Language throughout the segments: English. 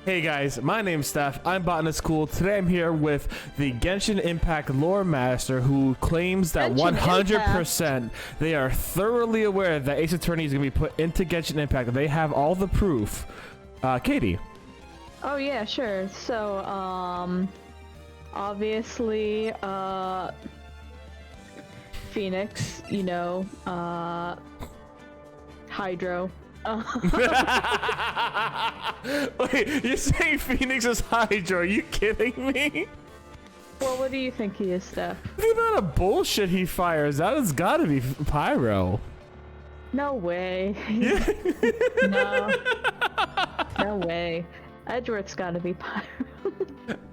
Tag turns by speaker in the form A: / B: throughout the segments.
A: Hey guys, my name's Steph. I'm Botanist Cool. Today I'm here with the Genshin Impact lore master who claims that 100% they are thoroughly aware that Ace Attorney is going to be put into Genshin Impact. They have all the proof. Katie.
B: Oh yeah, sure. So, obviously, Phoenix, you know, Hydro.
A: Wait, you're saying Phoenix is Hydro? Are you kidding me?
B: Well, what do you think he is, Steph?
A: The amount of bullshit he fires, that has got to be Pyro.
B: No way. No. No way. Edgeworth's gotta be Pyro.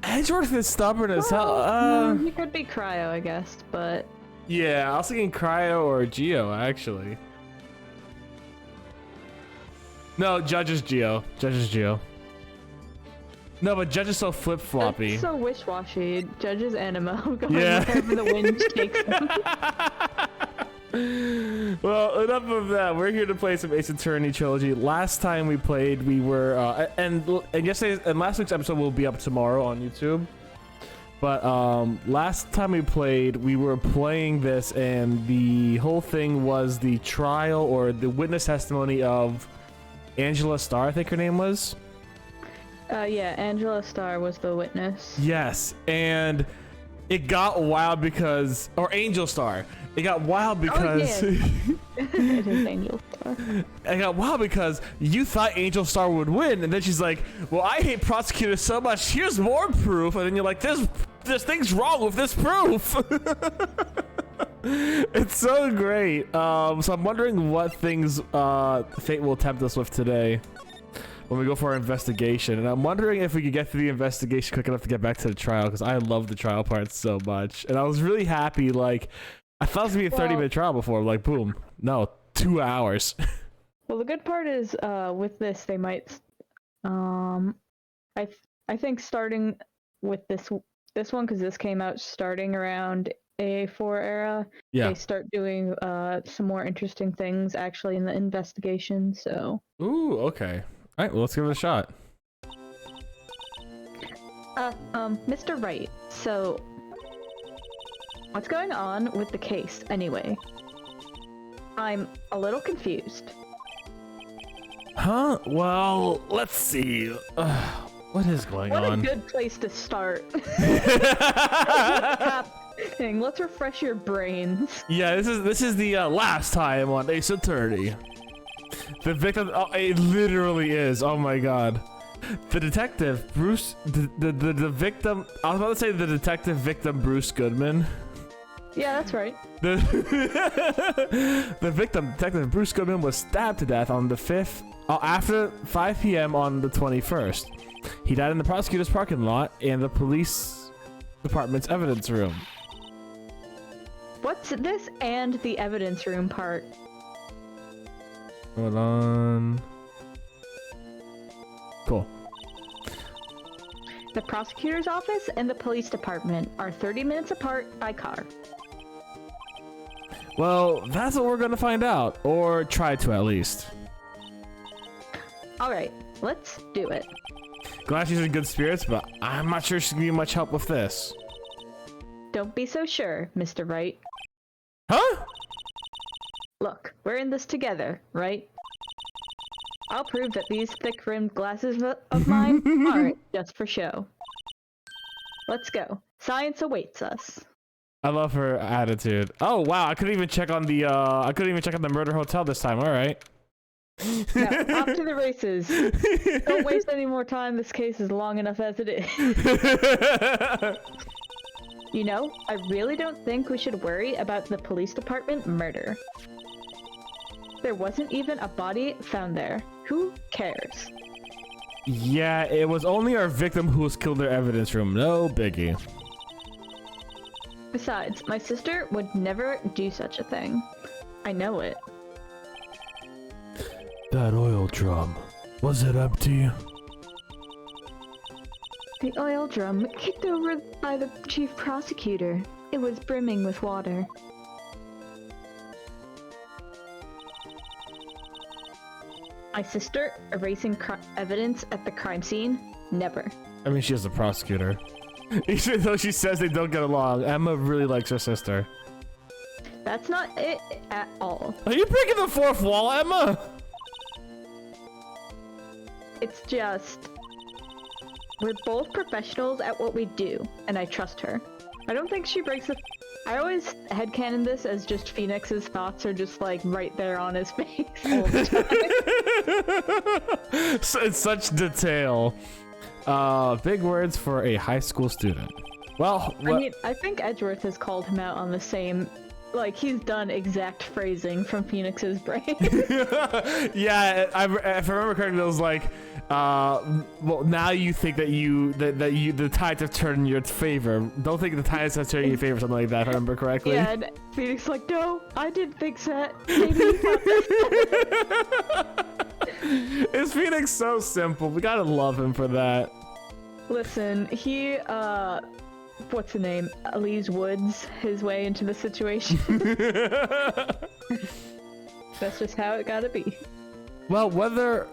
A: Edgeworth is stubborn as hell.
B: He could be Cryo, I guess, but...
A: Yeah, I was thinking Cryo or Geo, actually. No, Judge is Geo. Judge is Geo. No, but Judge is so flip-floppy.
B: It's so wish-washy. Judge is Animo, going
A: yeah.
B: wherever the wind takes him.
A: Well, enough of that. We're here to play some Ace Attorney Trilogy. Last time we played, we were... and last week's episode will be up tomorrow on YouTube. But last time we played, we were playing this, and the whole thing was the trial or the witness testimony of Angela Starr, I think her name was.
B: Yeah, Angela Starr was the witness.
A: Yes, and it got wild because, or Angel Starr. It got wild because.
B: Oh, yeah. It is Angel Starr.
A: It got wild because you thought Angel Starr would win, and then she's like, "Well, I hate prosecutors so much. Here's more proof," and then you're like, "There's things wrong with this proof." It's so great. So I'm wondering what things fate will tempt us with today when we go for our investigation, and I'm wondering if we could get through the investigation quick enough to get back to the trial, because I love the trial part so much, and I was really happy. Like, I thought it was gonna be a 30-minute trial before. Like, boom, no, 2 hours.
B: Well, the good part is with this they might I think starting with this one, because this came out starting around A4 era,
A: Yeah.
B: they start doing some more interesting things actually in the investigation. So
A: Ooh, okay. All right, well, let's give it a shot.
B: Mr. Wright, so what's going on with the case anyway? I'm a little confused.
A: Huh? Well, let's see. What is going on?
B: What a good place to start. Let's refresh your brains.
A: Yeah, this is the last time on Ace Attorney. The victim. Oh, it literally is. Oh my god. The detective, Bruce. The victim. I was about to say the detective victim, Bruce Goodman.
B: Yeah, that's right.
A: The victim, Detective Bruce Goodman, was stabbed to death on the 5th, after 5 p.m. on the 21st. He died in the prosecutor's parking lot and the police department's evidence room.
B: What's this and the evidence room part?
A: Hold on. Cool.
B: The prosecutor's office and the police department are 30 minutes apart by car.
A: Well, that's what we're gonna find out, or try to at least.
B: Alright, let's do it.
A: Glad she's in good spirits, but I'm not sure she's gonna be much help with this.
B: Don't be so sure, Mr. Wright.
A: Huh?
B: Look, we're in this together, right? I'll prove that these thick-rimmed glasses of mine aren't just for show. Let's go. Science awaits us.
A: I love her attitude. Oh wow, I couldn't even check on the murder hotel this time. All right.
B: Now, off to the races. Don't waste any more time. This case is long enough as it is. You know, I really don't think we should worry about the police department murder. There wasn't even a body found there. Who cares?
A: Yeah, it was only our victim who was killed in their evidence room. No biggie.
B: Besides, my sister would never do such a thing. I know it.
A: That oil drum, was it empty?
B: The oil drum kicked over by the chief prosecutor. It was brimming with water. My sister erasing evidence at the crime scene? Never.
A: I mean, she is a prosecutor. Even though she says they don't get along, Emma really likes her sister.
B: That's not it at all.
A: Are you breaking the fourth wall, Emma?
B: It's just... we're both professionals at what we do, and I trust her. I don't think she breaks the... I always headcanon this as just Phoenix's thoughts are just like right there on his face all the time.
A: So it's such detail. Big words for a high school student. Well,
B: I mean, I think Edgeworth has called him out on the same... like, he's done exact phrasing from Phoenix's brain.
A: Yeah, if I remember correctly, it was like, well, now you think that the tides have turned in your favor. Don't think the tides have turned in your favor, something like that, if I remember correctly.
B: Yeah, and Phoenix like, no, I didn't think that. Maybe you thought this.
A: Is Phoenix so simple? We gotta love him for that.
B: Listen, he, what's the name? Elise Woods his way into the situation. That's just how it gotta be.
A: Well, whether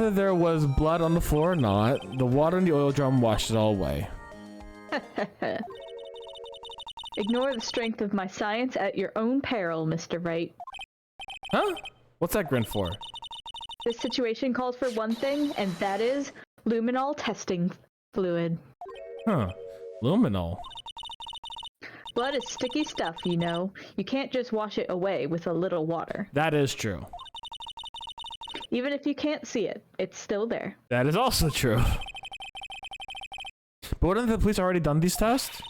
A: there was blood on the floor or not, the water in the oil drum washed it all away.
B: Ignore the strength of my science at your own peril, Mr. Wright.
A: Huh? What's that grin for?
B: This situation calls for one thing, and that is luminol testing fluid.
A: Huh. Luminol.
B: Blood is sticky stuff, you know. You can't just wash it away with a little water.
A: That is true.
B: Even if you can't see it, it's still there.
A: That is also true. But wouldn't the police already done these tests?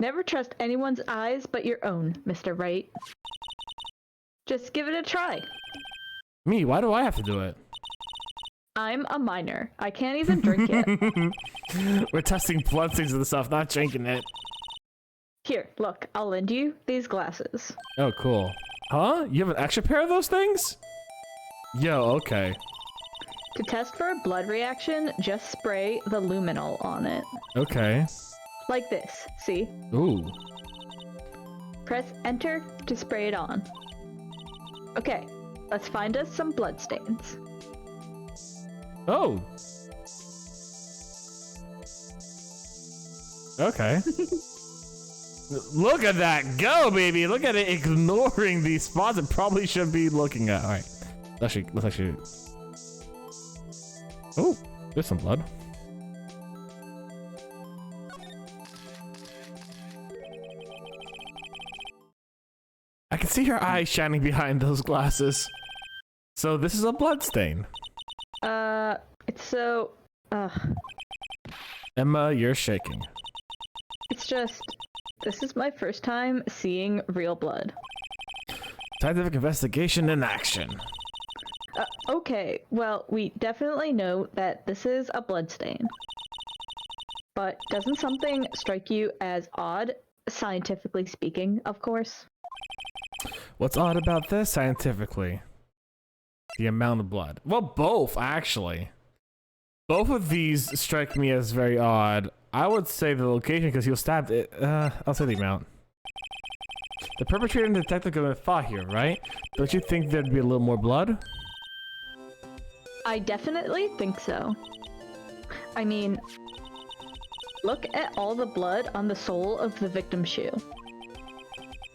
B: Never trust anyone's eyes but your own, Mr. Wright. Just give it a try.
A: Me? Why do I have to do it?
B: I'm a minor. I can't even drink yet.
A: We're testing blood things and stuff, not drinking it.
B: Here, look, I'll lend you these glasses.
A: Oh, cool. Huh? You have an extra pair of those things? Yo, okay.
B: To test for a blood reaction, just spray the luminol on it.
A: Okay.
B: Like this, see?
A: Ooh.
B: Press enter to spray it on. Okay, let's find us some blood stains.
A: Oh. Okay. Look at that go, baby! Look at it ignoring these spots it probably should be looking at. Alright. Let's actually... Oh, there's some blood. I can see her eyes shining behind those glasses. So this is a blood stain.
B: It's so...
A: Emma, you're shaking.
B: It's just... this is my first time seeing real blood.
A: Scientific investigation in action.
B: Okay, well, we definitely know that this is a blood stain. But doesn't something strike you as odd, scientifically speaking, of course?
A: What's odd about this scientifically? The amount of blood. Well, both, actually. Both of these strike me as very odd. I would say the location because he was stabbed. I'll say the amount. The perpetrator and the detective could have fought here, right? Don't you think there'd be a little more blood?
B: I definitely think so. I mean, look at all the blood on the sole of the victim's shoe.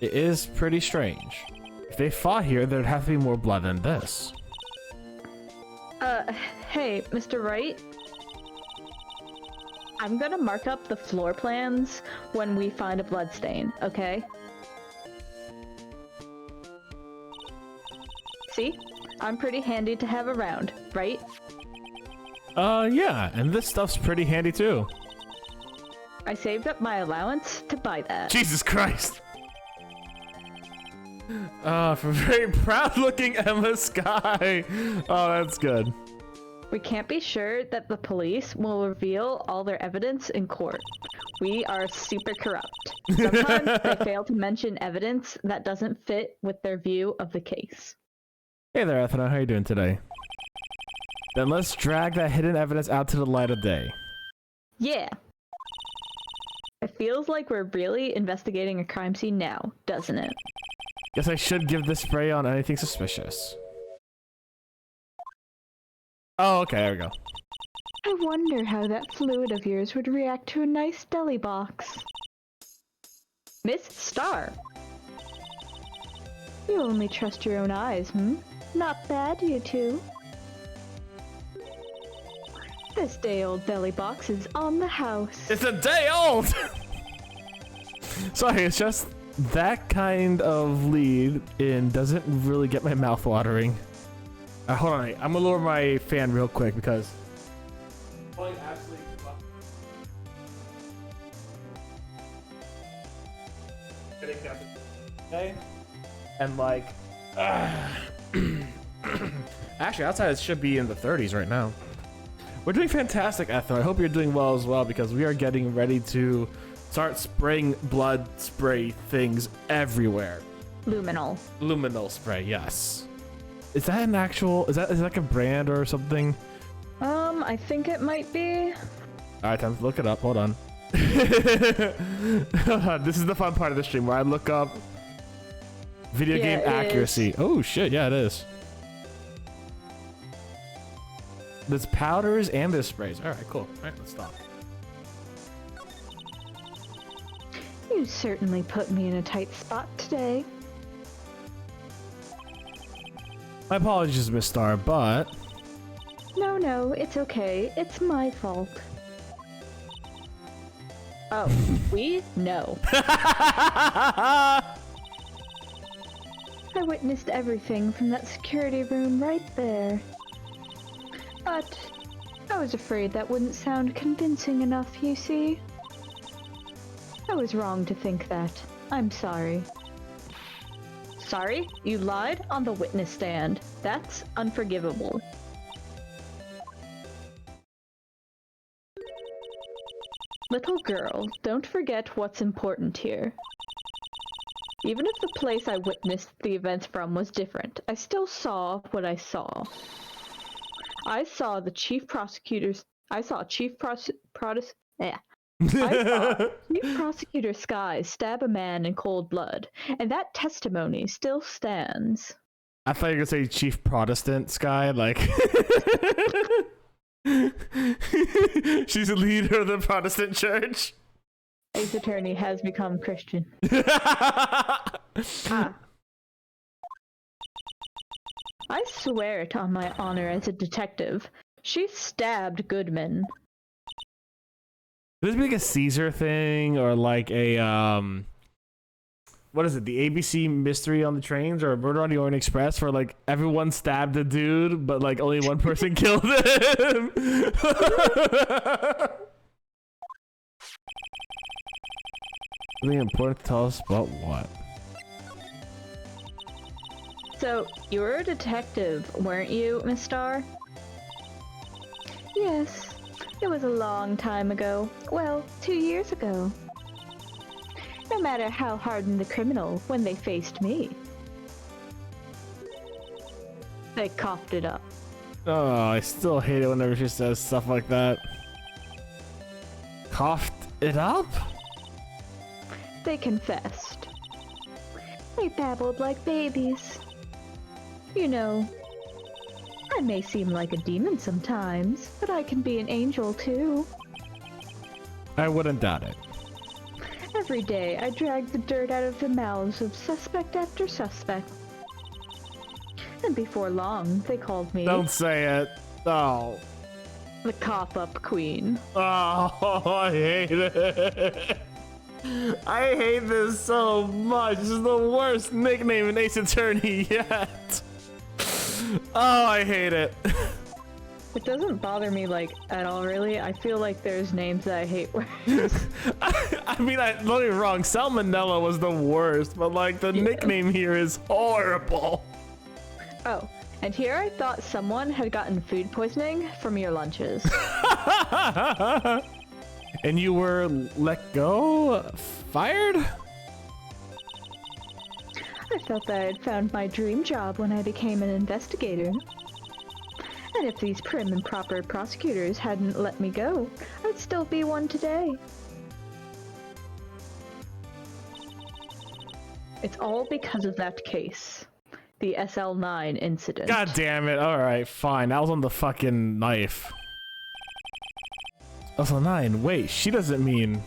A: It is pretty strange. If they fought here, there'd have to be more blood than this.
B: Hey, Mr. Wright? I'm gonna mark up the floor plans when we find a blood stain, okay? See? I'm pretty handy to have around, right?
A: Yeah, and this stuff's pretty handy too.
B: I saved up my allowance to buy that.
A: Jesus Christ! For very proud-looking Emma Sky. Oh, that's good.
B: We can't be sure that the police will reveal all their evidence in court. We are super corrupt. Sometimes they fail to mention evidence that doesn't fit with their view of the case.
A: Hey there, Ethna. How are you doing today? Then let's drag that hidden evidence out to the light of day.
B: Yeah. It feels like we're really investigating a crime scene now, doesn't it?
A: Guess I should give this spray on anything suspicious. Oh, okay, there we go.
B: I wonder how that fluid of yours would react to a nice deli box. Miss Star! You only trust your own eyes, hmm? Not bad, you two. This day-old deli box is on the house.
A: It's a day old! Sorry, it's just that kind of lead in doesn't really get my mouth watering. Hold on, I'm gonna lower my fan real quick because... Okay. And like... Actually, outside it should be in the 30s right now. We're doing fantastic, Ethel. I hope you're doing well as well because we are getting ready to start spraying blood spray things everywhere.
B: Luminol.
A: Luminol spray, yes. Is that an actual... Is that like a brand or something?
B: I think it might be.
A: Alright, time to look it up. Hold on. Hold on. This is the fun part of the stream where I look up video game accuracy. Oh shit, yeah it is. There's powders and there's sprays. Alright, cool. Alright, let's stop.
B: You certainly put me in a tight spot today.
A: My apologies, Miss Star, but...
B: No, it's okay. It's my fault. Oh, we? No. I witnessed everything from that security room right there. But I was afraid that wouldn't sound convincing enough, you see. I was wrong to think that. I'm sorry. Sorry? You lied on the witness stand. That's unforgivable. Little girl, don't forget what's important here. Even if the place I witnessed the events from was different, I still saw what I saw. I saw Chief Prosecutor Sky stab a man in cold blood, and that testimony still stands.
A: I thought you were gonna say Chief Protestant Sky, like... She's a leader of the Protestant church.
B: Ace Attorney has become Christian. I swear it on my honor as a detective. She stabbed Goodman.
A: Could this be like a Caesar thing or like a what is it, the ABC mystery on the trains or Murder on the Orient Express where like everyone stabbed a dude but like only one person killed him? Something important to tell us about what?
B: So, you were a detective, weren't you, Miss Star? Yes. It was a long time ago. Well, 2 years ago. No matter how hardened the criminal when they faced me. They coughed it up.
A: Oh, I still hate it whenever she says stuff like that. Coughed it up?
B: They confessed. They babbled like babies. You know, I may seem like a demon sometimes, but I can be an angel too.
A: I wouldn't doubt it.
B: Every day I drag the dirt out of the mouths of suspect after suspect. And before long, they called me...
A: Don't say it. Oh.
B: The cop-up queen.
A: Oh, I hate it. I hate this so much. This is the worst nickname in Ace Attorney yet. Oh, I hate it.
B: It doesn't bother me, like, at all, really. I feel like there's names that I hate worse.
A: I mean, don't get me wrong, Salmonella was the worst, but, like, the nickname here is horrible.
B: Oh, and here I thought someone had gotten food poisoning from your lunches.
A: And you were let go? Fired?
B: I felt that I had found my dream job when I became an investigator. And if these prim and proper prosecutors hadn't let me go, I'd still be one today. It's all because of that case. The SL9 incident.
A: God damn it. Alright, fine. That was on the fucking knife. SL9. Wait, she doesn't mean...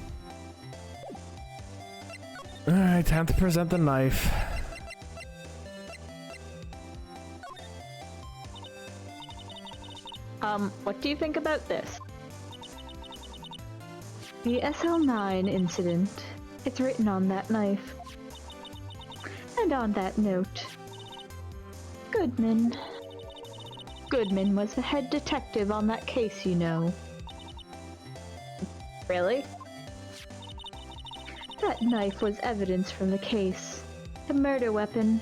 A: Alright, time to present the knife.
B: What do you think about this? The SL9 incident. It's written on that knife. And on that note, Goodman. Goodman was the head detective on that case, you know. Really? That knife was evidence from the case. A murder weapon.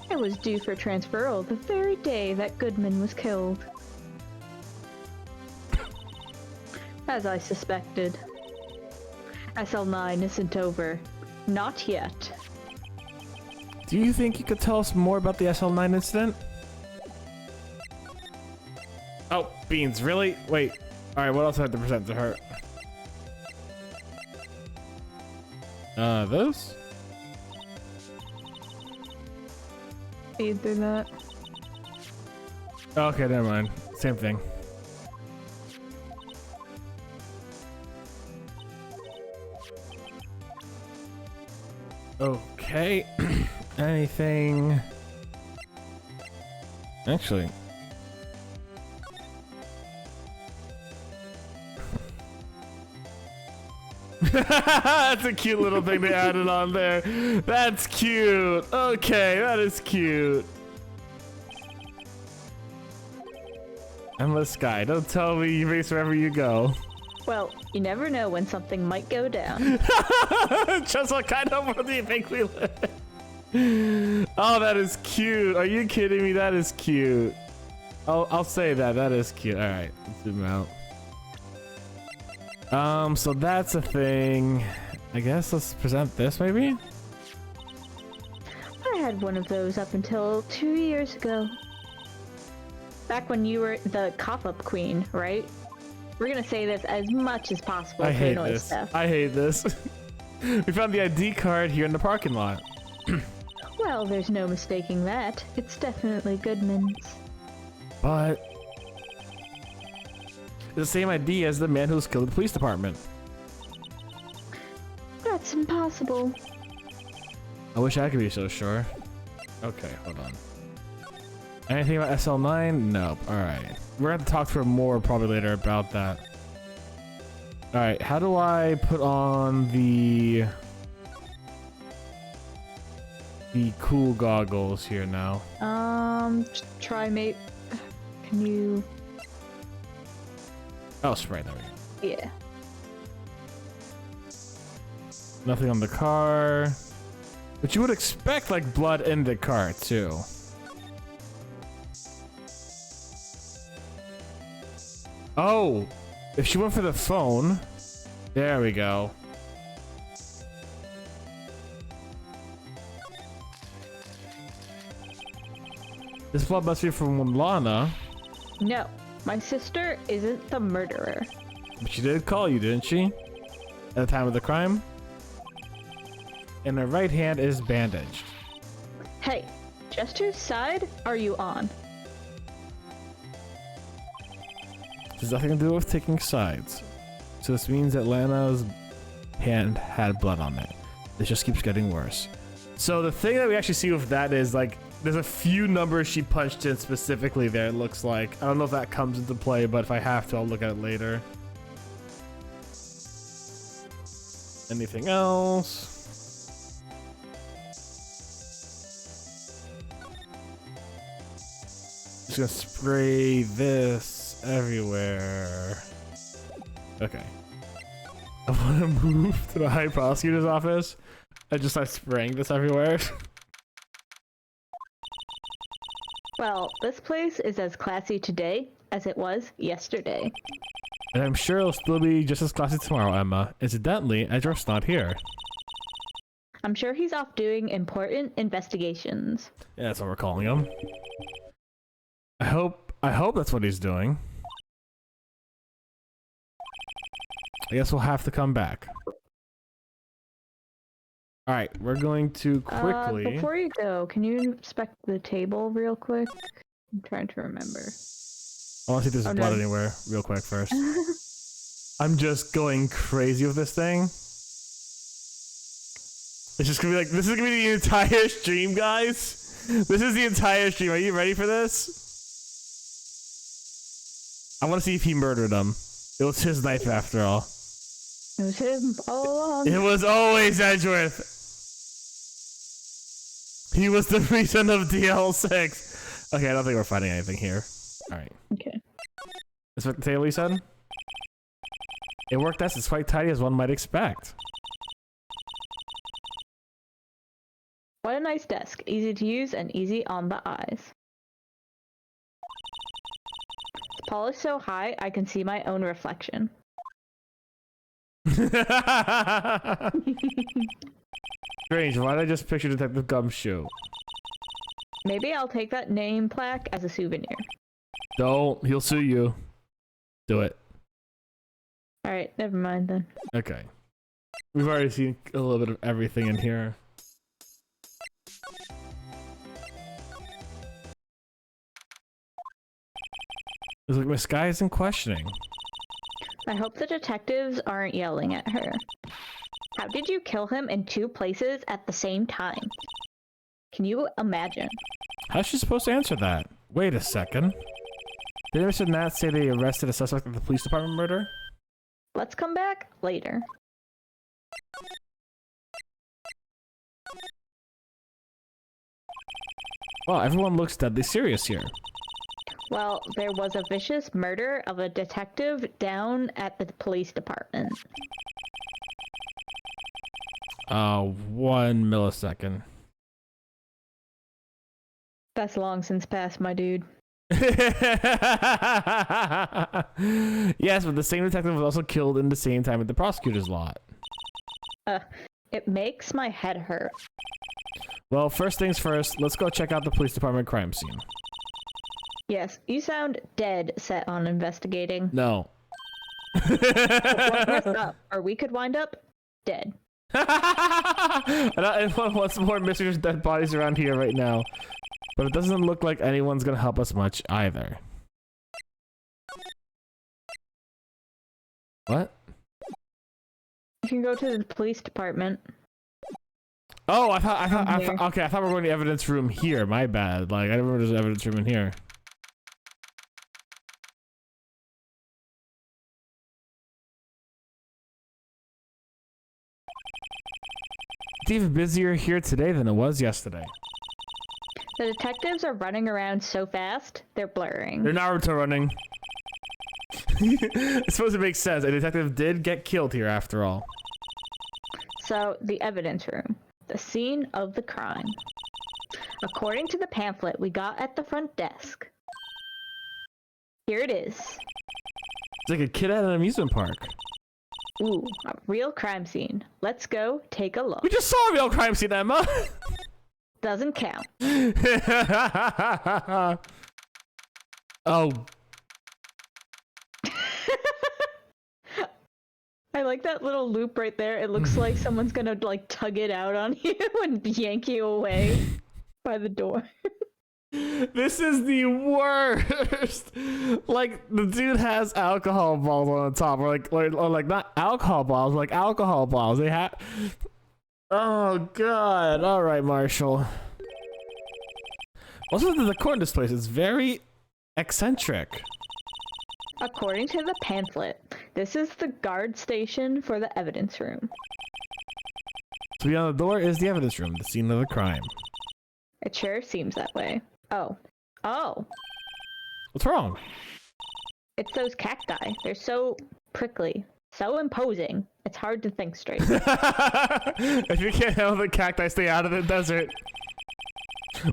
B: It was due for transferal the very day that Goodman was killed. As I suspected. SL9 isn't over. Not yet.
A: Do you think you could tell us more about the SL9 incident? Oh, beans, really? Wait. Alright, what else do I have to present to her? Those?
B: Feed through that.
A: Okay, never mind. Same thing. Okay. Anything? Actually. That's a cute little thing they added on there. That's cute. Okay, that is cute. Endless sky. Don't tell me you race wherever you go.
B: Well, you never know when something might go down.
A: Just what kind of world do you think we live in? Oh, that is cute. Are you kidding me? That is cute. I'll say that. That is cute. All right, let's zoom out. So that's a thing. I guess let's present this maybe?
B: I had one of those up until 2 years ago. Back when you were the cop-up queen, right? We're gonna say this as much as possible
A: I
B: to
A: hate
B: annoy
A: this.
B: Steph.
A: I hate this. We found the ID card here in the parking lot.
B: Well, there's no mistaking that. It's definitely Goodman's.
A: But it's the same ID as the man who's killed the police department.
B: That's impossible.
A: I wish I could be so sure. Okay, hold on. Anything about SL9? Nope. Alright. We're gonna have to talk to her more probably later about that. Alright, how do I put on the cool goggles here now?
B: Try mate. Can you...
A: Oh, spray, there we go.
B: Yeah.
A: Nothing on the car. But you would expect like blood in the car too. Oh, if she went for the phone, there we go. This blood must be from Lana.
B: No, my sister isn't the murderer.
A: But she did call you, didn't she? At the time of the crime? And her right hand is bandaged.
B: Hey, just whose side are you on?
A: There's nothing to do with taking sides. So this means that Lana's hand had blood on it. This just keeps getting worse. So the thing that we actually see with that is like, there's a few numbers she punched in specifically there, it looks like. I don't know if that comes into play, but if I have to, I'll look at it later. Anything else? Just gonna spray this everywhere. Okay. I want to move to the high prosecutor's office. I just start spraying this everywhere.
B: Well, this place is as classy today as it was yesterday.
A: And I'm sure it'll still be just as classy tomorrow, Emma. Incidentally, Edger's not here.
B: I'm sure he's off doing important investigations.
A: Yeah, that's what we're calling him. I hope that's what he's doing. I guess we'll have to come back. Alright, we're going to quickly...
B: Before you go, can you inspect the table real quick? I'm trying to remember.
A: I want to see if there's blood anywhere real quick first. I'm just going crazy with this thing. It's just gonna be like, this is gonna be the entire stream, guys. This is the entire stream. Are you ready for this? I want to see if he murdered him. It was his knife after all.
B: It was him all along.
A: It was always Edgeworth. He was the reason of DL6. Okay, I don't think we're finding anything here. Alright.
B: Okay.
A: Is what the table you said? It worked as it's quite tidy as one might expect.
B: What a nice desk. Easy to use and easy on the eyes. It's polished so high I can see my own reflection.
A: Strange, why did I just picture Detective Gumshoe?
B: Maybe I'll take that name plaque as a souvenir.
A: Don't, he'll sue you. Do it.
B: Alright, never mind then.
A: Okay. We've already seen a little bit of everything in here. It's like Miss Guy isn't questioning.
B: I hope the detectives aren't yelling at her. How did you kill him in 2 places at the same time? Can you imagine?
A: How's she supposed to answer that? Wait a second. Did Mr. Nat say they arrested a suspect in the police department murder?
B: Let's come back later.
A: Well, everyone looks deadly serious here.
B: Well, there was a vicious murder of a detective down at the police department.
A: 1 millisecond.
B: That's long since passed, my dude.
A: Yes, but the same detective was also killed in the same time at the prosecutor's lot.
B: It makes my head hurt.
A: Well, first things first, let's go check out the police department crime scene.
B: Yes, you sound dead set on investigating.
A: No.
B: Up, or we could wind up dead.
A: Anyone wants more missing dead bodies around here right now. But it doesn't look like anyone's gonna help us much either. What?
B: You can go to the police department.
A: Oh, I thought, okay, I thought we were going to the evidence room here. My bad. Like, I didn't remember there's an evidence room in here. It's even busier here today than it was yesterday.
B: The detectives are running around so fast, they're blurring.
A: They're Naruto running. It's supposed to make sense. A detective did get killed here after all.
B: So, the evidence room. The scene of the crime. According to the pamphlet we got at the front desk. Here it is.
A: It's like a kid at an amusement park.
B: Ooh, a real crime scene. Let's go take a look.
A: We just saw a real crime scene, Emma!
B: Doesn't count.
A: Oh.
B: I like that little loop right there. It looks like someone's gonna like tug it out on you and yank you away by the door.
A: This is the worst. Like, the dude has alcohol balls on the top, or like not alcohol balls, like alcohol balls. They have. Oh god! All right, Marshall. Also, the decor in this place is very eccentric.
B: According to the pamphlet, this is the guard station for the evidence room.
A: So beyond the door is the evidence room, the scene of the crime.
B: It sure seems that way. Oh. Oh.
A: What's wrong?
B: It's those cacti. They're so prickly. So imposing. It's hard to think straight.
A: If you can't handle the cacti, stay out of the desert.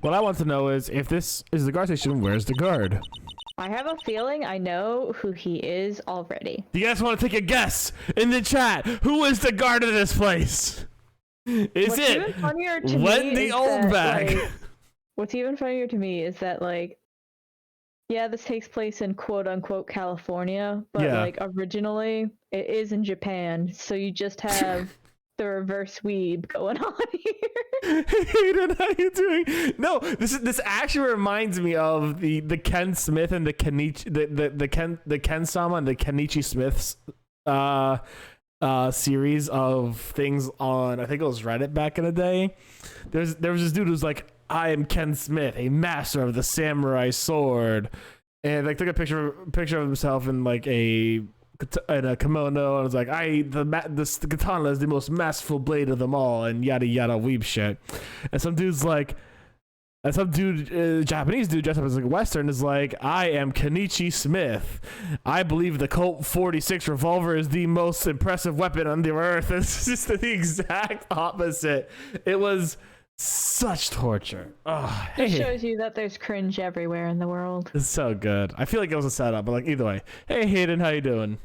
A: What I want to know is, if this is the guard station, where's the guard?
B: I have a feeling I know who he is already.
A: Do you guys want to take a guess in the chat? Who is the guard of this place? Is it Wendy Oldbag?
B: What's even funnier to me is that, like, yeah, this takes place in quote-unquote California, but, like, originally, it is in Japan, so you just have the reverse weeb going on here.
A: Hayden, how you doing? No, this actually reminds me of the Ken Smith and the Kenichi the Ken Sama and the Kenichi Smiths series of things on, I think it was Reddit back in the day. There was this dude who's like, I am Ken Smith, a master of the samurai sword, and like took a picture of himself in like a kimono, and was like, the katana is the most masterful blade of them all, and yada yada weeb shit. And some dude's like, and some dude, Japanese dude dressed up as like a Western, is like, I am Kenichi Smith. I believe the Colt 46 revolver is the most impressive weapon on the earth. It's just the exact opposite. It was such torture. Oh,
B: It shows you that there's cringe everywhere in the world.
A: It's so good. I feel like it was a setup, but like either way. Hey Hayden, how you doing?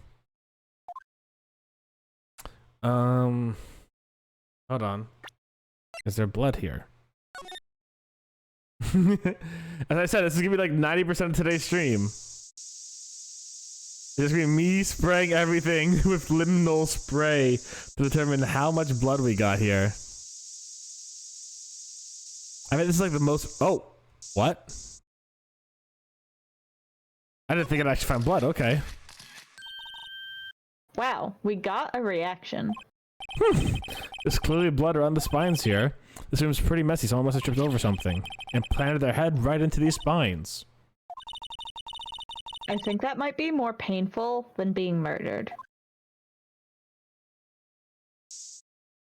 A: Hold on. Is there blood here? As I said, this is gonna be like 90% of today's stream. It's gonna be me spraying everything with Luminol spray to determine how much blood we got here. I mean, this is like the most. Oh, what? I didn't think I'd actually find blood. Okay.
B: Wow, we got a reaction.
A: There's clearly blood around the spines here. This room's pretty messy. Someone must have tripped over something and planted their head right into these spines.
B: I think that might be more painful than being murdered.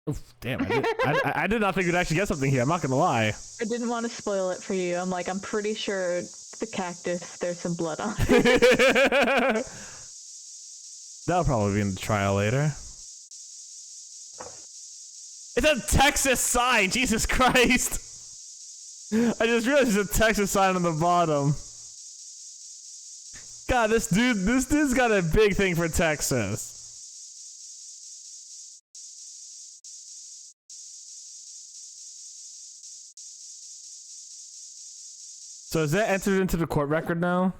A: Oof, damn, I did not think we'd actually get something here. I'm not gonna lie.
B: I didn't want to spoil it for you. I'm pretty sure the cactus, there's some blood on it.
A: That'll probably be in the trial later. It's a Texas sign! Jesus Christ! I just realized there's a Texas sign on the bottom. God, this dude's got a big thing for Texas. So is that entered into the court record now?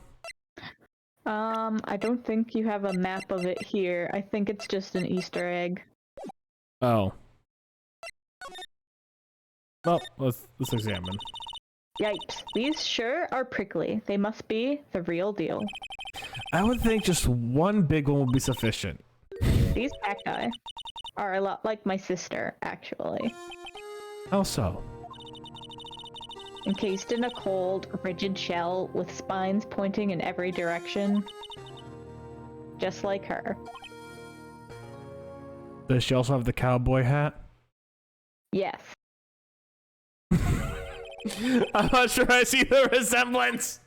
B: I don't think you have a map of it here. I think it's just an Easter egg.
A: Oh. Well, let's examine.
B: Yikes. These sure are prickly. They must be the real deal.
A: I would think just one big one would be sufficient.
B: These cacti are a lot like my sister, actually.
A: How so?
B: Encased in a cold, rigid shell with spines pointing in every direction. Just like her.
A: Does she also have the cowboy hat?
B: Yes.
A: I'm not sure I see the resemblance.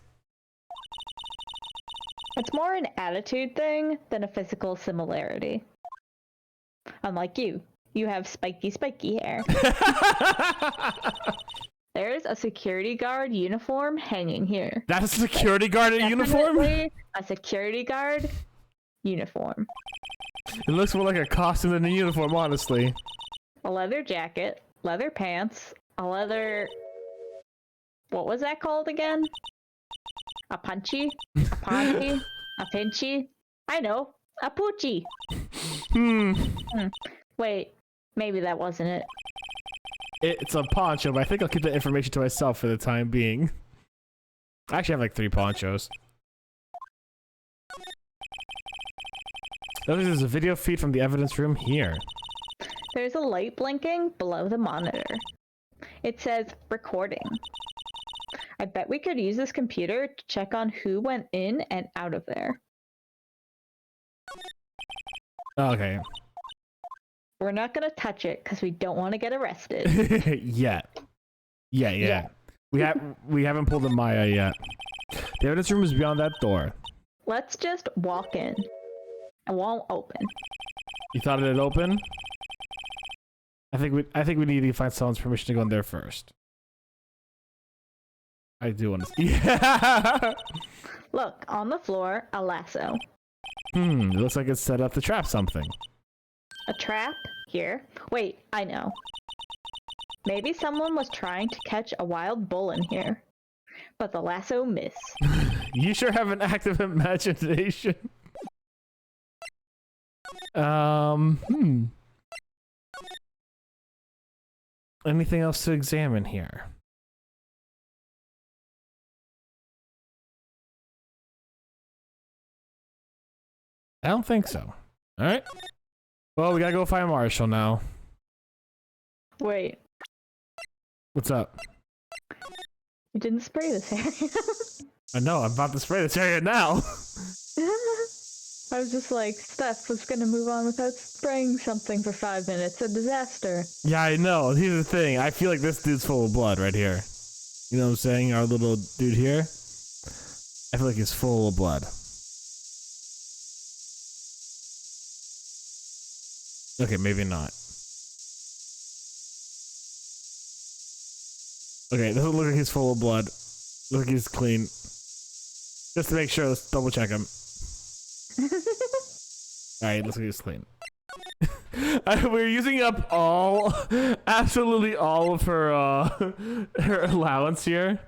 B: It's more an attitude thing than a physical similarity. Unlike you. You have spiky hair. There's a security guard uniform hanging here.
A: That's a security guard in uniform?
B: A security guard uniform.
A: It looks more like a costume than a uniform, honestly.
B: A leather jacket, leather pants, a leather... What was that called again? A punchy? A ponchy? A pinchy? I know. A poochie. Wait, maybe that wasn't it.
A: It's a poncho, but I think I'll keep that information to myself for the time being. I actually have like 3 ponchos. There's a video feed from the evidence room here.
B: There's a light blinking below the monitor. It says recording. I bet we could use this computer to check on who went in and out of there.
A: Okay.
B: We're not gonna touch it because we don't want to get arrested.
A: Yet. Yeah. We haven't pulled the Maya yet. The evidence room is beyond that door.
B: Let's just walk in. It won't open.
A: You thought it'd open? I think we need to find someone's permission to go in there first. I do want to see. Yeah.
B: Look, on the floor, a lasso.
A: It looks like it's set up to trap something.
B: A trap? Here? Wait, I know. Maybe someone was trying to catch a wild bull in here. But the lasso missed.
A: You sure have an active imagination. anything else to examine here? I don't think so. All right. Well, we gotta go find Marshall now.
B: Wait,
A: What's up?
B: you didn't spray this area.
A: I know, I'm about to spray this area now.
B: I was just like, Steph was gonna move on without spraying something for 5 minutes. A disaster.
A: Yeah, I know. Here's the thing. I feel like this dude's full of blood right here. You know what I'm saying? Our little dude here. I feel like he's full of blood. Okay, maybe not. Okay, doesn't look like he's full of blood. Look like he's clean. Just to make sure, let's double check him. Alright, looks like he's clean. We're using up absolutely all of her, her allowance here.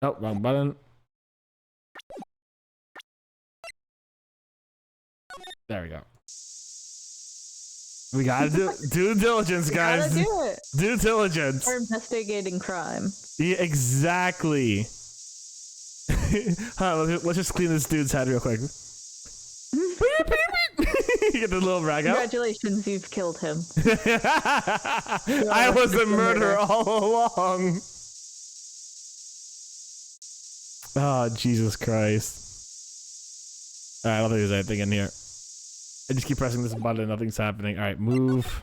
A: Oh, wrong button. There we go. We gotta do due diligence, guys.
B: Gotta do it.
A: Due diligence.
B: We're investigating crime.
A: Yeah, exactly. Let's just clean this dude's head real quick. You get the little rag out.
B: Congratulations, you've killed him.
A: I was a murderer all along. Oh, Jesus Christ. Alright, I don't think there's anything in here. I just keep pressing this button, nothing's happening. Alright, move.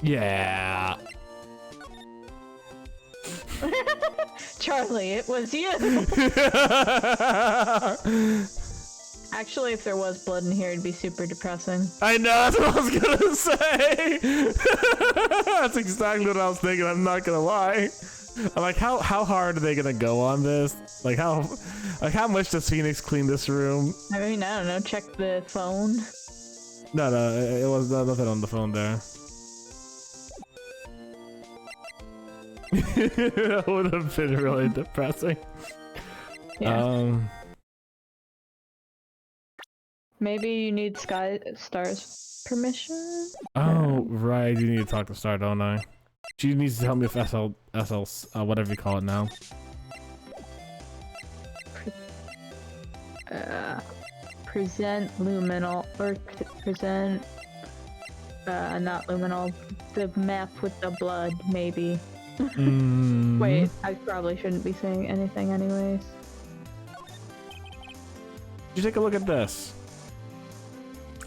A: Yeah.
B: Charlie, it was you. Actually, if there was blood in here, it'd be super depressing.
A: I know, that's what I was gonna say. That's exactly what I was thinking, I'm not gonna lie. I'm like, how hard are they gonna go on this? Like how much does Phoenix clean this room?
B: I mean, I don't know, check the phone.
A: No, it was nothing on the phone there. That would have been really depressing.
B: Yeah. Maybe you need Star's permission?
A: Oh, right, you need to talk to Star, don't I? She needs to tell me if SL, whatever you call it now.
B: Present Luminol, or present, not Luminol, the map with the blood, maybe. Wait, I probably shouldn't be saying anything anyways.
A: You take a look at this.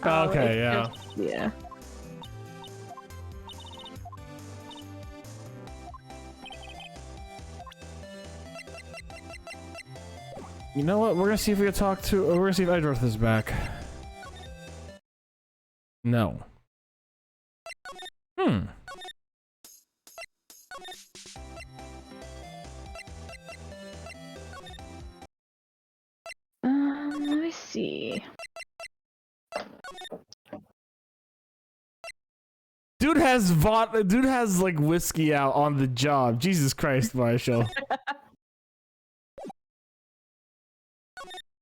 A: Oh, okay, yeah.
B: Yeah.
A: You know what? We're gonna see if we can talk to. We're gonna see if Edgeworth is back. No.
B: Let me see.
A: Dude has like whiskey out on the job. Jesus Christ, Marshall.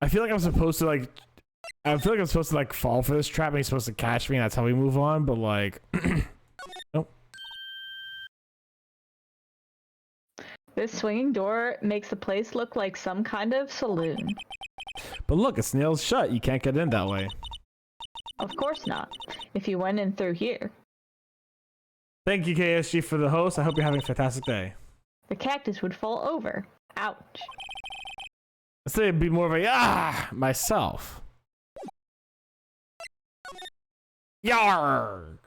A: I feel like I'm supposed to fall for this trap and he's supposed to catch me and that's how we move on, but like nope.
B: This swinging door makes the place look like some kind of saloon.
A: But look, it's nailed shut. You can't get in that way.
B: Of course not. If you went in through here.
A: Thank you, KSG, for the host. I hope you're having a fantastic day.
B: The cactus would fall over. Ouch.
A: I'd say it'd be more of a myself. Yarg!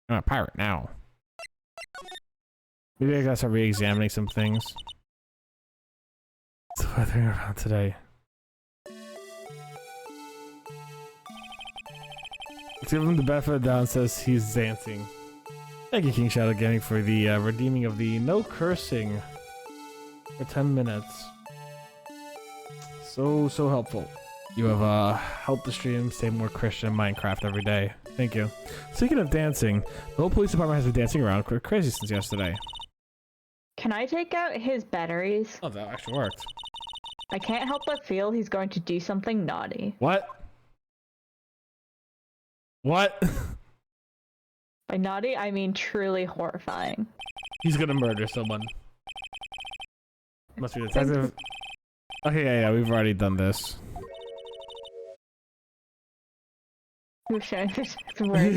A: I'm a pirate now. Maybe I gotta start re-examining some things. What's the weather around today? Let's give him the benefit of the doubt and says he's dancing. Thank you, King Shadow Gaming, for the redeeming of the no cursing for 10 minutes. So helpful. You have helped the stream stay more Christian in Minecraft every day. Thank you. Speaking of dancing, the whole police department has been dancing around crazy since yesterday.
B: Can I take out his batteries?
A: Oh, that actually worked.
B: I can't help but feel he's going to do something naughty.
A: What? What?
B: By naughty, I mean truly horrifying.
A: He's gonna murder someone. Must be detective. Okay, yeah, we've already done this.
B: Who's showing this? Where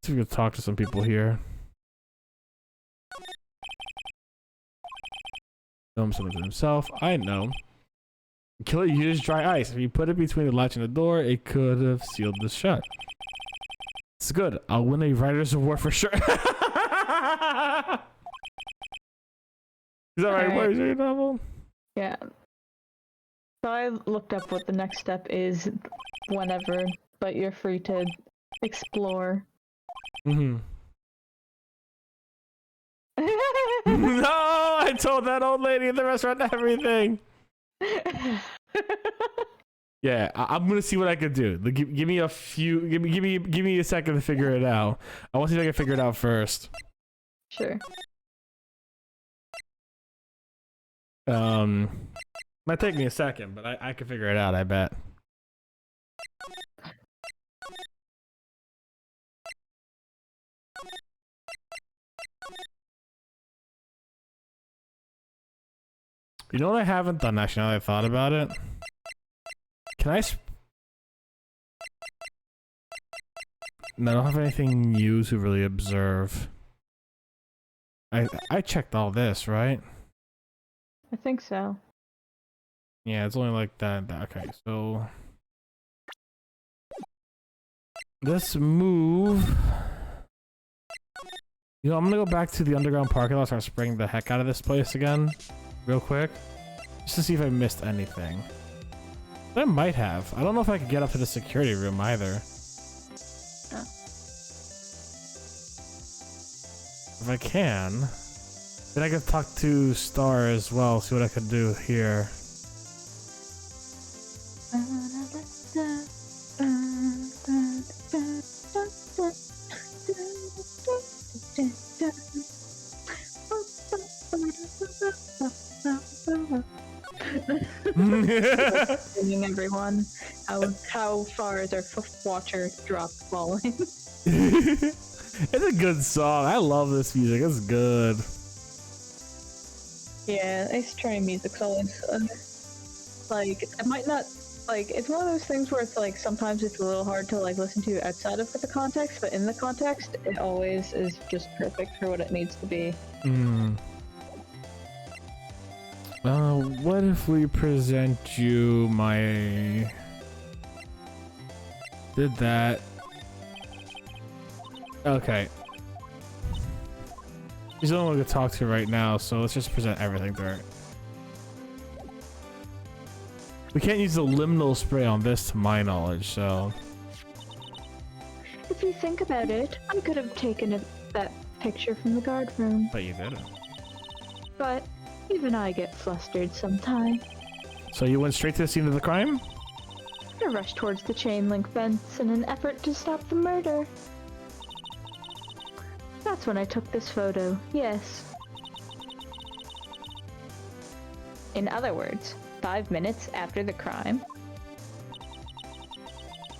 A: see if we can talk to some people here. Film something to himself. I know. Killer used dry ice. If you put it between the latch and the door, it could have sealed this shut. It's good. I'll win a writer's award for sure. Is that right? Where's your novel?
B: Yeah. So I looked up what the next step is whenever, but you're free to explore.
A: Mm-hmm. No, I told that old lady in the restaurant everything. Yeah, I'm gonna see what I can do. Give me a few. Give me a second to figure it out. I want to see if I can figure it out first.
B: Sure.
A: Might take me a second, but I can figure it out. I bet. You know what I haven't done actually, now that I thought about it? Can I no, I don't have anything new to really observe. I checked all this, right?
B: I think so.
A: Yeah, it's only like that. Okay, so this move. You know, I'm gonna go back to the underground parking lot and start spraying the heck out of this place again. Real quick. Just to see if I missed anything. I might have. I don't know if I could get up to the security room either.
B: Oh.
A: If I can, then I could talk to Star as well, see what I could do here.
B: Everyone, how far is our water drop falling?
A: It's a good song. I love this music. It's good.
B: Yeah, Ace music's always like it might not like it's one of those things where it's like sometimes it's a little hard to like listen to outside of the context, but in the context, it always is just perfect for what it needs to be.
A: What if we present you my... Did that. Okay. He's the only one we can talk to right now, so let's just present everything to her. We can't use the Luminol spray on this to my knowledge, so...
B: If you think about it, I could have taken that picture from the guard room.
A: But you didn't.
B: But even I get flustered sometimes.
A: So you went straight to the scene of the crime?
B: I rushed towards the chain link fence in an effort to stop the murder. That's when I took this photo, yes. In other words, 5 minutes after the crime.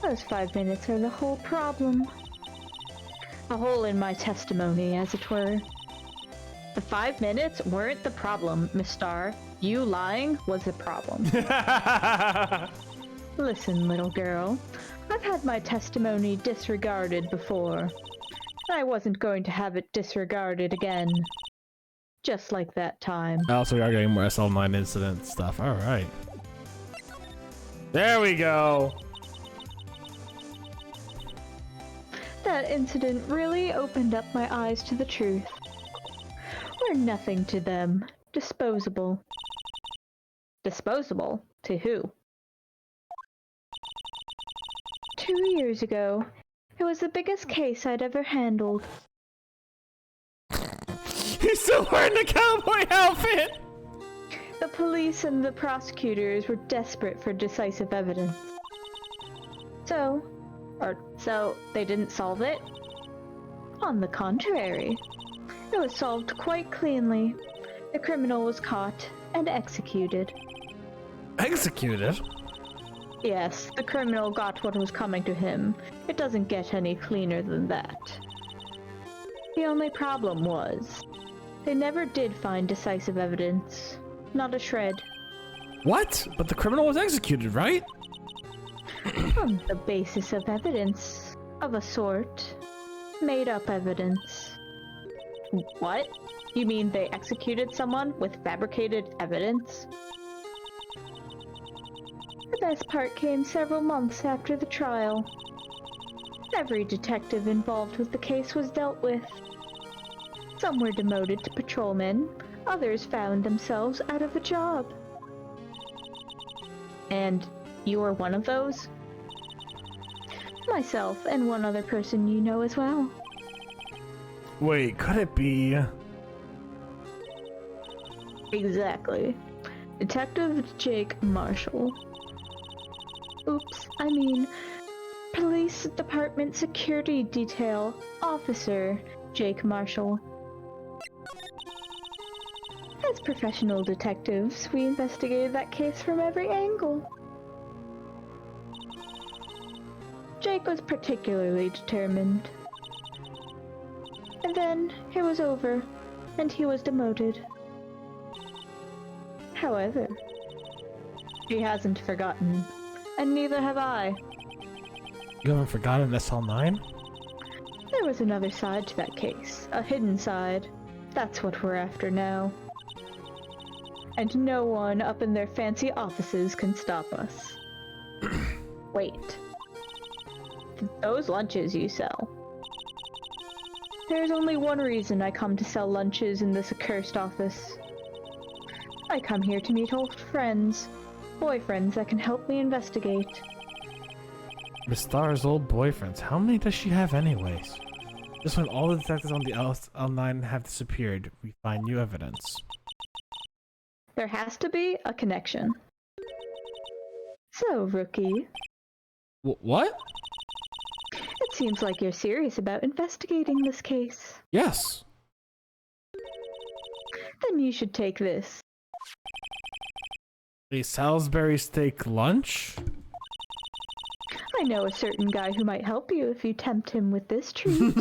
B: Those 5 minutes are the whole problem. A hole in my testimony, as it were. The 5 minutes weren't the problem, Miss Star. You lying was the problem. Listen, little girl. I've had my testimony disregarded before. I wasn't going to have it disregarded again. Just like that time.
A: Also, we are getting more SL9 incident stuff. Alright. There we go!
B: That incident really opened up my eyes to the truth. We're nothing to them. Disposable. Disposable? To who? 2 years ago, it was the biggest case I'd ever handled.
A: He's still wearing the cowboy outfit!
B: The police and the prosecutors were desperate for decisive evidence. So they didn't solve it? On the contrary, it was solved quite cleanly. The criminal was caught and executed.
A: Executed?
B: Yes, the criminal got what was coming to him. It doesn't get any cleaner than that. The only problem was, they never did find decisive evidence. Not a shred.
A: What? But the criminal was executed, right?
B: On the basis of evidence. Of a sort. Made up evidence. What? You mean they executed someone with fabricated evidence? The best part came several months after the trial. Every detective involved with the case was dealt with. Some were demoted to patrolmen, others found themselves out of a job. And you were one of those? Myself and one other person you know as well.
A: Wait, could it be...
B: Exactly. Detective Jake Marshall. Oops, I mean, Police Department Security Detail Officer Jake Marshall. As professional detectives, we investigated that case from every angle. Jake was particularly determined. And then it was over, and he was demoted. However, he hasn't forgotten, and neither have I.
A: You haven't forgotten SL9?
B: There was another side to that case, a hidden side. That's what we're after now. And no one up in their fancy offices can stop us. Wait. Those lunches you sell. There's only one reason I come to sell lunches in this accursed office. I come here to meet old friends, boyfriends that can help me investigate.
A: Miss Star's old boyfriends. How many does she have anyways? Just when all the detectives on the L9 have disappeared, we find new evidence.
B: There has to be a connection. So, rookie.
A: What?
B: It seems like you're serious about investigating this case.
A: Yes.
B: Then you should take this.
A: A Salisbury steak lunch?
B: I know a certain guy who might help you if you tempt him with this treat.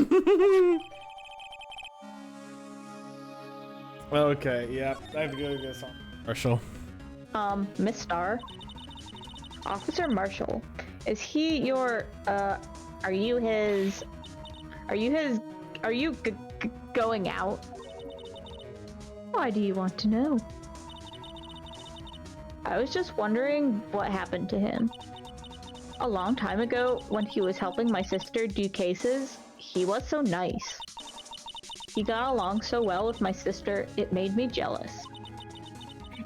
A: Okay, yeah. I have to go get some. Marshall.
B: Miss Star? Officer Marshall. Is he your, are you going out? Why do you want to know? I was just wondering what happened to him. A long time ago, when he was helping my sister do cases, he was so nice. He got along so well with my sister, it made me jealous.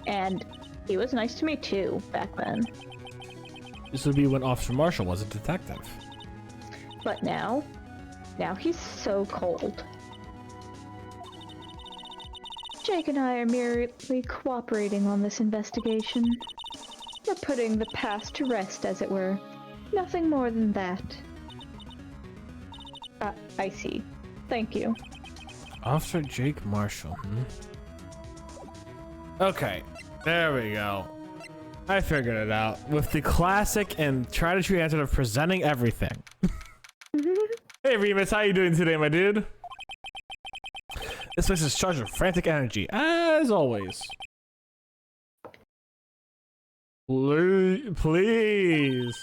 B: And he was nice to me too, back then.
A: This would be when Officer Marshall was a detective.
B: But now he's so cold. Jake and I are merely cooperating on this investigation. We're putting the past to rest, as it were. Nothing more than that. I see. Thank you.
A: Officer Jake Marshall, Okay, there we go. I figured it out. With the classic and tried-and-true answer of presenting everything. Hey Remus, how you doing today, my dude? This place is charged with frantic energy, as always. Please.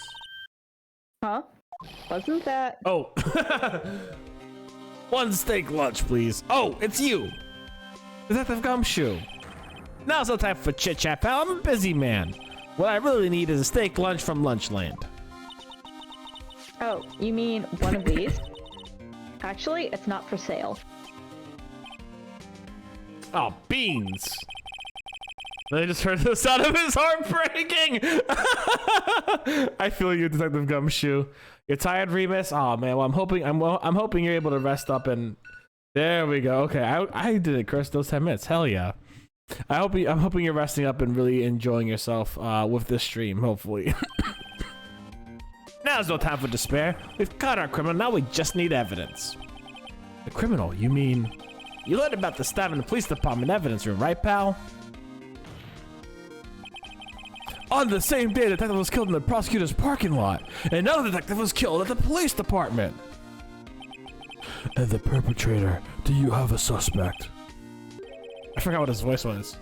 B: Huh? Wasn't that...
A: Oh. One steak lunch, please. Oh, it's you. Detective Gumshoe. Now's no time for chit-chat, pal. I'm a busy man. What I really need is a steak lunch from Lunchland.
B: Oh, you mean one of these? Actually, it's not for sale.
A: Oh, beans. I just heard the sound of his heart breaking. I feel you, Detective Gumshoe. You're tired, Remus? Oh man, well I'm hoping you're able to rest up and there we go. Okay, I did it, Chris. Those 10 minutes. Hell yeah. I'm hoping you're resting up and really enjoying yourself with this stream, hopefully. Now's no time for despair. We've caught our criminal, now we just need evidence. The criminal, you mean? You learned about the stab in the police department evidence room, right, pal? On the same day, the detective was killed in the prosecutor's parking lot. And another detective was killed at the police department. And the perpetrator, do you have a suspect? I forgot what his voice was.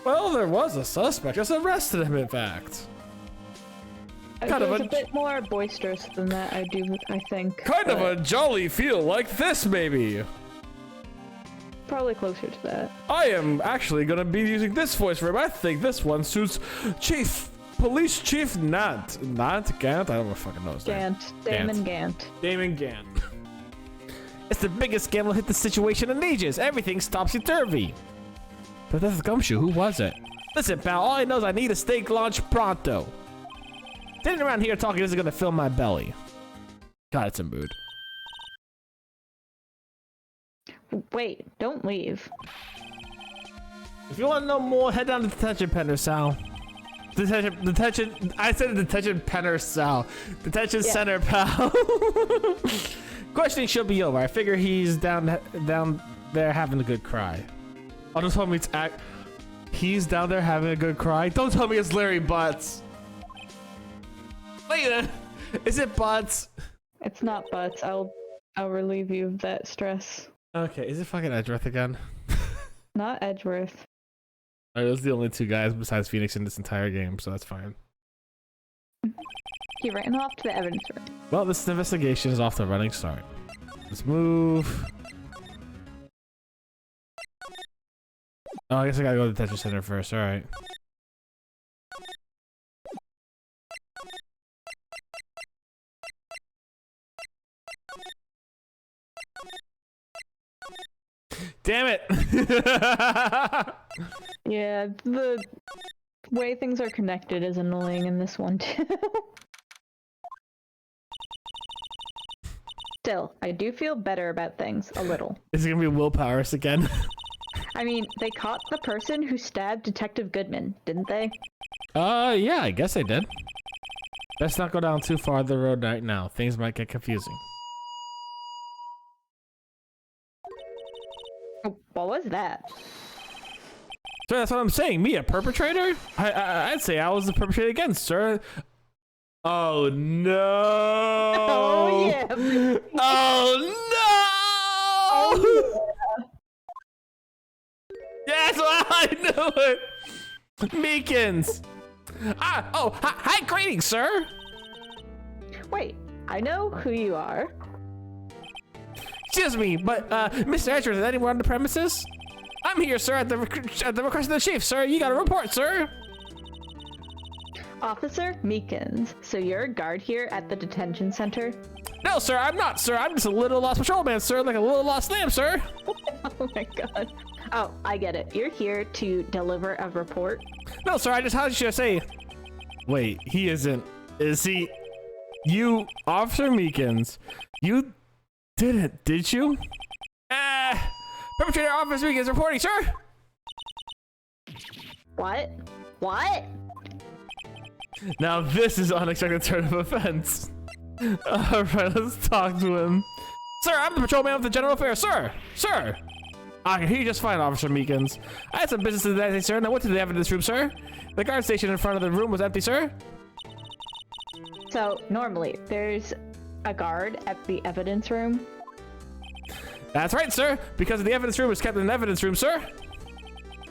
A: Well, there was a suspect. Just arrested him, in fact.
B: Kind of a bit more boisterous than that, I think.
A: Kind of a jolly feel like this, maybe.
B: Probably closer to that.
A: I am actually gonna be using this voice for him. I think this one suits Police Chief Gant? I don't know fucking know his name.
B: Damon Gant.
A: Damon Gant. It's the biggest scandal hit the situation in ages. Everything's topsy-turvy. But that's Gumshoe. Who was it? Listen, pal, all I know is I need a steak launch pronto. Sitting around here talking isn't gonna fill my belly. God, it's a mood.
B: Wait, don't leave.
A: If you want to know more, head down to Detention Penner, Sal. Detention, I said Detention Penner, Sal. Detention Center, pal. Questioning should be over. I figure he's down there having a good cry. Oh, don't tell me it's he's down there having a good cry? Don't tell me it's Larry Butts. Wait, is it Butts?
B: It's not Butts. I'll relieve you of that stress.
A: Okay, is it fucking Edgeworth again?
B: Not Edgeworth.
A: Alright, those are the only two guys besides Phoenix in this entire game, so that's fine.
B: He ran off to the evidence room.
A: Well, this investigation is off to a running start. Let's move. Oh, I guess I gotta go to the Detention Center first, alright. Damn it!
B: Yeah, the way things are connected is annoying in this one too. Still, I do feel better about things, a little.
A: Is it gonna be willpowers again?
B: I mean, they caught the person who stabbed Detective Goodman, didn't they?
A: Yeah, I guess they did. Best not go down too far the road right now. Things might get confusing.
B: What was that?
A: Sir, that's what I'm saying. Me, a perpetrator? I'd say I was the perpetrator again, sir. Oh no!
B: Oh yeah!
A: Oh no!
B: Oh,
A: yeah. That's why I knew it. Meekins. Hi, greetings, sir.
B: Wait, I know who you are.
A: Excuse me, but Mr. Edgeworth, is anyone on the premises? I'm here, sir, at the request of the chief, sir. You got a report, sir.
B: Officer Meekins, so you're a guard here at the detention center?
A: No, sir, I'm not, sir. I'm just a little lost patrolman, sir, like a little lost lamb, sir.
B: Oh my god. Oh, I get it. You're here to deliver a report?
A: No, sir, how should I say? Wait, he isn't. Is he? You, Officer Meekins, you didn't, did you? Perpetrator Officer Meekins reporting, sir.
B: What? What?
A: Now this is unexpected turn of events. Alright, let's talk to him. Sir, I'm the patrolman of the general affairs, sir! Sir! I can hear you just fine, Officer Meekins. I had some business today, sir, and I went to the evidence room, sir. The guard station in front of the room was empty, sir.
B: So, normally, there's a guard at the evidence room?
A: That's right, sir, because the evidence room is kept in the evidence room, sir.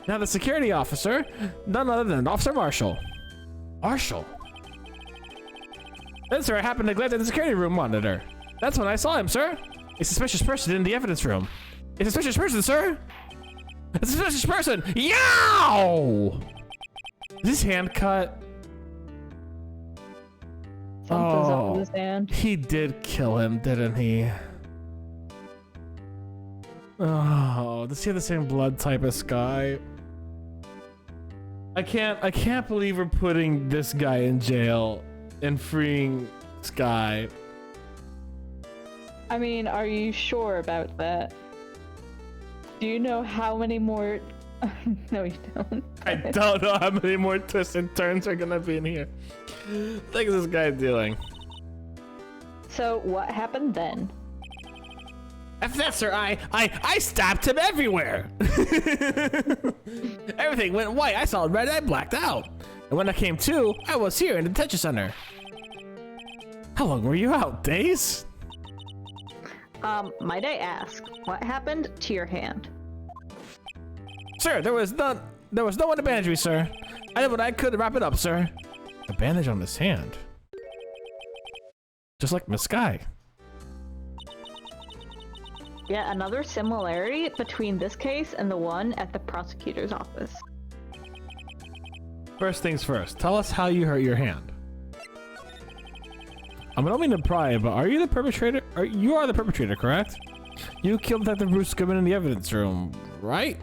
A: Now the security officer, none other than Officer Marshall. Marshall? Then, sir, I happened to glance at the security room monitor. That's when I saw him, sir. A suspicious person in the evidence room. A suspicious person, sir. A suspicious person. Yow! Is his hand cut?
B: Something's up with his hand.
A: He did kill him, didn't he? Oh, does he have the same blood type as Sky? I can't believe we're putting this guy in jail and freeing Sky.
B: I mean, are you sure about that? Do you know how many more No, you don't.
A: I don't know how many more twists and turns are gonna be in here. What is this guy doing?
B: So what happened then?
A: After that, sir, I stabbed him everywhere. Everything went white. I saw red. I blacked out. And when I came to, I was here in the detention center. How long were you out? Days?
B: Might I ask, what happened to your hand?
A: Sir, there was no one to bandage me, sir. I did what I could to wrap it up, sir. A bandage on his hand. Just like Miss Sky.
B: Yeah, another similarity between this case and the one at the prosecutor's office.
A: First things first, tell us how you hurt your hand. I don't mean to pry, but are you the perpetrator? You are the perpetrator, correct? You killed Detective Bruce Goodman in the evidence room, right?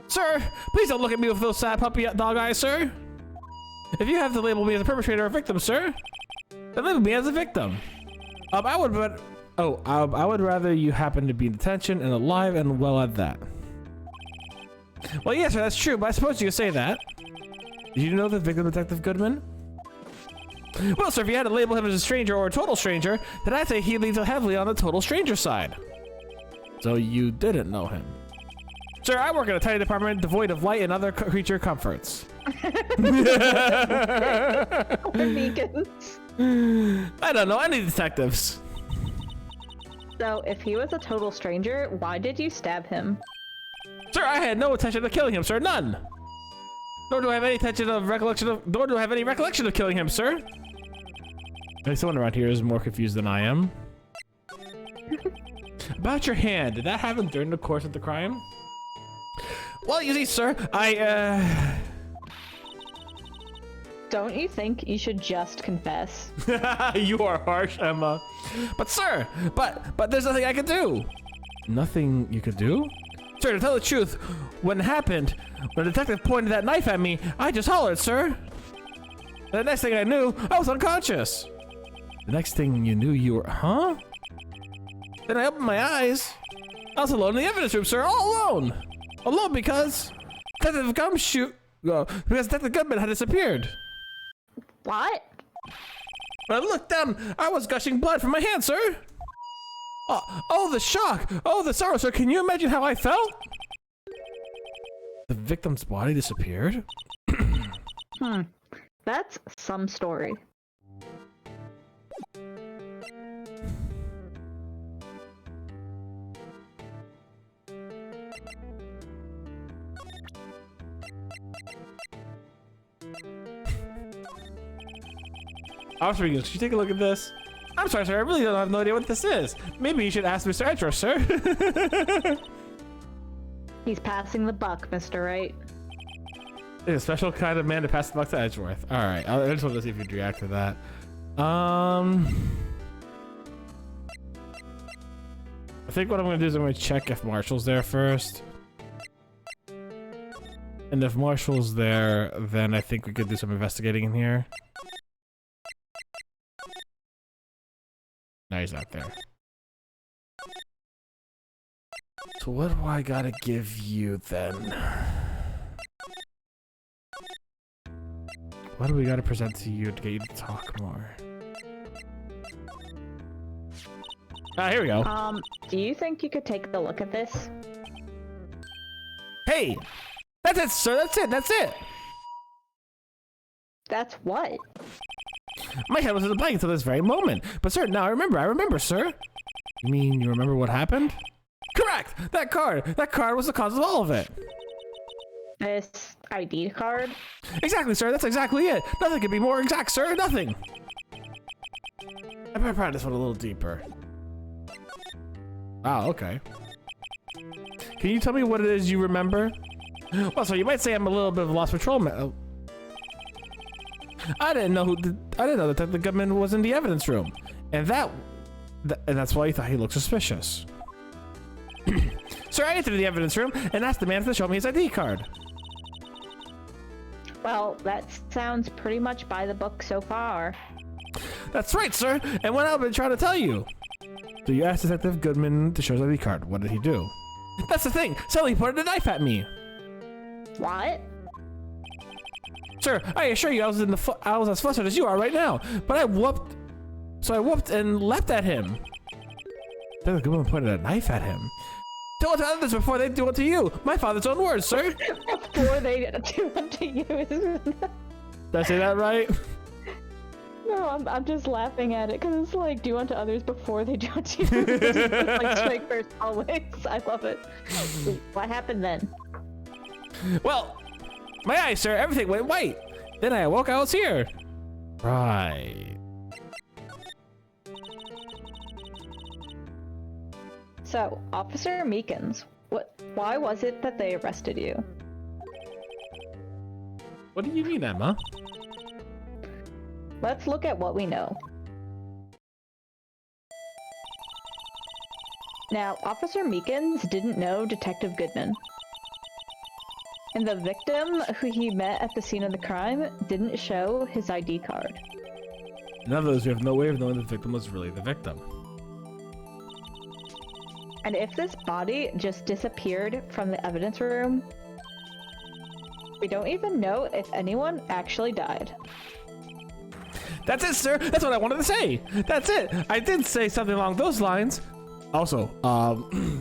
A: Sir, please don't look at me with those sad puppy dog eyes, sir. If you have to label me as a perpetrator or victim, sir, then label me as a victim. I would rather you happen to be in detention and alive and well at that. Well, yes, sir, that's true, but I suppose you could say that. Did you know the victim, Detective Goodman? Well, sir, if you had to label him as a stranger or a total stranger, then I'd say he leans heavily on the total stranger side. So you didn't know him. Sir, I work in a tiny department devoid of light and other creature comforts.
B: Beacons.
A: I don't know any detectives.
B: So, if he was a total stranger, why did you stab him?
A: Sir, I had no intention of killing him, sir, none. Nor do I have any recollection of killing him, sir. Maybe someone around here is more confused than I am. About your hand, did that happen during the course of the crime? Well, you see, sir,
B: Don't you think you should just confess?
A: You are harsh, Emma. But sir, but there's nothing I could do. Nothing you could do? Sir, to tell the truth, when it happened, when the detective pointed that knife at me, I just hollered, sir. The next thing I knew, I was unconscious. The next thing you knew, you were, huh? Then I opened my eyes. I was alone in the evidence room, sir, all alone. Alone because Detective Goodman had disappeared.
B: What?
A: When I looked down, I was gushing blood from my hand, sir. Oh, the shock! Oh, the sorrow, sir! Can you imagine how I felt? The victim's body disappeared?
B: That's some story.
A: Officer, could you take a look at this? I'm sorry, sir. I really don't have no idea what this is. Maybe you should ask Mr. Edgeworth, sir.
B: He's passing the buck, Mr. Wright.
A: He's a special kind of man to pass the buck to Edgeworth. All right, I just wanted to see if you'd react to that. I think what I'm gonna do is I'm gonna check if Marshall's there first. And if Marshall's there, then I think we could do some investigating in here. No, he's not there. So what do I gotta give you then? What do we gotta present to you to get you to talk more? Ah, here we go.
B: Do you think you could take a look at this?
A: Hey! That's it, sir, that's it, that's it!
B: That's what?
A: My head was in a blank until this very moment. But sir, now I remember, sir. You mean you remember what happened? Correct! That card was the cause of all of it.
B: This ID card?
A: Exactly, sir, that's exactly it. Nothing could be more exact, sir, nothing. I better pry this one a little deeper. Ah, okay. Can you tell me what it is you remember? Well, so you might say I'm a little bit of a lost patrolman. Oh. I didn't know that the gunman was in the evidence room, and that's why you thought he looked suspicious. Sir, I entered the evidence room and asked the man to show me his ID card.
B: Well, that sounds pretty much by the book so far.
A: That's right, sir, and what I've been trying to tell you. So you asked Detective Goodman to show his ID card. What did he do? That's the thing. Suddenly he pointed a knife at me.
B: What?
A: Sir, I assure you I was as flustered as you are right now, but I whooped and leapt at him. Then the goblin pointed a knife at him. Do unto others before they do unto you. My father's own words, sir.
B: Before they do unto you.
A: Did I say that right?
B: No, I'm just laughing at it because it's like do unto others before they do unto you. Like strike first always. I love it. What happened then?
A: Well, my eyes, sir, everything went white. Then I awoke, I was here. Right.
B: So, Officer Meekins, why was it that they arrested you?
A: What do you mean, Emma?
B: Let's look at what we know. Now, Officer Meekins didn't know Detective Goodman. And the victim who he met at the scene of the crime didn't show his ID card.
A: In other words, we have no way of knowing the victim was really the victim.
B: And if this body just disappeared from the evidence room, we don't even know if anyone actually died.
A: That's it, sir. That's what I wanted to say. That's it. I did say something along those lines. Also,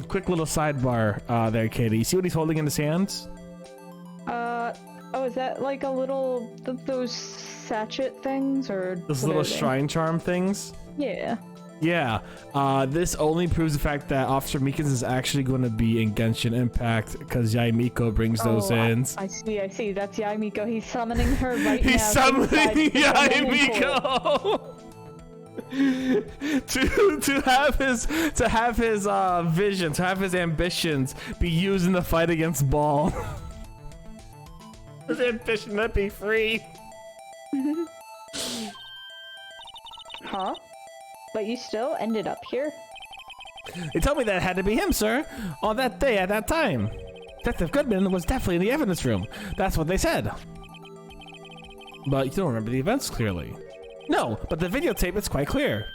A: quick little sidebar there, Katie. You see what he's holding in his hands?
B: Oh, is that like a little, those sachet things, or
A: Those little shrine charm things?
B: Yeah.
A: Yeah, this only proves the fact that Officer Meekins is actually going to be in Genshin Impact because Yaimiko brings those in.
B: I see. That's Yaimiko. He's summoning her right now.
A: He's summoning Yaimiko to have his vision, to have his ambitions be used in the fight against Ball. His ambition to be free.
B: Huh? But you still ended up here?
A: They told me that it had to be him, sir. On that day, at that time. Detective Goodman was definitely in the evidence room. That's what they said. But you don't remember the events clearly. No, but the videotape is quite clear.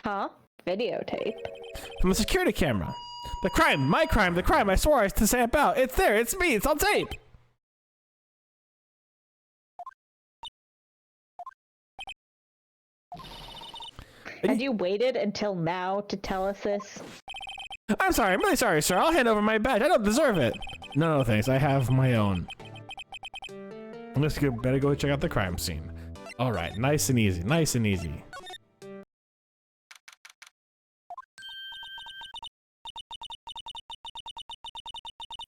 B: Huh? Videotape?
A: From a security camera. The crime, my crime, the crime I swore I was to say about. It's there, it's me, it's on tape.
B: Had you waited until now to tell us this?
A: I'm sorry, I'm really sorry, sir. I'll hand over my badge. I don't deserve it. No, thanks. I have my own. Let's better go check out the crime scene. All right, nice and easy, nice and easy.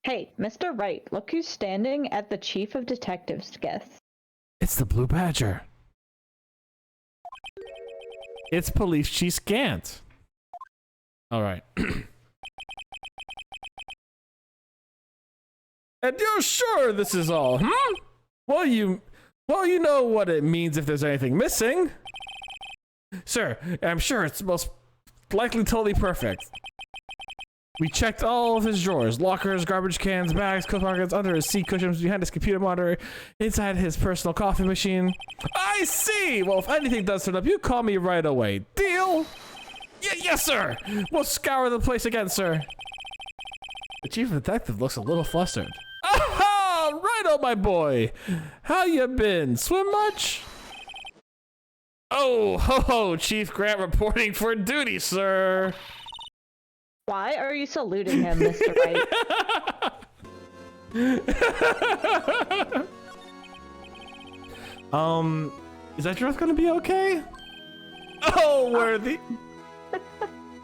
B: Hey, Mr. Wright, look who's standing at the Chief of Detectives desk.
A: It's the Blue Badger. It's Police Chief Scant. All right. And you're sure this is all, hmm? Well, you know what it means if there's anything missing. Sir, I'm sure it's most likely totally perfect. We checked all of his drawers, lockers, garbage cans, bags, coat pockets, under his seat cushions, behind his computer monitor, inside his personal coffee machine. I see! Well, if anything does turn up, you call me right away. Deal? Yes, sir! We'll scour the place again, sir. The chief detective looks a little flustered. Aha! Righto, my boy! How you been? Swim much? Oh, ho, ho, Chief Grant reporting for duty, sir.
B: Why are you saluting him, Mr.
A: Wright? Is that dress gonna be okay? Oh, worthy.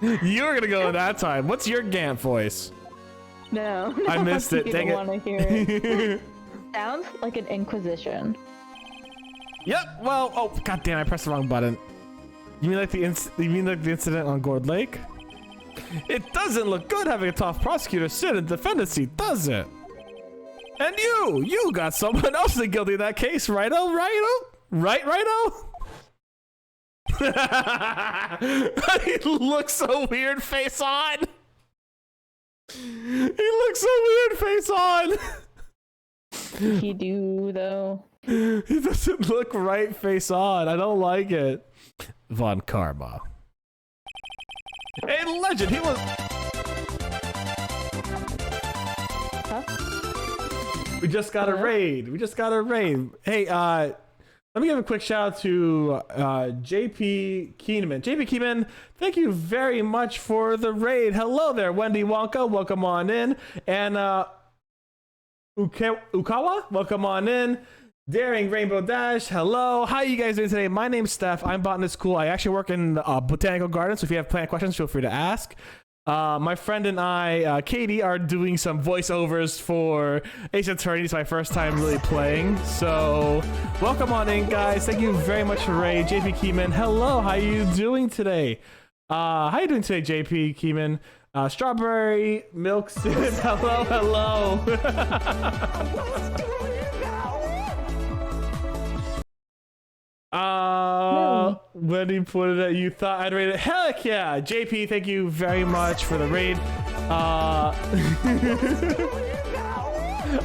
A: You were gonna go that time. What's your Gant voice?
B: No,
A: I missed it. Dang it.
B: Want to hear it. Sounds like an inquisition.
A: Yep. Well, oh goddamn! I pressed the wrong button. You mean like the incident on Gourd Lake? It doesn't look good having a top prosecutor sit in the defendant's seat, does it? And you got someone else guilty in that case, righto? He looks so weird face on. He looks so weird face on.
B: He do though.
A: He doesn't look right face on. I don't like it. Von Karma. A legend. He was.
B: Huh?
A: We just got a raid. We just got a raid. Hey, let me give a quick shout out to JP Keeneman. JP Keeneman, thank you very much for the raid. Hello there, Wendy Wonka. Welcome on in. And Ukawa, welcome on in. Daring Rainbow Dash, hello. How are you guys doing today? My name's Steph. I'm Botanist Cool. I actually work in Botanical Gardens, so if you have plant questions, feel free to ask. My friend and I, Katie, are doing some voiceovers for Ace Attorney. It's my first time really playing. So welcome on in, guys. Thank you very much for Ray. JP Keyman, hello. How are you doing today? How are you doing today, JP Keyman? Strawberry Milk says hello, hello. When he put it at you thought I'd rate it. Heck yeah, JP, thank you very much for the raid.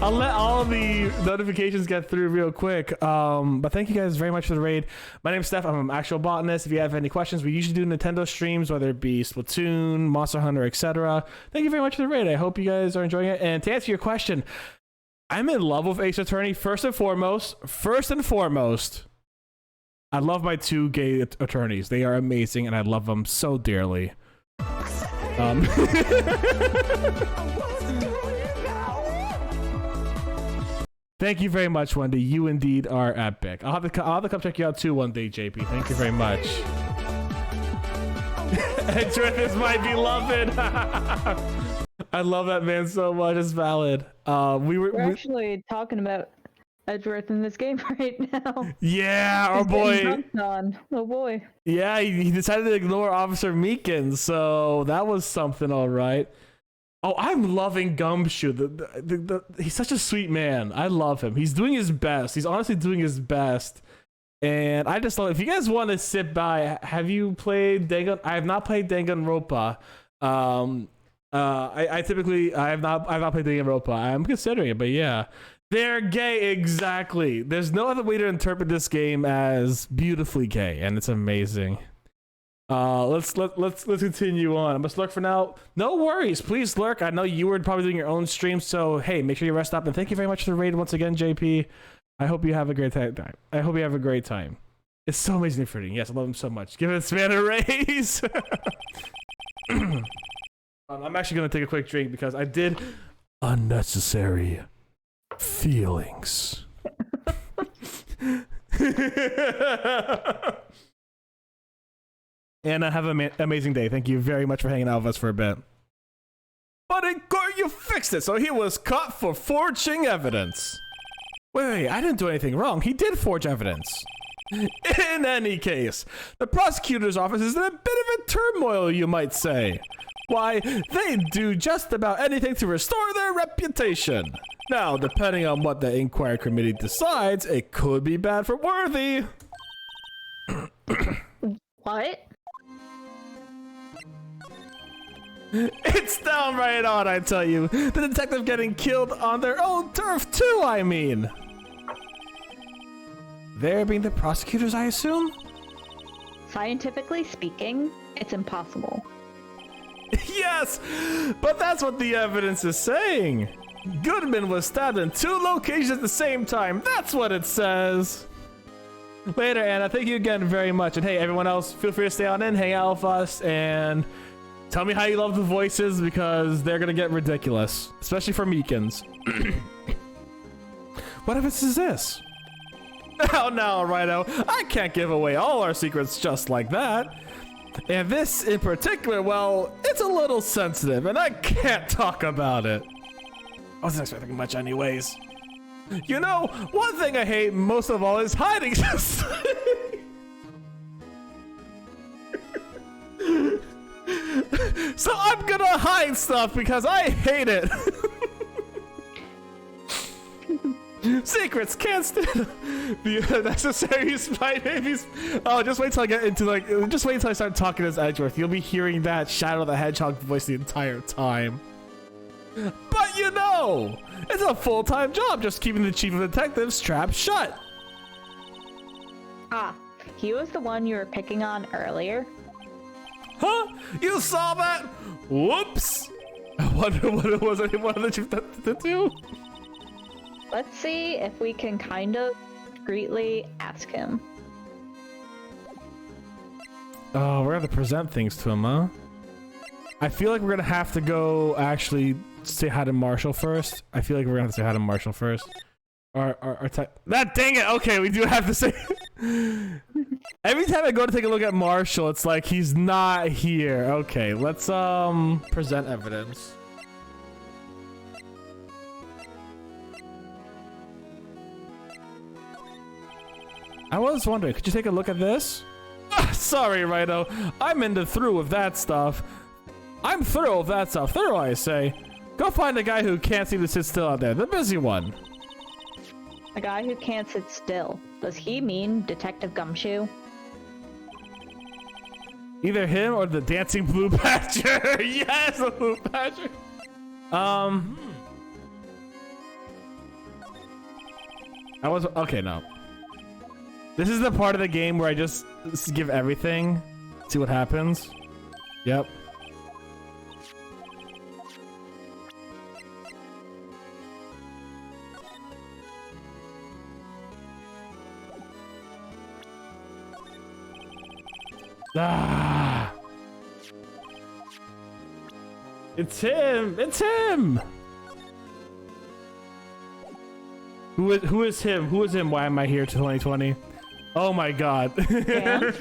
A: I'll let all the notifications get through real quick. But thank you guys very much for the raid. My name's Steph. I'm an actual botanist. If you have any questions, we usually do Nintendo streams, whether it be Splatoon, Monster Hunter, etc. Thank you very much for the raid. I hope you guys are enjoying it. And to answer your question, I'm in love with Ace Attorney first and foremost. I love my two gay attorneys. They are amazing, and I love them so dearly. Thank you very much, Wendy. You indeed are epic. I'll have to come check you out too one day, JP. Thank you very much. Edgeworth is my beloved. I love that man so much. It's valid. We're
B: actually talking about Edgeworth in this game right now.
A: Yeah, our boy.
B: Oh boy.
A: Yeah, he decided to ignore Officer Meekins, so that was something, all right. Oh, I'm loving Gumshoe. He's such a sweet man. I love him. He's doing his best. He's honestly doing his best. And I just love it. If you guys want to sit by, have you played Dangan? I have not played Danganronpa. I have not played Danganronpa. I'm considering it, but yeah. They're gay, exactly. There's no other way to interpret this game as beautifully gay, and it's amazing. Let's continue on. I must lurk for now. No worries, please lurk. I know you were probably doing your own stream, so hey, make sure you rest up. And thank you very much for the raid once again, JP. I hope you have a great time. I hope you have a great time. It's so amazing fruiting. Yes, I love him so much. Give this man a raise. I'm actually gonna take a quick drink because I did unnecessary feelings. And have an amazing day. Thank you very much for hanging out with us for a bit. But in court, you fixed it, so he was caught for forging evidence. Wait, I didn't do anything wrong. He did forge evidence. In any case, the prosecutor's office is in a bit of a turmoil, you might say. Why, they do just about anything to restore their reputation. Now, depending on what the inquiry committee decides, it could be bad for Worthy.
B: What?
A: It's downright odd, I tell you. The detective getting killed on their own turf too, I mean. There being the prosecutors, I assume?
B: Scientifically speaking, it's impossible.
A: Yes, but that's what the evidence is saying. Goodman was stabbed in 2 locations at the same time. That's what it says. Later, Anna. Thank you again very much. And hey, everyone else, feel free to stay on in, hang out with us, and tell me how you love the voices because they're gonna get ridiculous, especially for Meekins. What evidence is this? Oh no, Rhino, I can't give away all our secrets just like that. And this in particular, well, it's a little sensitive and I can't talk about it. I wasn't expecting much anyways. You know, one thing I hate most of all is hiding. So I'm gonna hide stuff because I hate it. Secrets can't stand the necessary spite babies. Oh, just wait till I get into just wait till I start talking as Edgeworth. You'll be hearing that Shadow the Hedgehog voice the entire time. But you know, it's a full-time job just keeping the chief of detectives trapped shut.
B: Ah, he was the one you were picking on earlier.
A: Huh? You saw that? Whoops. I wonder what it was I wanted the chief to do.
B: Let's see if we can kind of discreetly ask him.
A: Oh, we're gonna have to present things to him, huh? I feel like we're gonna have to go actually say hi to Marshall first. I feel like we're gonna have to say hi to Marshall first. That dang it! Okay, we do have to say. Every time I go to take a look at Marshall, it's like he's not here. Okay, let's present evidence. I was wondering, could you take a look at this? Sorry, Rhino. I'm through with that stuff. I'm through with that stuff. Through, I say. Go find a guy who can't seem to sit still out there. The busy one.
B: A guy who can't sit still. Does he mean Detective Gumshoe?
A: Either him or the dancing blue badger. Yes, the blue badger. I was okay. No. This is the part of the game where I just give everything, see what happens. Yep. Ah! It's him! It's him! Who is him? Who is him? Why am I here to 2020? Oh my god.
B: Yeah.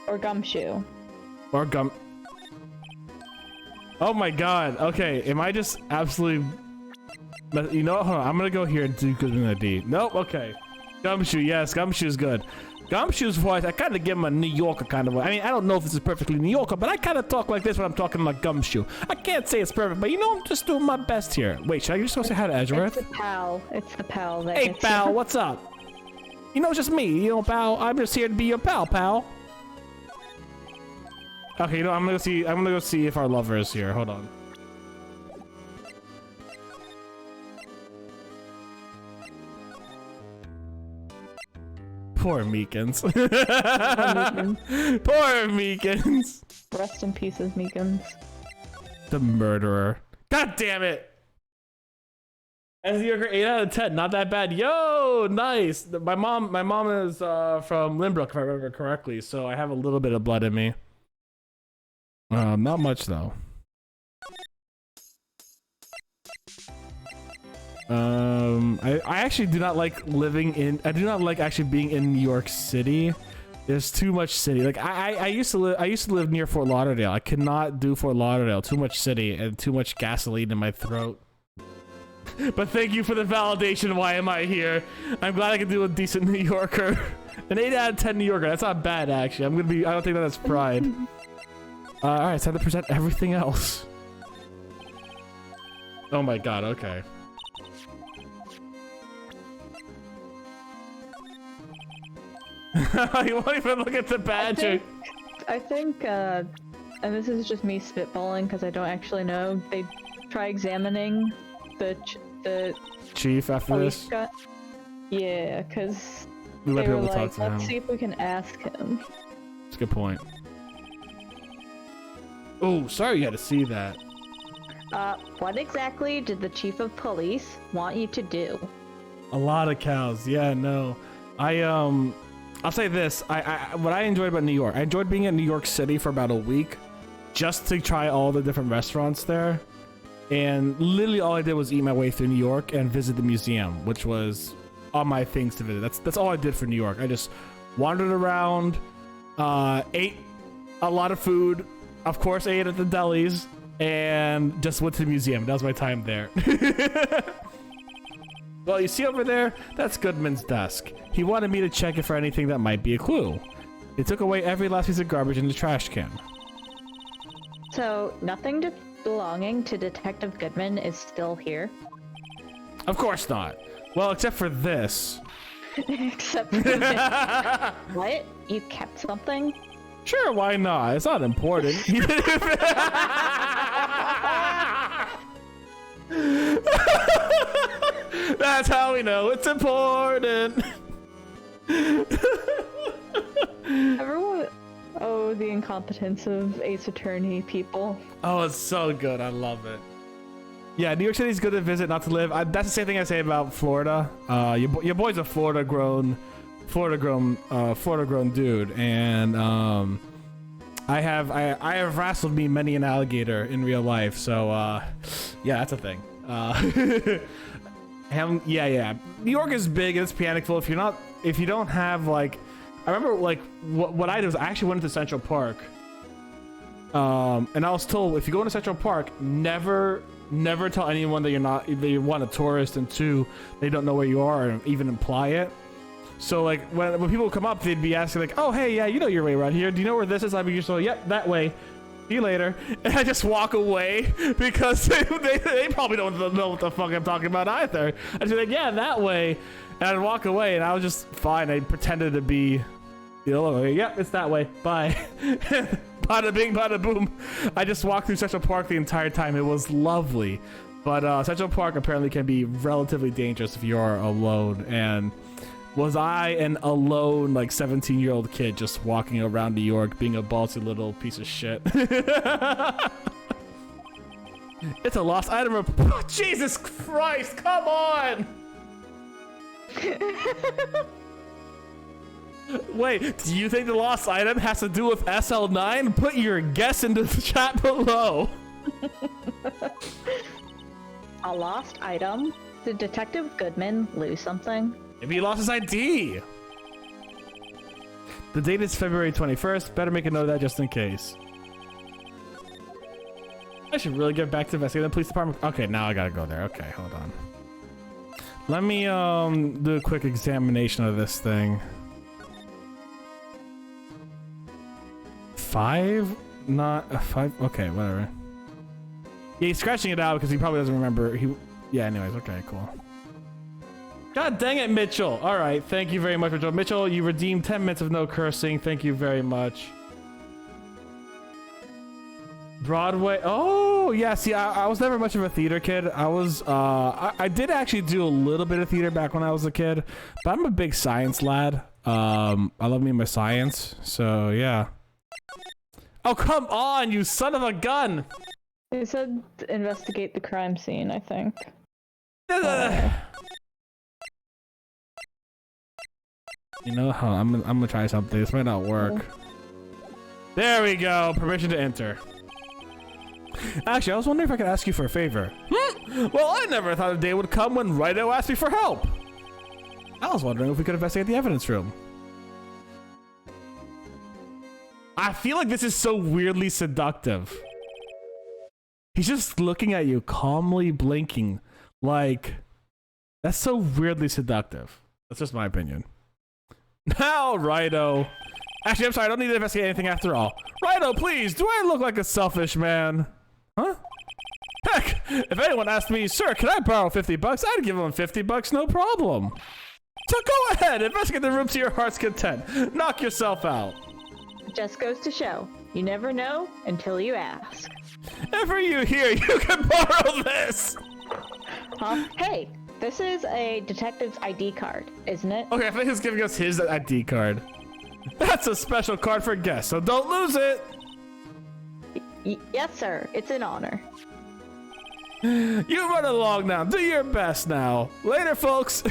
B: Or Gumshoe.
A: Or Gum. Oh my god. Okay, am I just absolutely... You know what? Hold on. I'm gonna go here and do Goodman ID. Nope, okay. Gumshoe, yes, Gumshoe's good. Gumshoe's voice, I kind of give him a New Yorker kind of voice. I mean, I don't know if this is perfectly New Yorker, but I kind of talk like this when I'm talking like Gumshoe. I can't say it's perfect, but you know, I'm just doing my best here. Wait, should I just go say hi to Edgeworth?
B: It's the pal. It's the pal that
A: Hey,
B: gets
A: pal,
B: you.
A: what's up? You know, it's just me. You know, pal, I'm just here to be your pal. Okay, you know, I'm gonna go see if our lover is here. Hold on. Poor Meekins. Poor Meekins.
B: Rest in pieces, Meekins.
A: The murderer. God damn it. As the Yorker, 8 out of 10. Not that bad. Yo, nice. My mom is from Lynbrook, if I remember correctly, so I have a little bit of blood in me. Not much though. I actually do not like living in. I do not like actually being in New York City. There's too much city. Like I used to live near Fort Lauderdale. I could not do Fort Lauderdale. Too much city and too much gasoline in my throat. But thank you for the validation. Why am I here? I'm glad I can do a decent New Yorker. An 8 out of 10 New Yorker. That's not bad actually. I don't think that's pride. All right, it's time to present everything else. Oh my god. Okay. You won't even look at the badger.
B: I think and this is just me spitballing because I don't actually know. They try examining the
A: chief after this.
B: Yeah, because
A: We might
B: they
A: be
B: were
A: able to talk
B: like,
A: to him.
B: let's see if we can ask him.
A: That's a good point. Oh, sorry you had to see that.
B: What exactly did the chief of police want you to do?
A: A lot of cows. Yeah, no. I'll say this. What I enjoyed about New York, I enjoyed being in New York City for about a week just to try all the different restaurants there. And literally all I did was eat my way through New York and visit the museum, which was all my things to visit. That's all I did for New York. I just wandered around, ate a lot of food, of course ate at the delis, and just went to the museum. That was my time there. Well, you see over there, that's Goodman's desk. He wanted me to check it for anything that might be a clue. They took away every last piece of garbage in the trash can.
B: So, nothing belonging to Detective Goodman is still here?
A: Of course not. Well, except for this.
B: Except for this. What? You kept something?
A: Sure, why not? It's not important. That's how we know it's important.
B: Everyone... Oh, the incompetence of Ace Attorney people.
A: Oh, it's so good. I love it. Yeah, New York City's good to visit, not to live. That's the same thing I say about Florida. Your boy's a Florida-grown dude, and I have wrestled me many an alligator in real life. So yeah, that's a thing. Yeah. New York is big and it's panicful. If you don't have like, I remember like what I did was I actually went into Central Park. And I was told if you go into Central Park, never tell anyone that you're one, a tourist, and two, they don't know where you are, or even imply it. So like when people come up, they'd be asking like, oh hey, yeah, you know your way around here. Do you know where this is? I'd be just like, yep, that way. See you later. And I just walk away because they probably don't know what the fuck I'm talking about either. I'd be like, yeah, that way. And I'd walk away and I was just fine. I pretended to be the other way. Yep, it's that way. Bye. Bada bing, bada boom. I just walked through Central Park the entire time. It was lovely. But Central Park apparently can be relatively dangerous if you're alone. And was I an alone, like 17-year-old kid just walking around New York being a ballsy little piece of shit? It's a lost item. Oh, Jesus Christ, come on! Wait, do you think the lost item has to do with SL9? Put your guess into the chat below.
B: A lost item? Did Detective Goodman lose something?
A: Maybe he lost his ID. The date is February 21st. Better make a note of that just in case. I should really get back to investigating the police department. Okay, now I gotta go there. Okay, hold on. Let me do a quick examination of this thing. 5? Not 5? Okay, whatever. Yeah, he's scratching it out because he probably doesn't remember. Yeah, anyways, okay, cool. God dang it, Mitchell. All right, thank you very much, Mitchell. Mitchell, you redeemed 10 minutes of no cursing. Thank you very much. Broadway. Oh, yeah, see, I was never much of a theater kid. I did actually do a little bit of theater back when I was a kid, but I'm a big science lad. I love me my science, so yeah. Oh, come on, you son of a gun!
B: They said investigate the crime scene, I think.
A: You know how I'm gonna try something. This might not work. There we go. Permission to enter. Actually, I was wondering if I could ask you for a favor. Well, I never thought a day would come when Rido asked me for help. I was wondering if we could investigate the evidence room. I feel like this is so weirdly seductive. He's just looking at you, calmly blinking. Like, that's so weirdly seductive. That's just my opinion. Now, Rido. Actually, I'm sorry, I don't need to investigate anything after all. Rido, please, do I look like a selfish man? Huh? Heck, if anyone asked me, sir, can I borrow 50 bucks? I'd give them 50 bucks, no problem. So go ahead, investigate the room to your heart's content. Knock yourself out.
B: Just goes to show, you never know until you ask.
A: And for you here, you can borrow this.
B: Huh? Hey, this is a detective's ID card, isn't it?
A: Okay, I think he's giving us his ID card. That's a special card for guests, so don't lose it.
B: Yes, sir. It's an honor.
A: You run along now. Do your best now. Later, folks.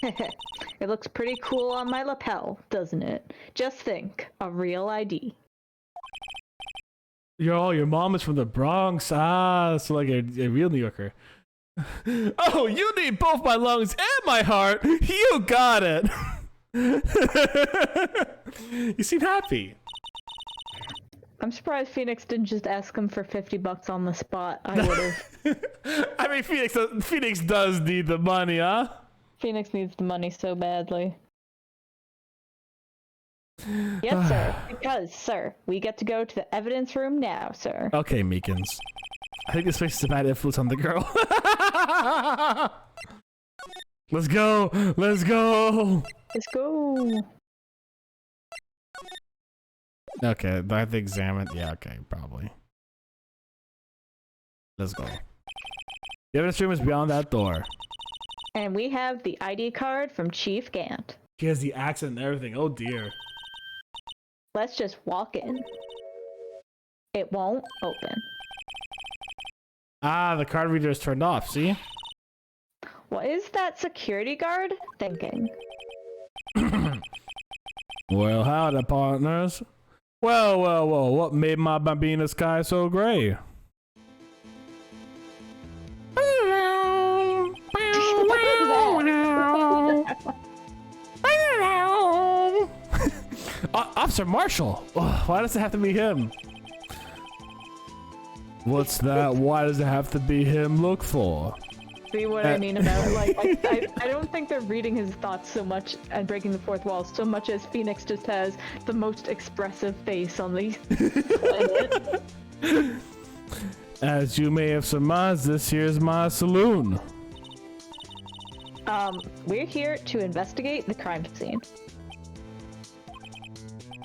B: It looks pretty cool on my lapel, doesn't it? Just think, a real ID.
A: Yo, your mom is from the Bronx. Ah, so like a real New Yorker. Oh, you need both my lungs and my heart. You got it. You seem happy.
B: I'm surprised Phoenix didn't just ask him for 50 bucks on the spot. I would've.
A: I mean, Phoenix does need the money, huh?
B: Phoenix needs the money so badly. Yes, sir. Because, sir, we get to go to the evidence room now, sir.
A: Okay, Meekins. I think this place is a bad influence on the girl. Let's go! Let's go!
B: Let's go!
A: Okay, do I have to examine? Yeah, okay, probably. Let's go. The evidence room is beyond that door.
B: And we have the ID card from Chief Gant.
A: He has the accent and everything. Oh dear.
B: Let's just walk in. It won't open.
A: Ah, the card reader is turned off, see?
B: What is that security guard thinking?
A: Well, howdy, partners. Well, what made my Bambina sky so gray? Officer Marshall! Ugh, why does it have to be him? What's that? Why does it have to be him? Look for?
B: See what I mean about it? Like, I don't think they're reading his thoughts so much and breaking the fourth wall so much as Phoenix just has the most expressive face on the planet.
A: As you may have surmised, this here's my saloon.
B: We're here to investigate the crime scene.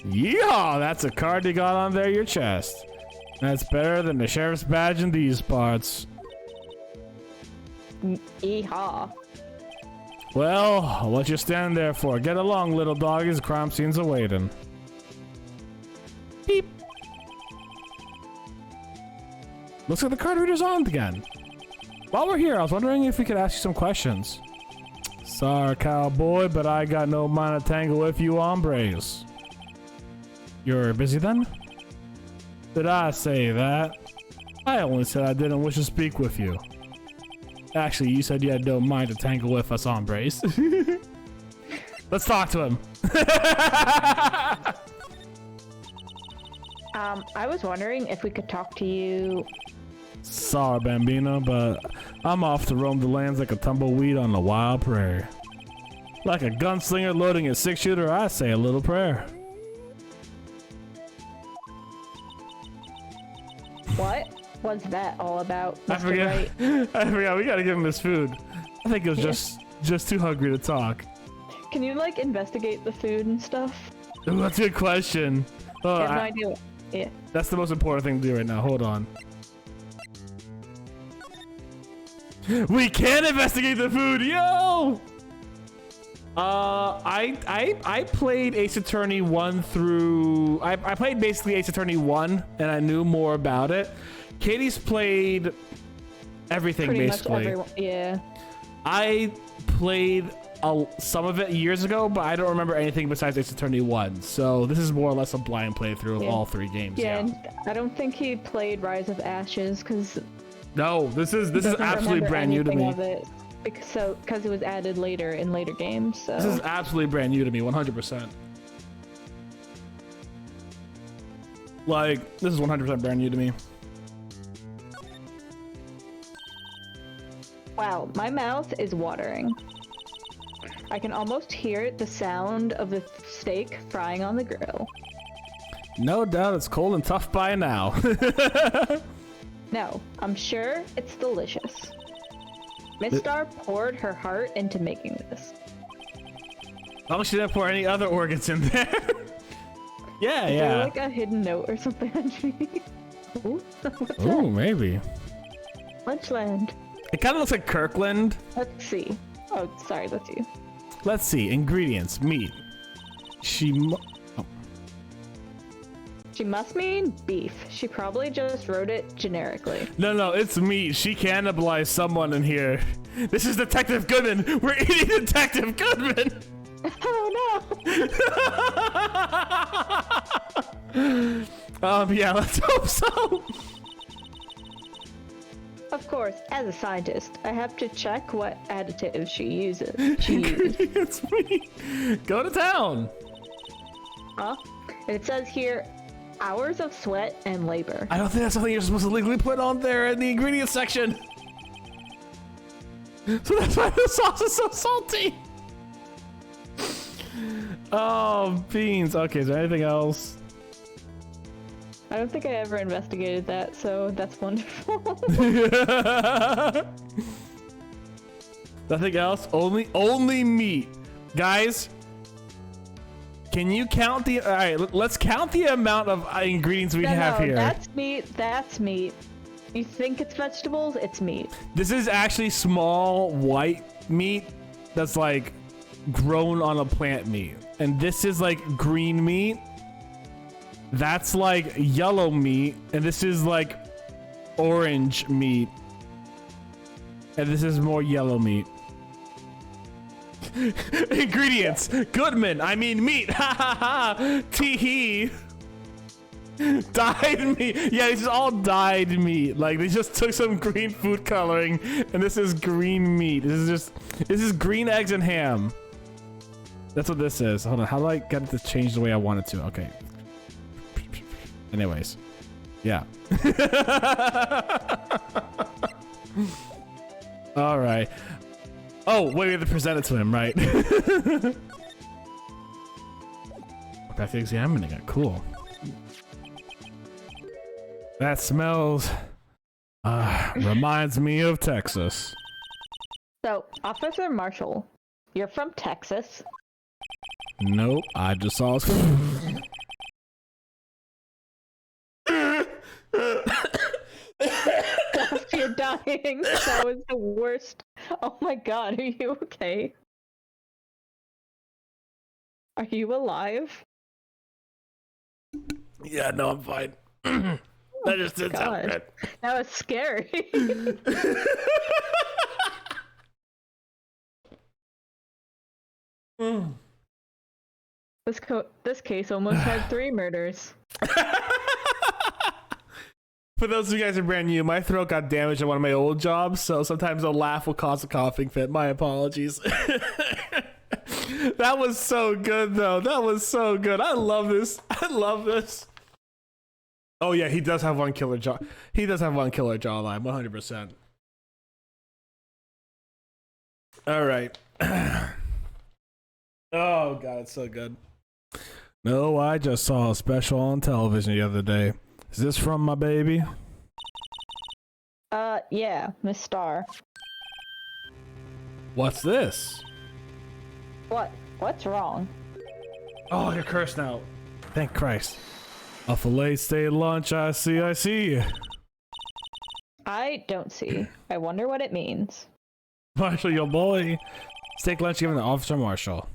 A: Yeehaw! That's a card you got on there your chest. That's better than the sheriff's badge in these parts.
B: Yeehaw.
A: Well, what you stand there for? Get along, little doggies. Crime scene's awaiting. Beep. Looks like the card reader's on again. While we're here, I was wondering if we could ask you some questions. Sorry, cowboy, but I got no mind to tangle with you hombres. You're busy then? Did I say that? I only said I didn't wish to speak with you. Actually, you said you had no mind to tangle with us hombres. Let's talk to him.
B: I was wondering if we could talk to you.
A: Sorry, Bambino, but I'm off to roam the lands like a tumbleweed on the wild prairie. Like a gunslinger loading a six-shooter, I say a little prayer.
B: What was that all about, Mr.
A: I forgot.
B: Wright?
A: I forgot. We gotta give him his food. I think it was just too hungry to talk.
B: Can you like investigate the food and stuff?
A: Ooh, that's a good question. Oh,
B: I have no idea. Yeah.
A: That's the most important thing to do right now. Hold on. We can investigate the food, yo! I played Ace Attorney 1 through... I played basically Ace Attorney 1, and I knew more about it. Katie's played everything,
B: Pretty
A: basically.
B: much everyone, yeah.
A: I played some of it years ago, but I don't remember anything besides Ace Attorney 1. So this is more or less a blind playthrough of all three games.
B: Yeah, and I don't think he played Rise of Ashes, because...
A: No, this is absolutely brand new to me.
B: Because it was added later in later games. So
A: this is absolutely brand new to me, 100%. Like, this is 100% brand new to me.
B: Wow, my mouth is watering. I can almost hear the sound of the steak frying on the grill.
A: No doubt it's cold and tough by now.
B: No, I'm sure it's delicious. Miss Star poured her heart into making this.
A: Oh, she didn't pour any other organs in there. Yeah,
B: Is
A: yeah.
B: there like a hidden note or something? Ooh, what's
A: Ooh,
B: that?
A: maybe.
B: Lunchland.
A: It kind of looks like Kirkland.
B: Let's see. Oh, sorry, that's you.
A: Let's see. Ingredients: meat. She
B: must mean beef. She probably just wrote it generically.
A: No, it's meat. She cannibalized someone in here. This is Detective Goodman. We're eating Detective Goodman.
B: Oh
A: no. Yeah, let's hope so.
B: Of course, as a scientist, I have to check what additives she uses.
A: It's me. Go to town.
B: Huh? It says here, hours of sweat and labor.
A: I don't think that's something you're supposed to legally put on there in the ingredients section. So that's why the sauce is so salty. Oh, beans. Okay, is there anything else?
B: I don't think I ever investigated that, so that's wonderful.
A: Nothing else? Only meat. Guys, can you count the... All right, let's count the amount of ingredients we have here.
B: That's meat. That's meat. You think it's vegetables? It's meat.
A: This is actually small white meat that's like grown on a plant meat. And this is like green meat. That's like yellow meat, and this is like orange meat. And this is more yellow meat. Ingredients. Goodman. I mean meat. Ha ha ha. Tee-hee. Dyed meat. Yeah, this is all dyed meat. Like they just took some green food coloring and this is green meat. This is green eggs and ham. That's what this is. Hold on. How do I get it to change the way I want it to? Okay. Anyways. Yeah. All right. Oh, wait, we have to present it to him, right? Back to examining it. Cool. That smells reminds me of Texas.
B: So, Officer Marshall, you're from Texas.
A: Nope, I just saw
B: You're dying. That was the worst. Oh my god, are you okay? Are you alive?
A: Yeah, no, I'm fine. That just didn't sound good.
B: That was scary. This case almost had 3 murders.
A: For those of you guys who are brand new, my throat got damaged at one of my old jobs, so sometimes a laugh will cause a coughing fit. My apologies. That was so good, though. That was so good. I love this. I love this. Oh yeah, he does have one killer jaw. He does have one killer jawline, 100%. All right. Oh god, it's so good. No, I just saw a special on television the other day. Is this from my baby?
B: Yeah, Miss Star.
A: What's this?
B: What's wrong?
A: Oh, you're cursed now. Thank Christ. A filet stay lunch, I see.
B: I don't see. I wonder what it means.
A: Marshall, your boy. Steak lunch given to Officer Marshall.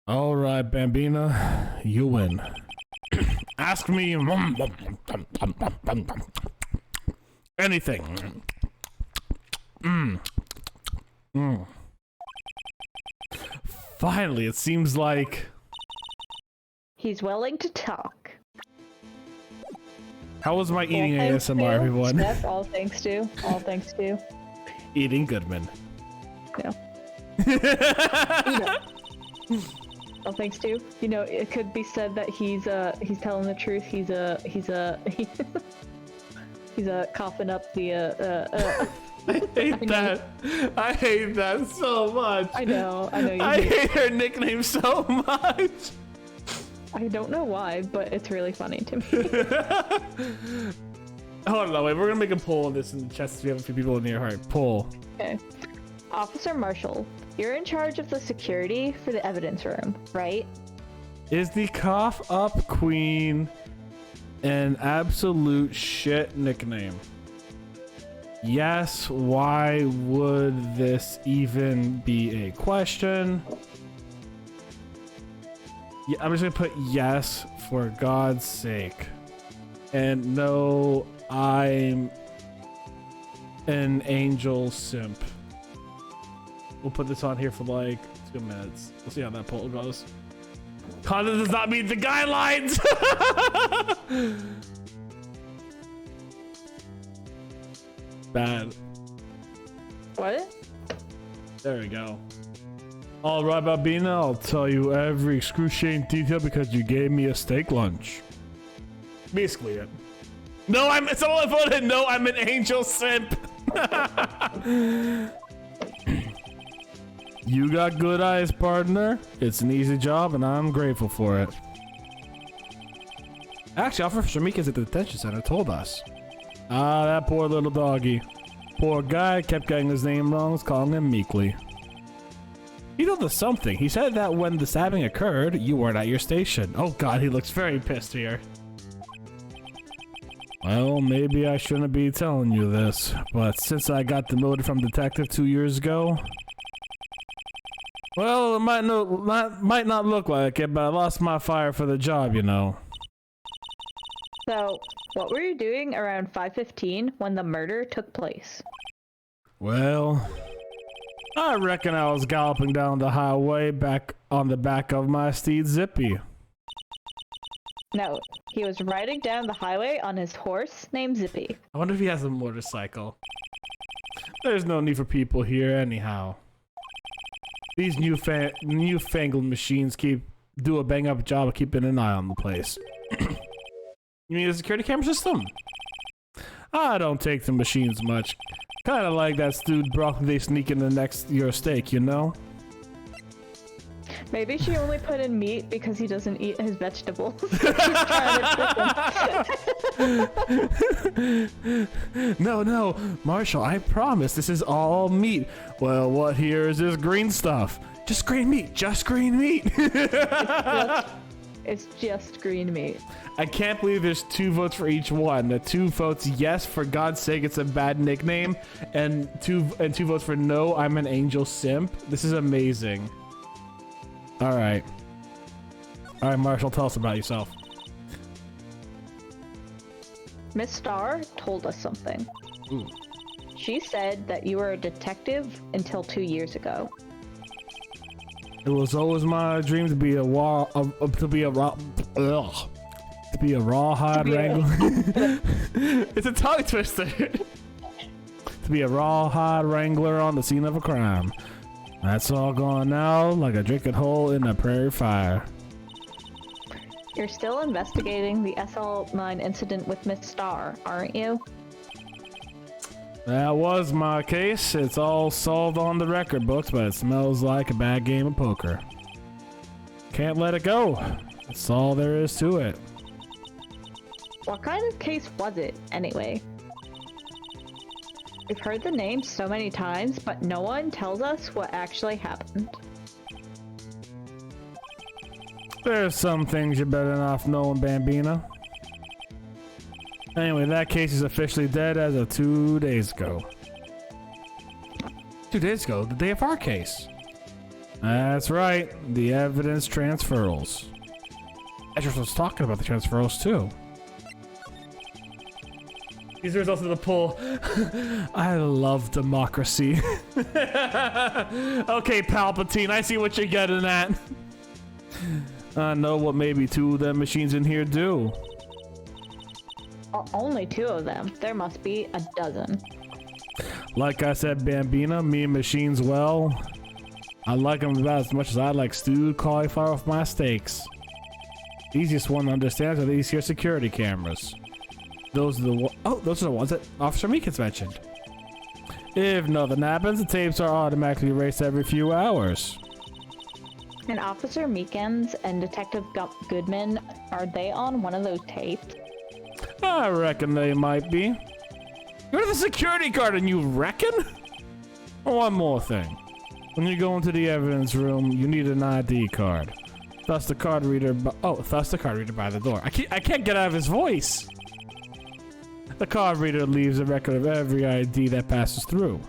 A: All right, Bambina, you win. Ask me anything. Finally, it seems like
B: he's willing to talk.
A: How was my eating ASMR, everyone?
B: Steph, all thanks to.
A: Eating Goodman.
B: No. All thanks to. You know, it could be said that he's telling the truth. He's coughing up the
A: I hate that. I hate that so much.
B: I know.
A: I hate her nickname so much.
B: I don't know why, but it's really funny to me.
A: Hold on, wait. We're gonna make a poll on this in the chat since we have a few people in here. Alright, poll.
B: Okay. Officer Marshall, you're in charge of the security for the evidence room, right?
A: Is the cough up queen an absolute shit nickname? Yes, why would this even be a question? Yeah, I'm just gonna put yes for God's sake. And no, I'm an angel simp. We'll put this on here for like 2 minutes. We'll see how that poll goes. Content does not meet the guidelines! Bad.
B: What?
A: There we go. Alright, Babina, I'll tell you every excruciating detail because you gave me a steak lunch. Basically it. No, someone voted no, I'm an angel simp. You got good eyes, partner. It's an easy job and I'm grateful for it. Actually, Officer Mika's at the detention center told us. Ah, that poor little doggy. Poor guy kept getting his name wrong, was calling him Meekly. You know there's something. He said that when the stabbing occurred, you weren't at your station. Oh god, he looks very pissed here. Well, maybe I shouldn't be telling you this, but since I got demoted from detective 2 years ago, Well, it might not look like it, but I lost my fire for the job, you know.
B: So, what were you doing around 5:15 when the murder took place?
A: Well, I reckon I was galloping down the highway back on the back of my steed Zippy.
B: No, he was riding down the highway on his horse named Zippy.
A: I wonder if he has a motorcycle. There's no need for people here anyhow. These newfangled machines do a bang-up job of keeping an eye on the place. You mean the security camera system? I don't take the machines much. Kinda like that stewed broccoli they sneak in the next your steak, you know?
B: Maybe she only put in meat because he doesn't eat his vegetables. She's trying to trick him.
A: No, Marshall, I promise this is all meat. Well, what here is this green stuff? Just green meat, just green meat.
B: It's just green meat.
A: I can't believe there's 2 votes for each one. The 2 votes, yes, for God's sake, it's a bad nickname, and two votes for no, I'm an angel simp. This is amazing. All right, Marshall, tell us about yourself.
B: Miss Starr told us something.
A: Ooh.
B: She said that you were a detective until 2 years ago.
A: It was always my dream to be a rawhide wrangler. It's a tongue twister. To be a rawhide wrangler on the scene of a crime. That's all gone now, like a drinking hole in a prairie fire.
B: You're still investigating the SL9 incident with Miss Starr, aren't you?
A: That was my case. It's all solved on the record books, but it smells like a bad game of poker. Can't let it go. That's all there is to it.
B: What kind of case was it, anyway? We've heard the name so many times, but no one tells us what actually happened.
A: There's some things you're better off knowing, Bambina. Anyway, that case is officially dead as of 2 days ago. 2 days ago? The day of our case. That's right. The evidence transferals. I just was talking about the transferals too. These are results of the poll. I love democracy. Okay, Palpatine, I see what you're getting at. I know what maybe 2 of them machines in here do.
B: Only 2 of them. There must be a dozen.
A: Like I said, Bambina, me and machines, well, I like them about as much as I like stewed cauliflower with my steaks. The easiest one to understand are these here security cameras. Those are the ones that Officer Meekins mentioned. If nothing happens, the tapes are automatically erased every few hours.
B: And Officer Meekins and Detective Goodman, are they on one of those tapes?
A: I reckon they might be. You're the security guard and you reckon? One more thing. When you go into the evidence room, you need an ID card. Thus the card reader by the door. I can't get out of his voice. The card reader leaves a record of every ID that passes through.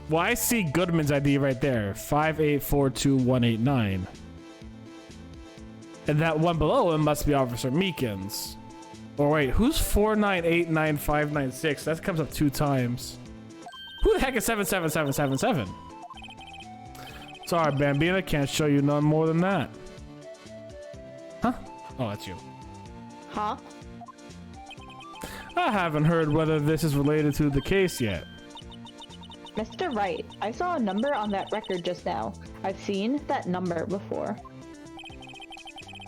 A: Well, I see Goodman's ID right there, 5842189. And that one below him must be Officer Meekins. Or wait, who's 4989596? That comes up 2 times. Who the heck is 77777? Sorry, Bambina, can't show you none more than that. Huh? Oh, that's you.
B: Huh?
A: I haven't heard whether this is related to the case yet.
B: Mr. Wright, I saw a number on that record just now. I've seen that number before.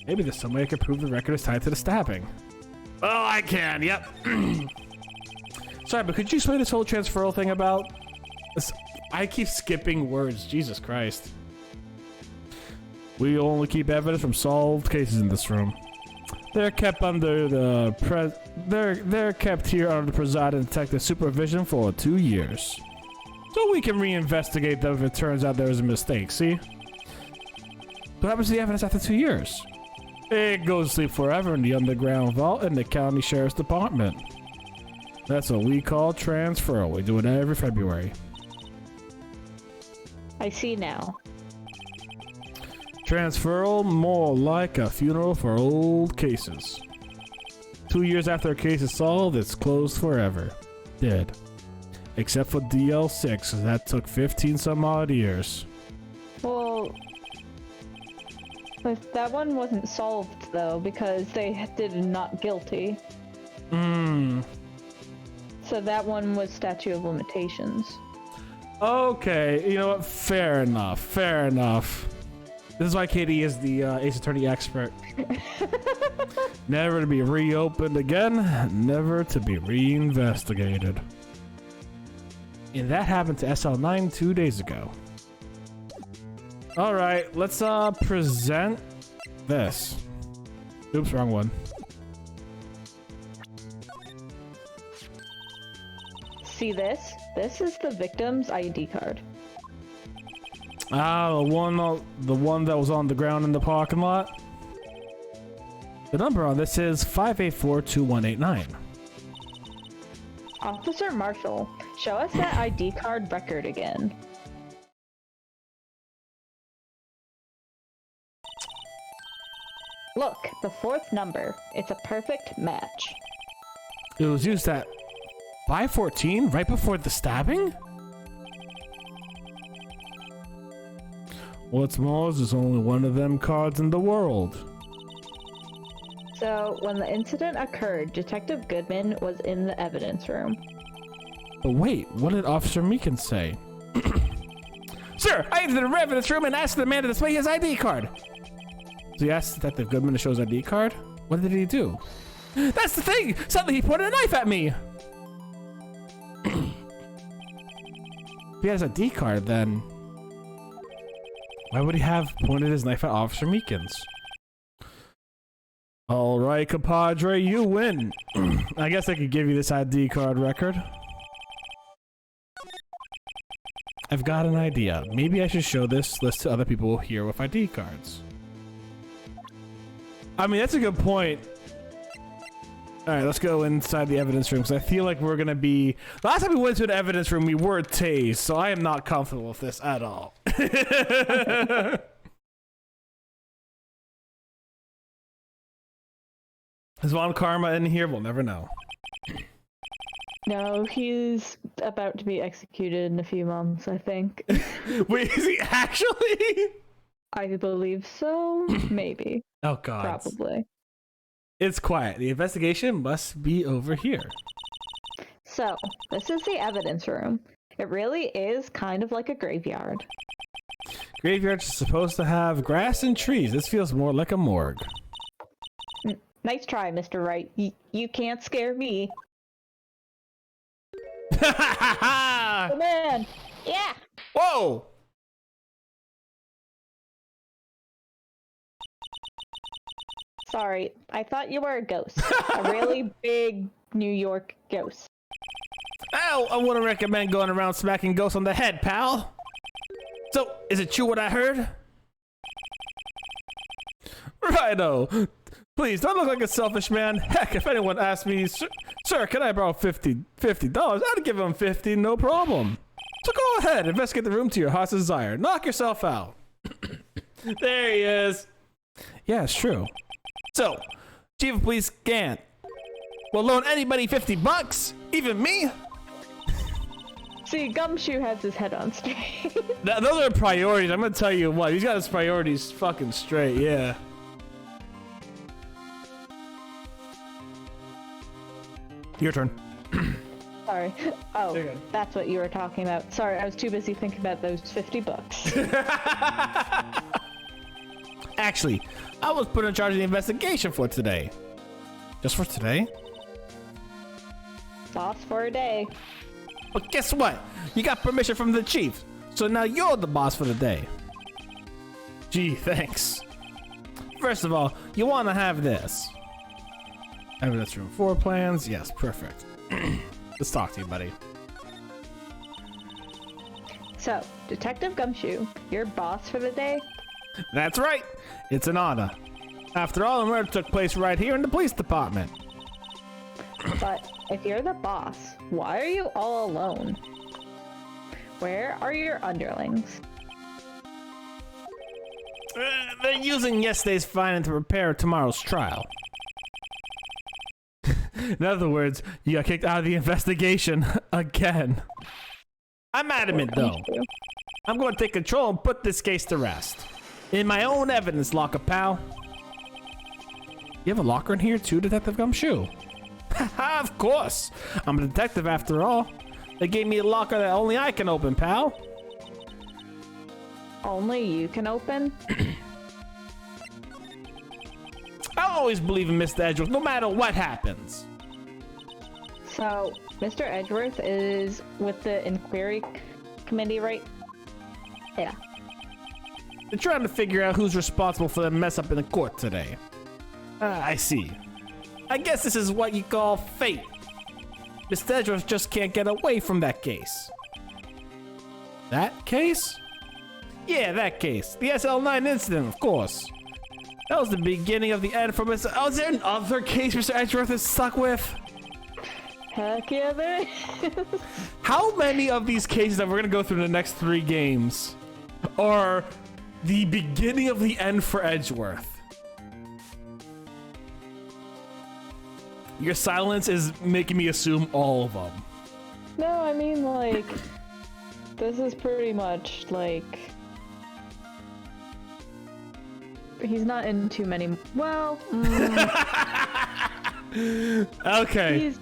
A: Maybe there's some way I can prove the record is tied to the stabbing. Oh, I can, yep. Sorry, but could you explain this whole transferal thing about? I keep skipping words, Jesus Christ. We only keep evidence from solved cases in this room. They're kept under the they're kept here under the presiding detective's supervision for 2 years. So we can reinvestigate them if it turns out there was a mistake, see? What happens to the evidence after 2 years? It goes to sleep forever in the underground vault in the county sheriff's department. That's what we call transferal. We do it every February.
B: I see now.
A: Transferal, more like a funeral for old cases. 2 years after a case is solved, it's closed forever. Dead. Except for DL6, that took 15 some odd years.
B: Well, but that one wasn't solved though because they did not guilty. So that one was statute of limitations.
A: Okay, you know what? Fair enough. Fair enough. This is why Katie is the Ace Attorney expert. Never to be reopened again, never to be reinvestigated. And that happened to SL9 2 days ago. All right, let's present this. Oops, wrong one.
B: See this? This is the victim's ID card.
A: Ah, the one that was on the ground in the parking lot. The number on this is 5842189.
B: Officer Marshall, show us that ID card record again. Look, the fourth number. It's a perfect match.
A: It was used at 514 right before the stabbing? What's more, there's only one of them cards in the world.
B: So, when the incident occurred, Detective Goodman was in the evidence room.
A: But wait, what did Officer Meekin say? Sir, I entered the evidence room and asked the man to display his ID card. So he asked Detective Goodman to show his ID card? What did he do? That's the thing! Suddenly he pointed a knife at me! If he has a ID card, then why would he have pointed his knife at Officer Meekins? All right, compadre, you win. I guess I could give you this ID card record. I've got an idea. Maybe I should show this list to other people here with ID cards. I mean, that's a good point. All right, let's go inside the evidence room, because I feel like we're going to be... Last time we went to an evidence room, we were tased, so I am not comfortable with this at all. Is Von Karma in here? We'll never know.
B: No, he's about to be executed in a few months, I think.
A: Wait, is he actually?
B: I believe so. Maybe.
A: Oh, God.
B: Probably.
A: It's quiet. The investigation must be over here.
B: So, this is the evidence room. It really is kind of like a graveyard.
A: Graveyards are supposed to have grass and trees. This feels more like a morgue.
B: Nice try, Mr. Wright. You can't scare me. Oh, man! Yeah!
A: Whoa!
B: Sorry, I thought you were a ghost. A really big New York ghost.
A: Oh, I wouldn't recommend going around smacking ghosts on the head, pal. So, is it true what I heard? Righto. Please, don't look like a selfish man. Heck, if anyone asked me, sir, can I borrow $50? I'd give him 50, no problem. So go ahead, investigate the room to your heart's desire. Knock yourself out. There he is. Yeah, it's true. So, Chief of Police Gant will loan anybody $50, even me?
B: See, Gumshoe has his head on straight.
A: Those are priorities. I'm gonna tell you what, he's got his priorities fucking straight, yeah. Your turn.
B: Sorry. Oh, that's what you were talking about. Sorry, I was too busy thinking about those $50.
A: Actually, I was put in charge of the investigation for today. Just for today?
B: Boss for a day.
A: But guess what? You got permission from the chief, so now you're the boss for the day. Gee, thanks. First of all, you want to have this. Evidence room 4 plans. Yes, perfect. Let's talk to you, buddy.
B: So, Detective Gumshoe, your boss for the day?
A: That's right. It's an honor. After all, the murder took place right here in the police department.
B: But If you're the boss, why are you all alone? Where are your underlings?
A: They're using yesterday's finding to prepare tomorrow's trial. In other words, you got kicked out of the investigation again. I'm adamant, though. I'm going to take control and put this case to rest. In my own evidence locker, pal. You have a locker in here too, Detective Gumshoe? Haha, of course. I'm a detective after all. They gave me a locker that only I can open, pal.
B: Only you can open?
A: I'll always believe in Mr. Edgeworth, no matter what happens.
B: So, Mr. Edgeworth is with the inquiry committee, right? Yeah.
A: They're trying to figure out who's responsible for the mess up in the court today. I see. I guess this is what you call fate. Mr. Edgeworth just can't get away from that case. That case? Yeah, that case. The SL9 incident, of course. That was the beginning of the end for Mr. Oh, is there another case Mr. Edgeworth is stuck with?
B: Heck yeah, there is.
A: How many of these cases that we're gonna go through in the next 3 games are the beginning of the end for Edgeworth? Your silence is making me assume all of them.
B: No, I mean, like, this is pretty much, like, he's not in too many, well,
A: Okay.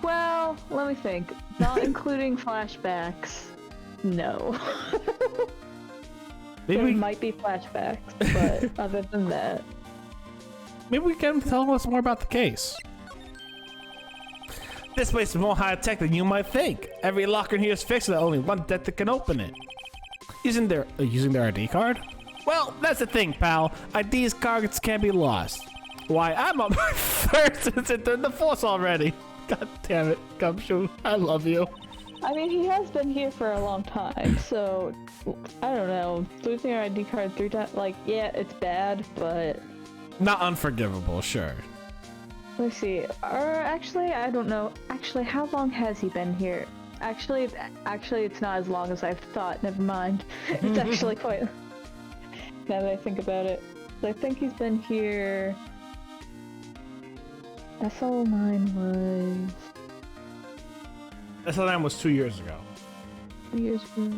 B: Well, let me think. Not including flashbacks. No.
A: Maybe
B: There might be flashbacks, but other than that.
A: Maybe we can tell us more about the case. This place is more high-tech than you might think. Every locker in here is fixed so that only one detective can open it. Using their ID card? Well, that's the thing, pal. ID's cards can't be lost. Why, I'm on my first incident in the force already. God damn it, Gumshoe. I love you.
B: I mean, he has been here for a long time, so I don't know. Losing your ID card 3 times, like, yeah, it's bad, but
A: Not unforgivable, sure.
B: let's see. Or actually, I don't know. Actually, how long has he been here? Actually, it's not as long as I thought. Never mind. It's actually quite. Now that I think about it, I think he's been here. SL9 was
A: SL9 was 2 years ago.
B: 2 years ago.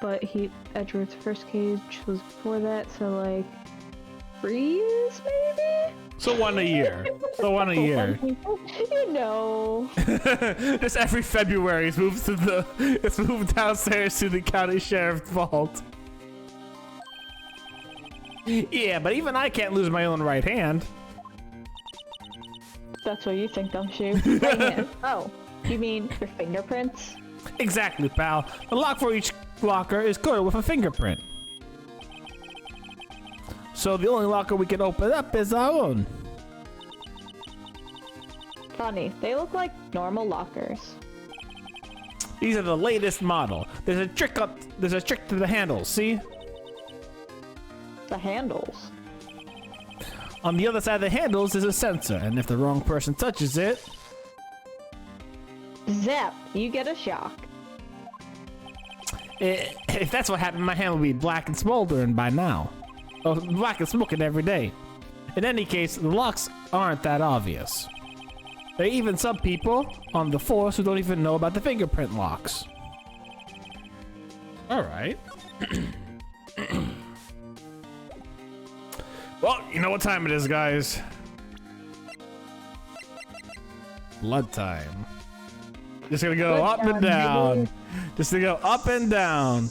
B: But Edgeworth's first cage was before that, so like 3 years maybe?
A: So one a year.
B: You know.
A: Just every February it's moved downstairs to the county sheriff's vault. Yeah, but even I can't lose my own right hand.
B: That's what you think, don't you? Right hand. Oh, you mean your fingerprints?
A: Exactly, pal. The lock for each locker is coded with a fingerprint. So the only locker we can open up is our own.
B: Funny, they look like normal lockers.
A: These are the latest model. There's a trick to the handles, see?
B: The handles.
A: On the other side of the handles is a sensor, and if the wrong person touches it...
B: Zap! You get a shock.
A: If that's what happened, my hand would be black and smoldering by now. Oh, black and smoking every day. In any case, the locks aren't that obvious. There are even some people on the force who don't even know about the fingerprint locks. Alright. Well, you know what time it is, guys. Blood time. Just gonna go up and down. Just gonna go up and down.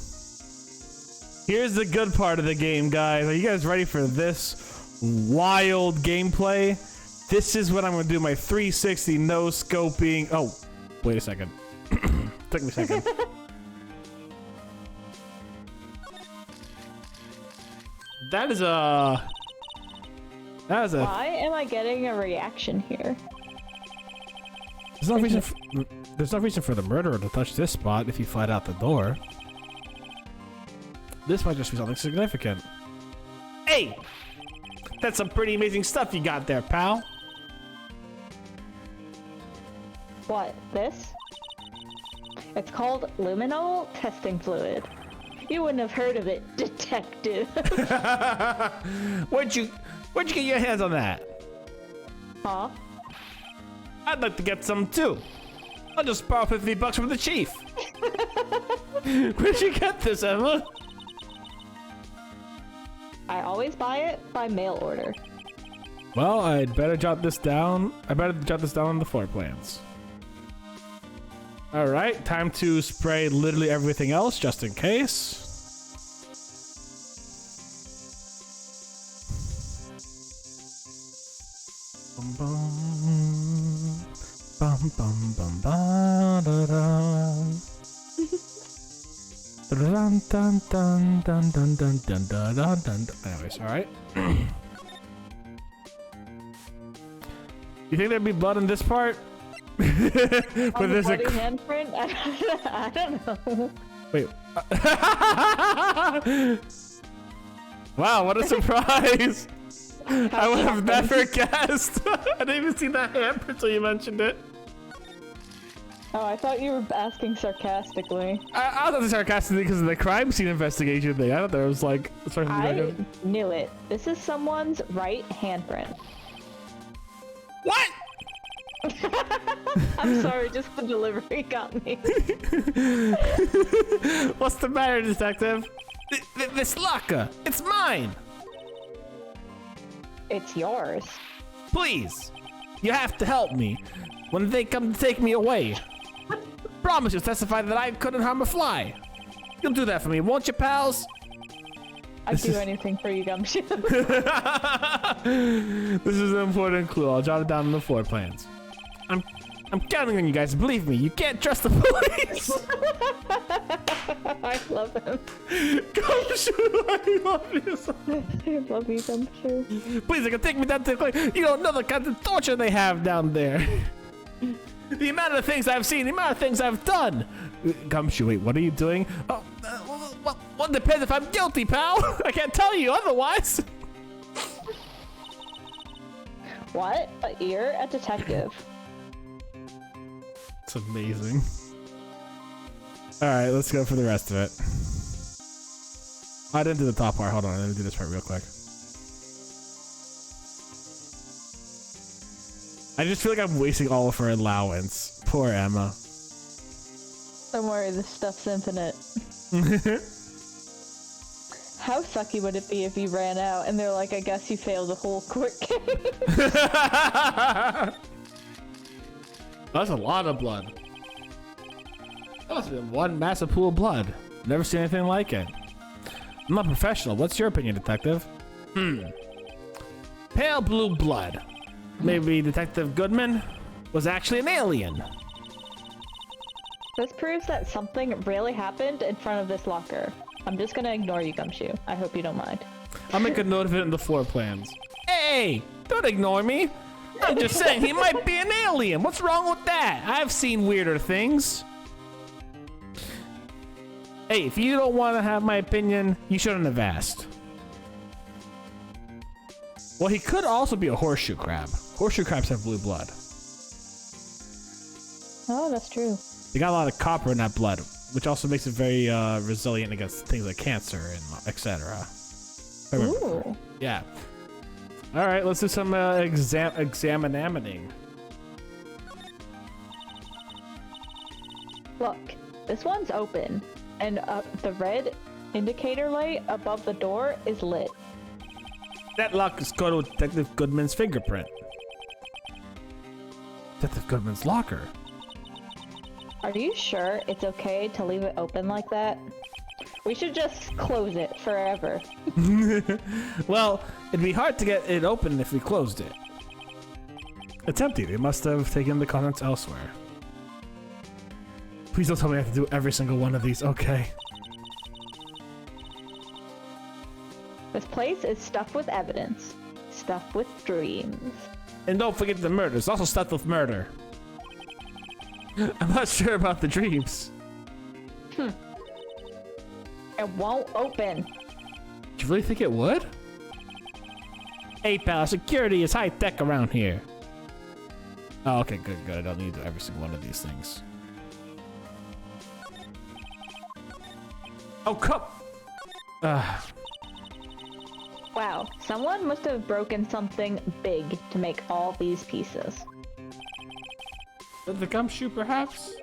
A: Here's the good part of the game, guys. Are you guys ready for this wild gameplay? This is when I'm gonna do my 360 no scoping. Oh, wait a second. Took me a second. That is a.
B: Why am I getting a reaction here?
A: There's no reason. There's no reason for the murderer to touch this spot if you flat out the door. This might just be something significant. Hey, that's some pretty amazing stuff you got there, pal.
B: What? This? It's called Luminol testing fluid. You wouldn't have heard of it, detective.
A: Where'd you get your hands on that?
B: Huh?
A: I'd like to get some too. I'll just borrow $50 from the chief. Where'd you get this, Emma?
B: I always buy it by mail order.
A: Well, I'd better jot this down. I better jot this down on the floor plans. All right, time to spray literally everything else just in case. Bum bum bum bum bum ba da da. Dun dun dun dun dun dun dun dun dun dun. Anyways, all right. You think there'd be blood in this part?
B: On the bloody handprint? I don't know.
A: Wait. Wow, what a surprise! I would have never guessed. I didn't even see that handprint until you mentioned it.
B: Oh, I thought you were asking sarcastically.
A: I thought it was sarcastically because of the crime scene investigation thing. I thought there was like something.
B: I knew it. This is someone's right handprint.
A: What?
B: I'm sorry, just the delivery got me.
A: What's the matter, detective? This locker, it's mine.
B: It's yours.
A: Please, you have to help me when they come to take me away. Promise you'll testify that I couldn't harm a fly. You'll do that for me, won't you, pals?
B: I'd do anything for you, Gumshoe.
A: This is an important clue. I'll jot it down on the floor plans. I'm counting on you guys. Believe me, you can't trust the police.
B: I love him.
A: Gumshoe, I love you so much.
B: I love you, Gumshoe.
A: Please, they can take me down to the clinic. You don't know the kind of torture they have down there. The amount of things I've seen, the amount of things I've done. Gumshoe, wait, what are you doing? Oh, well, depends if I'm guilty, pal. I can't tell you otherwise.
B: What? You're a detective.
A: It's amazing. All right, let's go for the rest of it. I didn't do the top part. Hold on, let me do this part real quick. I just feel like I'm wasting all of her allowance. Poor Emma.
B: Don't worry, this stuff's infinite. How sucky would it be if you ran out and they're like, I guess you failed the whole court case?
A: That's a lot of blood. That must have been one massive pool of blood. Never seen anything like it. I'm not professional. What's your opinion, detective? Pale blue blood. Maybe Detective Goodman was actually an alien.
B: This proves that something really happened in front of this locker. I'm just gonna ignore you, Gumshoe. I hope you don't mind.
A: I'll make a note of it in the floor plans. Hey, don't ignore me. I'm just saying he might be an alien. What's wrong with that? I've seen weirder things. Hey, if you don't want to have my opinion, you shouldn't have asked. Well, he could also be a horseshoe crab. Horseshoe crabs have blue blood.
B: Oh, that's true.
A: They got a lot of copper in that blood, which also makes it very resilient against things like cancer and etc.
B: Ooh.
A: Yeah. All right, let's do some examining.
B: Look, this one's open, and the red indicator light above the door is lit.
A: That lock is go to Detective Goodman's fingerprint. Detective Goodman's locker.
B: Are you sure it's okay to leave it open like that? We should just close it forever.
A: Well, it'd be hard to get it open if we closed it. It's empty. They must have taken the contents elsewhere. Please don't tell me I have to do every single one of these. Okay.
B: This place is stuffed with evidence. Stuffed with dreams.
A: And don't forget the murder. It's also stuffed with murder. I'm not sure about the dreams.
B: It won't open.
A: Do you really think it would? Hey pal, security is high tech around here. Oh, okay, good, good. I don't need every single one of these things. Oh, cup!
B: Wow, someone must have broken something big to make all these pieces.
A: The gumshoe, perhaps?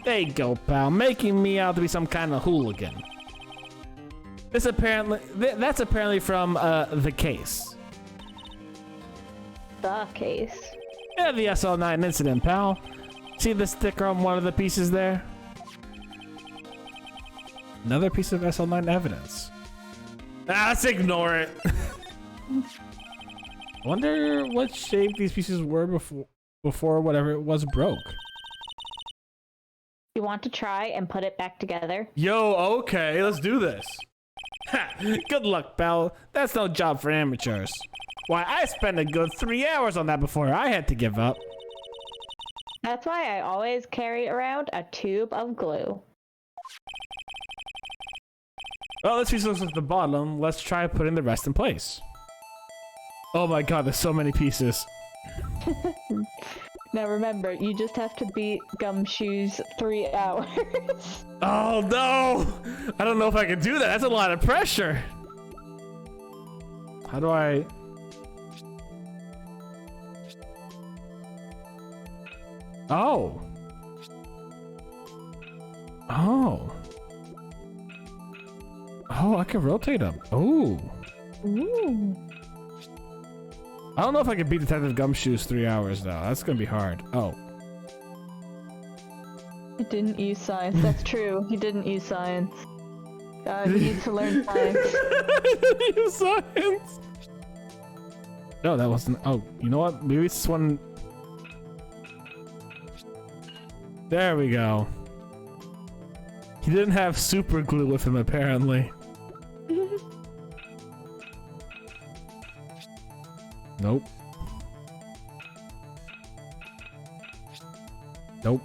A: There you go, pal. Making me out to be some kind of hooligan. This apparently... that's apparently from, the case.
B: The case.
A: Yeah, the SL9 incident, pal. See the sticker on one of the pieces there? Another piece of SL9 evidence. Ah, let's ignore it. I wonder what shape these pieces were before whatever it was broke.
B: You want to try and put it back together?
A: Yo, okay, let's do this. Ha, good luck, pal. That's no job for amateurs. Why, I spent a good 3 hours on that before I had to give up.
B: That's why I always carry around a tube of glue.
A: Well, this piece looks at the bottom. Let's try putting the rest in place. Oh my god, there's so many pieces.
B: Now remember, you just have to beat Gumshoe's 3 hours.
A: Oh no! I don't know if I can do that. That's a lot of pressure. How do I... Oh. Oh. Oh, I can rotate them. Oh.
B: Ooh.
A: I don't know if I can beat Detective Gumshoe's 3 hours though. That's gonna be hard. Oh.
B: He didn't use science. That's true. He didn't use science. He needs to learn science.
A: Use science. No, that wasn't. Oh, you know what? Maybe it's one. There we go. He didn't have super glue with him apparently. Nope. Nope.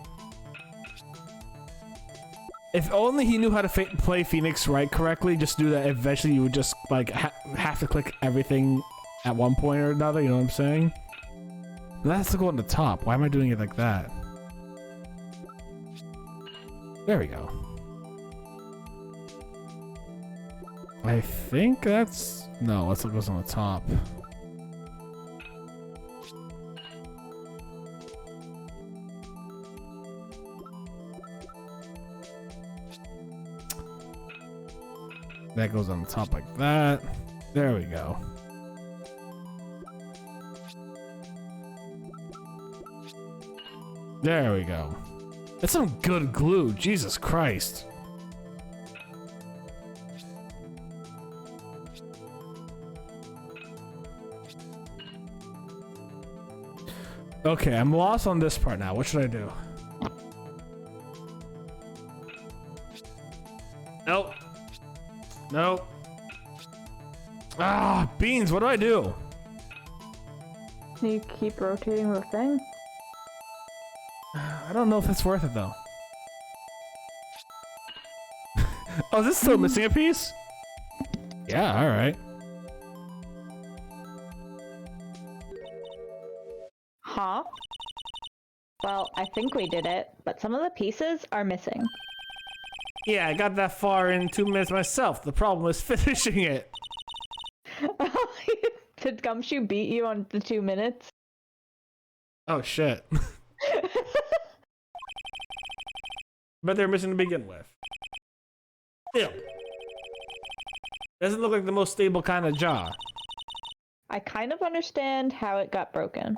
A: If only he knew how to play Phoenix right correctly, just do that. Eventually you would just like have to click everything at one point or another, you know what I'm saying? That has to go on the top. Why am I doing it like that? There we go. I think that's... No, let's look what's on the top. That goes on the top like that. There we go. There we go. That's some good glue. Jesus Christ. Okay, I'm lost on this part now. What should I do? Nope. Nope. Ah, beans, what do I do?
B: You keep rotating the thing?
A: I don't know if it's worth it though. Oh, is this still missing a piece? Yeah, alright.
B: Huh? Well, I think we did it, but some of the pieces are missing.
A: Yeah, I got that far in 2 minutes myself. The problem was finishing it.
B: Did Gumshoe beat you on the 2 minutes?
A: Oh shit. But they're missing to begin with. Still. Doesn't look like the most stable kind of jaw.
B: I kind of understand how it got broken.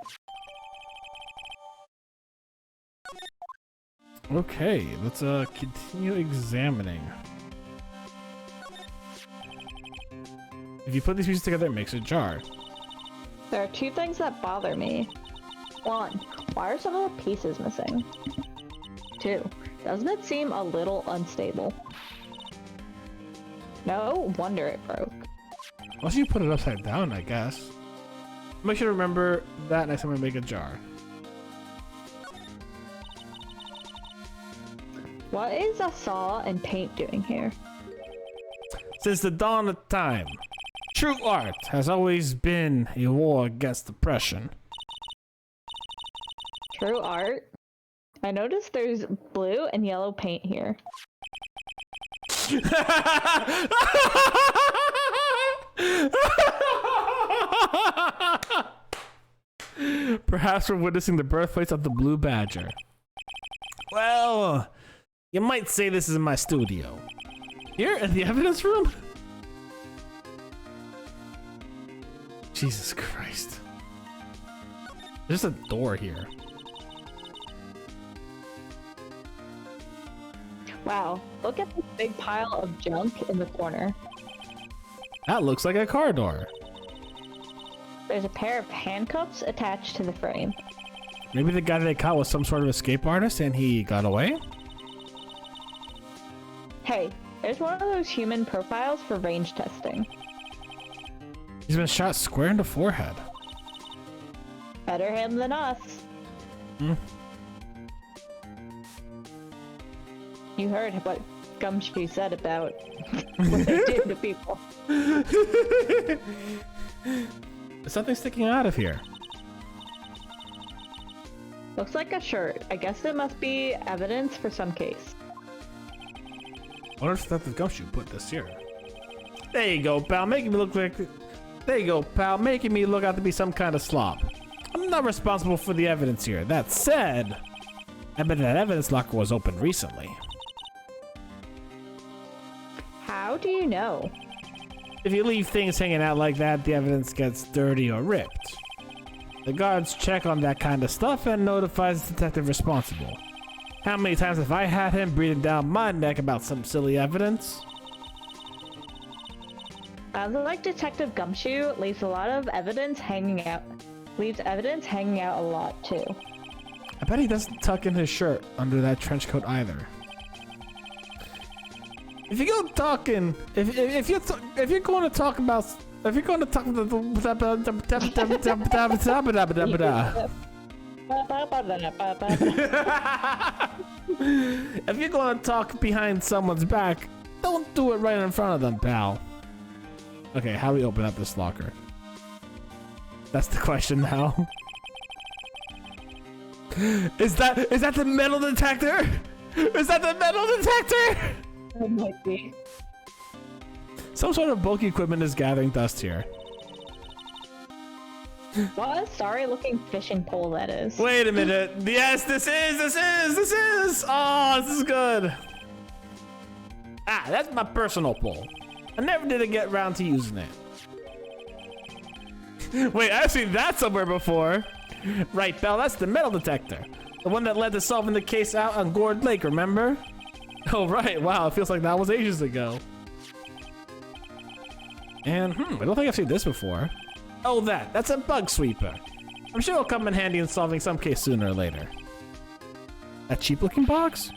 A: Okay, let's continue examining. If you put these pieces together, it makes a jar.
B: There are 2 things that bother me. 1, why are some of the pieces missing? 2, doesn't it seem a little unstable? No wonder it broke.
A: Unless you put it upside down, I guess. Make sure to remember that next time I make a jar.
B: What is a saw and paint doing here?
A: Since the dawn of time, true art has always been a war against oppression.
B: True art. I noticed there's blue and yellow paint here.
A: Perhaps we're witnessing the birthplace of the blue badger. Well, you might say this is my studio. Here in the evidence room? Jesus Christ. There's a door here.
B: Wow, look at this big pile of junk in the corner.
A: That looks like a car door.
B: There's a pair of handcuffs attached to the frame.
A: Maybe the guy they caught was some sort of escape artist and he got away?
B: Hey, there's one of those human profiles for range testing.
A: He's been shot square in the forehead.
B: Better him than us.
A: Hmm.
B: You heard what Gumshoe said about what they do to people.
A: There's something sticking out of here.
B: Looks like a shirt. I guess it must be evidence for some case.
A: I wonder if Detective Gumshoe put this here. There you go, pal. Making me look like... There you go, pal. Making me look out to be some kind of slop. I'm not responsible for the evidence here. That said, I bet that evidence locker was opened recently.
B: How do you know?
A: If you leave things hanging out like that, the evidence gets dirty or ripped. The guards check on that kind of stuff and notifies the detective responsible. How many times have I had him breathing down my neck about some silly evidence?
B: Sounds like Detective Gumshoe leaves a lot of evidence hanging out. Leaves evidence hanging out a lot too.
A: I bet he doesn't tuck in his shirt under that trench coat either. If you go talking, if you're going to talk about, if you're going to talk if you're going to talk behind someone's back, don't do it right in front of them, pal. Okay, how do we open up this locker? That's the question now. Is that the metal detector? Is that the metal detector?
B: It might be.
A: Some sort of bulky equipment is gathering dust here.
B: What a sorry looking fishing pole that is.
A: Wait a minute. Yes, this is. Oh, this is good. Ah, that's my personal pole. I never did get around to using it. Wait, I've seen that somewhere before. Right, Belle, that's the metal detector. The one that led to solving the case out on Gourd Lake, remember? Oh, right. Wow, it feels like that was ages ago. And, I don't think I've seen this before. Oh, that's a bug sweeper. I'm sure it'll come in handy in solving some case sooner or later. That cheap-looking box?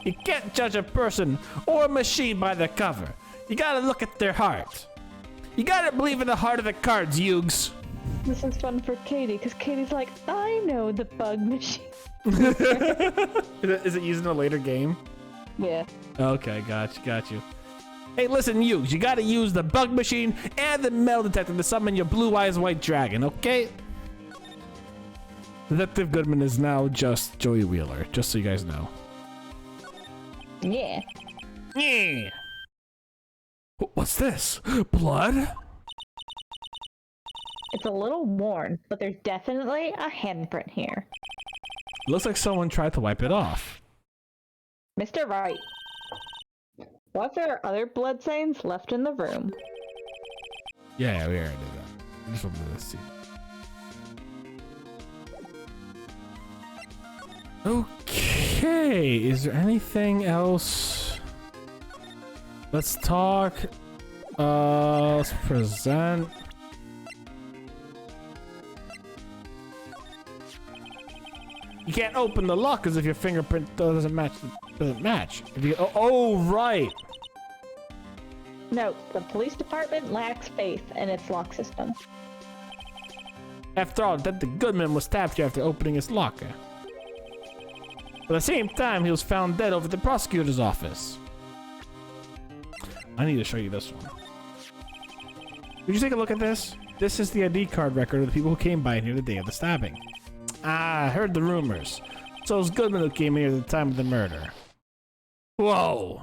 A: You can't judge a person or a machine by their cover. You gotta look at their heart. You gotta believe in the heart of the cards, Yugs.
B: This is fun for Katie, because Katie's like, I know the bug machine.
A: Is it used in a later game?
B: Yeah.
A: Okay, got you. Hey, listen, Yugs, you gotta use the bug machine and the metal detector to summon your blue eyes white dragon, okay? Detective Goodman is now just Joey Wheeler, just so you guys know.
B: Yeah.
A: Yeah. What's this? Blood?
B: It's a little worn, but there's definitely a handprint here.
A: Looks like someone tried to wipe it off.
B: Mr. Wright. What if there are other blood stains left in the room?
A: Yeah, we already did that. I just wanted to see. Okay, is there anything else? Let's talk. Let's present. You can't open the lockers if your fingerprint doesn't match. If you, oh, right.
B: No, the police department lacks faith in its lock system.
A: After all, Detective Goodman was stabbed here after opening his locker. At the same time, he was found dead over at the prosecutor's office. I need to show you this one. Would you take a look at this? This is the ID card record of the people who came by here the day of the stabbing. Ah, I heard the rumors. So it was Goodman who came here at the time of the murder. Whoa!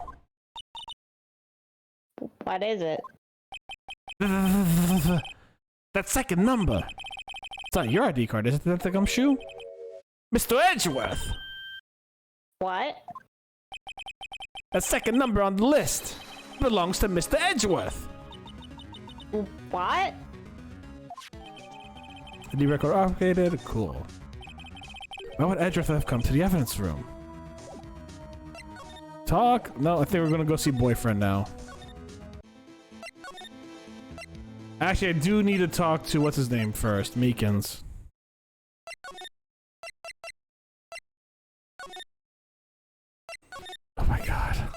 B: What is it?
A: That second number. It's not your ID card, is it? That the gumshoe? Mr. Edgeworth!
B: What?
A: That second number on the list belongs to Mr. Edgeworth.
B: What?
A: ID record updated? Cool. Why would Edgeworth have come to the evidence room? Talk? No, I think we're gonna go see boyfriend now. Actually, I do need to talk to what's his name first, Meekins. Oh my god.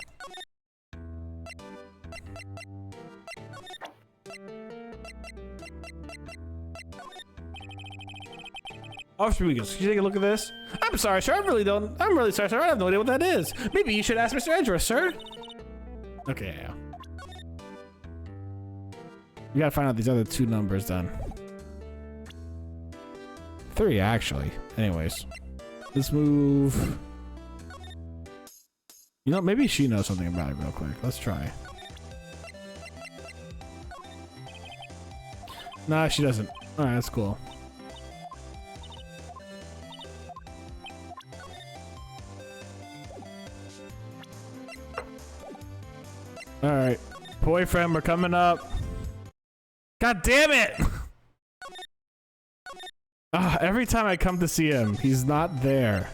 A: Officer Meekins, can you take a look at this? I'm sorry, sir. I'm really sorry, sir. I have no idea what that is. Maybe you should ask Mr. Edgeworth, sir. Okay, yeah. We gotta find out these other two numbers then. 3, actually. Anyways. Let's move. You know, maybe she knows something about it real quick. Let's try. Nah, she doesn't. Alright, that's cool. Alright. Boyfriend, we're coming up. God damn it! Every time I come to see him, he's not there.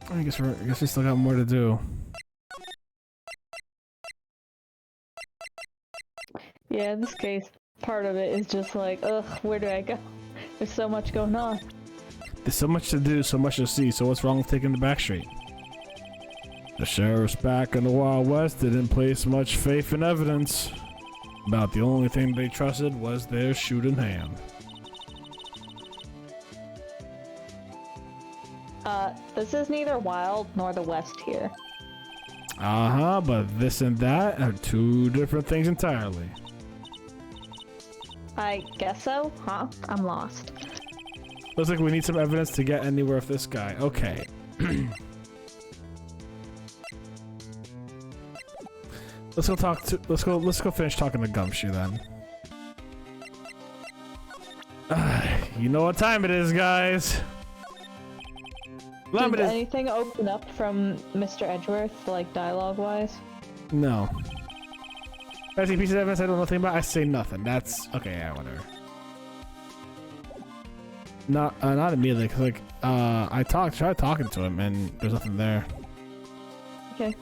A: I guess we still got more to do.
B: Yeah, in this case, part of it is just like, ugh, where do I go? There's so much going on.
A: There's so much to do, so much to see, so what's wrong with taking the back street? The sheriff's back in the Wild West didn't place much faith in evidence. About the only thing they trusted was their shooting hand.
B: This is neither Wild nor the West here.
A: Uh-huh, but this and that are two different things entirely.
B: I guess so, huh? I'm lost.
A: Looks like we need some evidence to get anywhere with this guy. Okay. Let's go finish talking to Gumshoe then. You know what time it is, guys.
B: Did anything open up from Mr. Edgeworth, like dialogue-wise?
A: No. I see pieces of evidence I don't know nothing about. I say nothing. That's okay. Yeah, whatever. Not immediately, cause like I tried talking to him and there's nothing there.
B: Okay.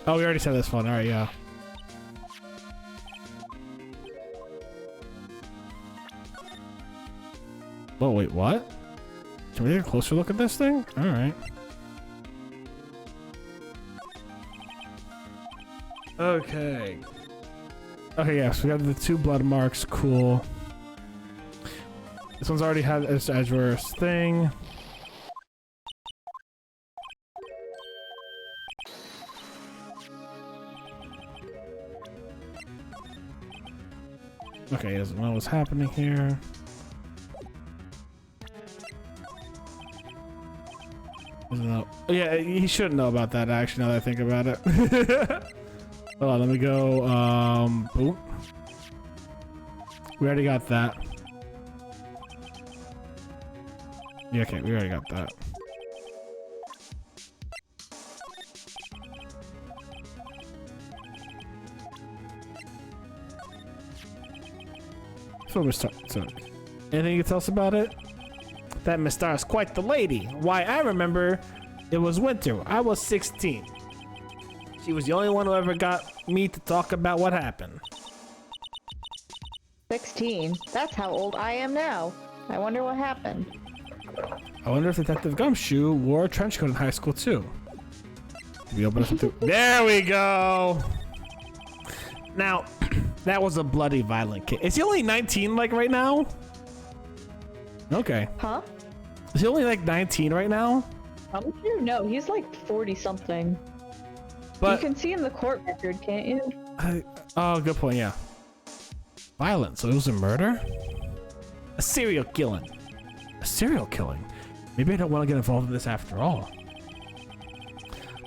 A: Oh, we already said this one. All right, yeah. Oh wait, what? Can we take a closer look at this thing? All right. Okay. Okay, yes, we got the 2 blood marks. Cool. This one's already had its Edgeworth's thing. Okay, he doesn't know what's happening here. Doesn't know. Yeah, he shouldn't know about that, actually, now that I think about it. Hold on, let me go, boom. We already got that. Yeah, okay, we already got that. So anything you can tell us about it? That Miss Star is quite the lady. Why, I remember it was winter. I was 16. She was the only one who ever got me to talk about what happened.
B: 16? That's how old I am now. I wonder what happened.
A: I wonder if Detective Gumshoe wore a trench coat in high school too. Did we open up There we go! Now, that was a bloody violent kid. Is he only 19 like right now? Okay.
B: Huh?
A: Is he only like 19 right now?
B: I'm sure no, he's like 40 something. But you can see in the court record, can't you?
A: Oh, good point, yeah. Violent, so it was a murder? A serial killing. A serial killing? Maybe I don't want to get involved in this after all.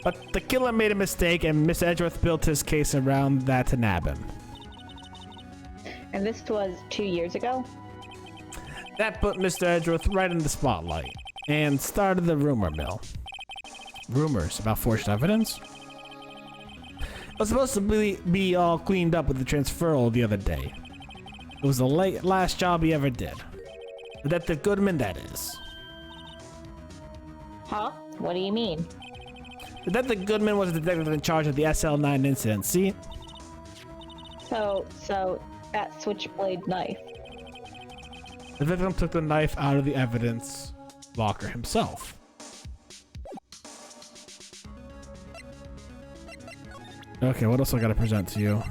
A: But the killer made a mistake, and Mr. Edgeworth built his case around that to nab him.
B: And this was 2 years ago?
A: That put Mr. Edgeworth right in the spotlight, and started the rumor mill. Rumors about forged evidence? It was supposed to be all cleaned up with the transferal the other day. It was the last job he ever did. Detective Goodman, that is.
B: Huh? What do you mean?
A: Detective Goodman was the detective in charge of the SL9 incident, see?
B: So that switchblade knife.
A: The victim took the knife out of the evidence locker himself. Okay, what else I gotta present to you?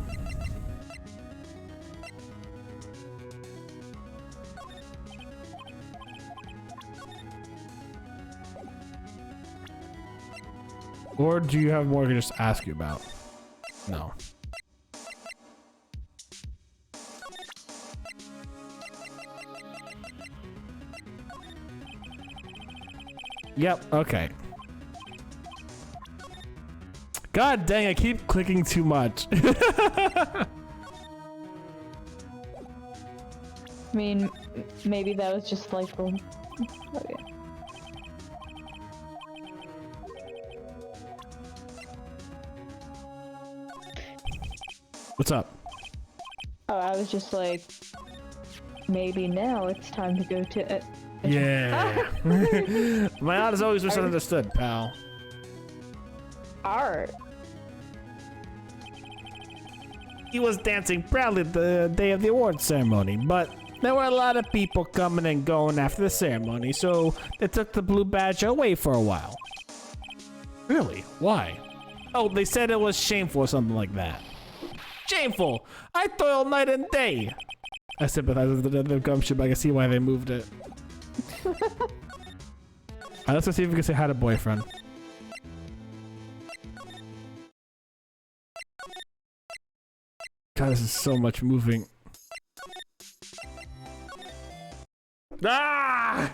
A: Or do you have more I can just ask you about? No. Yep, okay. God dang, I keep clicking too much.
B: I mean, maybe that was just like okay.
A: What's up?
B: Oh, I was just like, maybe now it's time to go to it.
A: Yeah. My art is always misunderstood, pal.
B: Art.
A: He was dancing proudly the day of the awards ceremony, but there were a lot of people coming and going after the ceremony, so they took the blue badge away for a while. Really? Why? Oh, they said it was shameful or something like that. Shameful! I toil night and day! I sympathize with the gumption, but I can see why they moved it. Alright, let's go see if we can say hi to boyfriend. God, this is so much moving. Ah!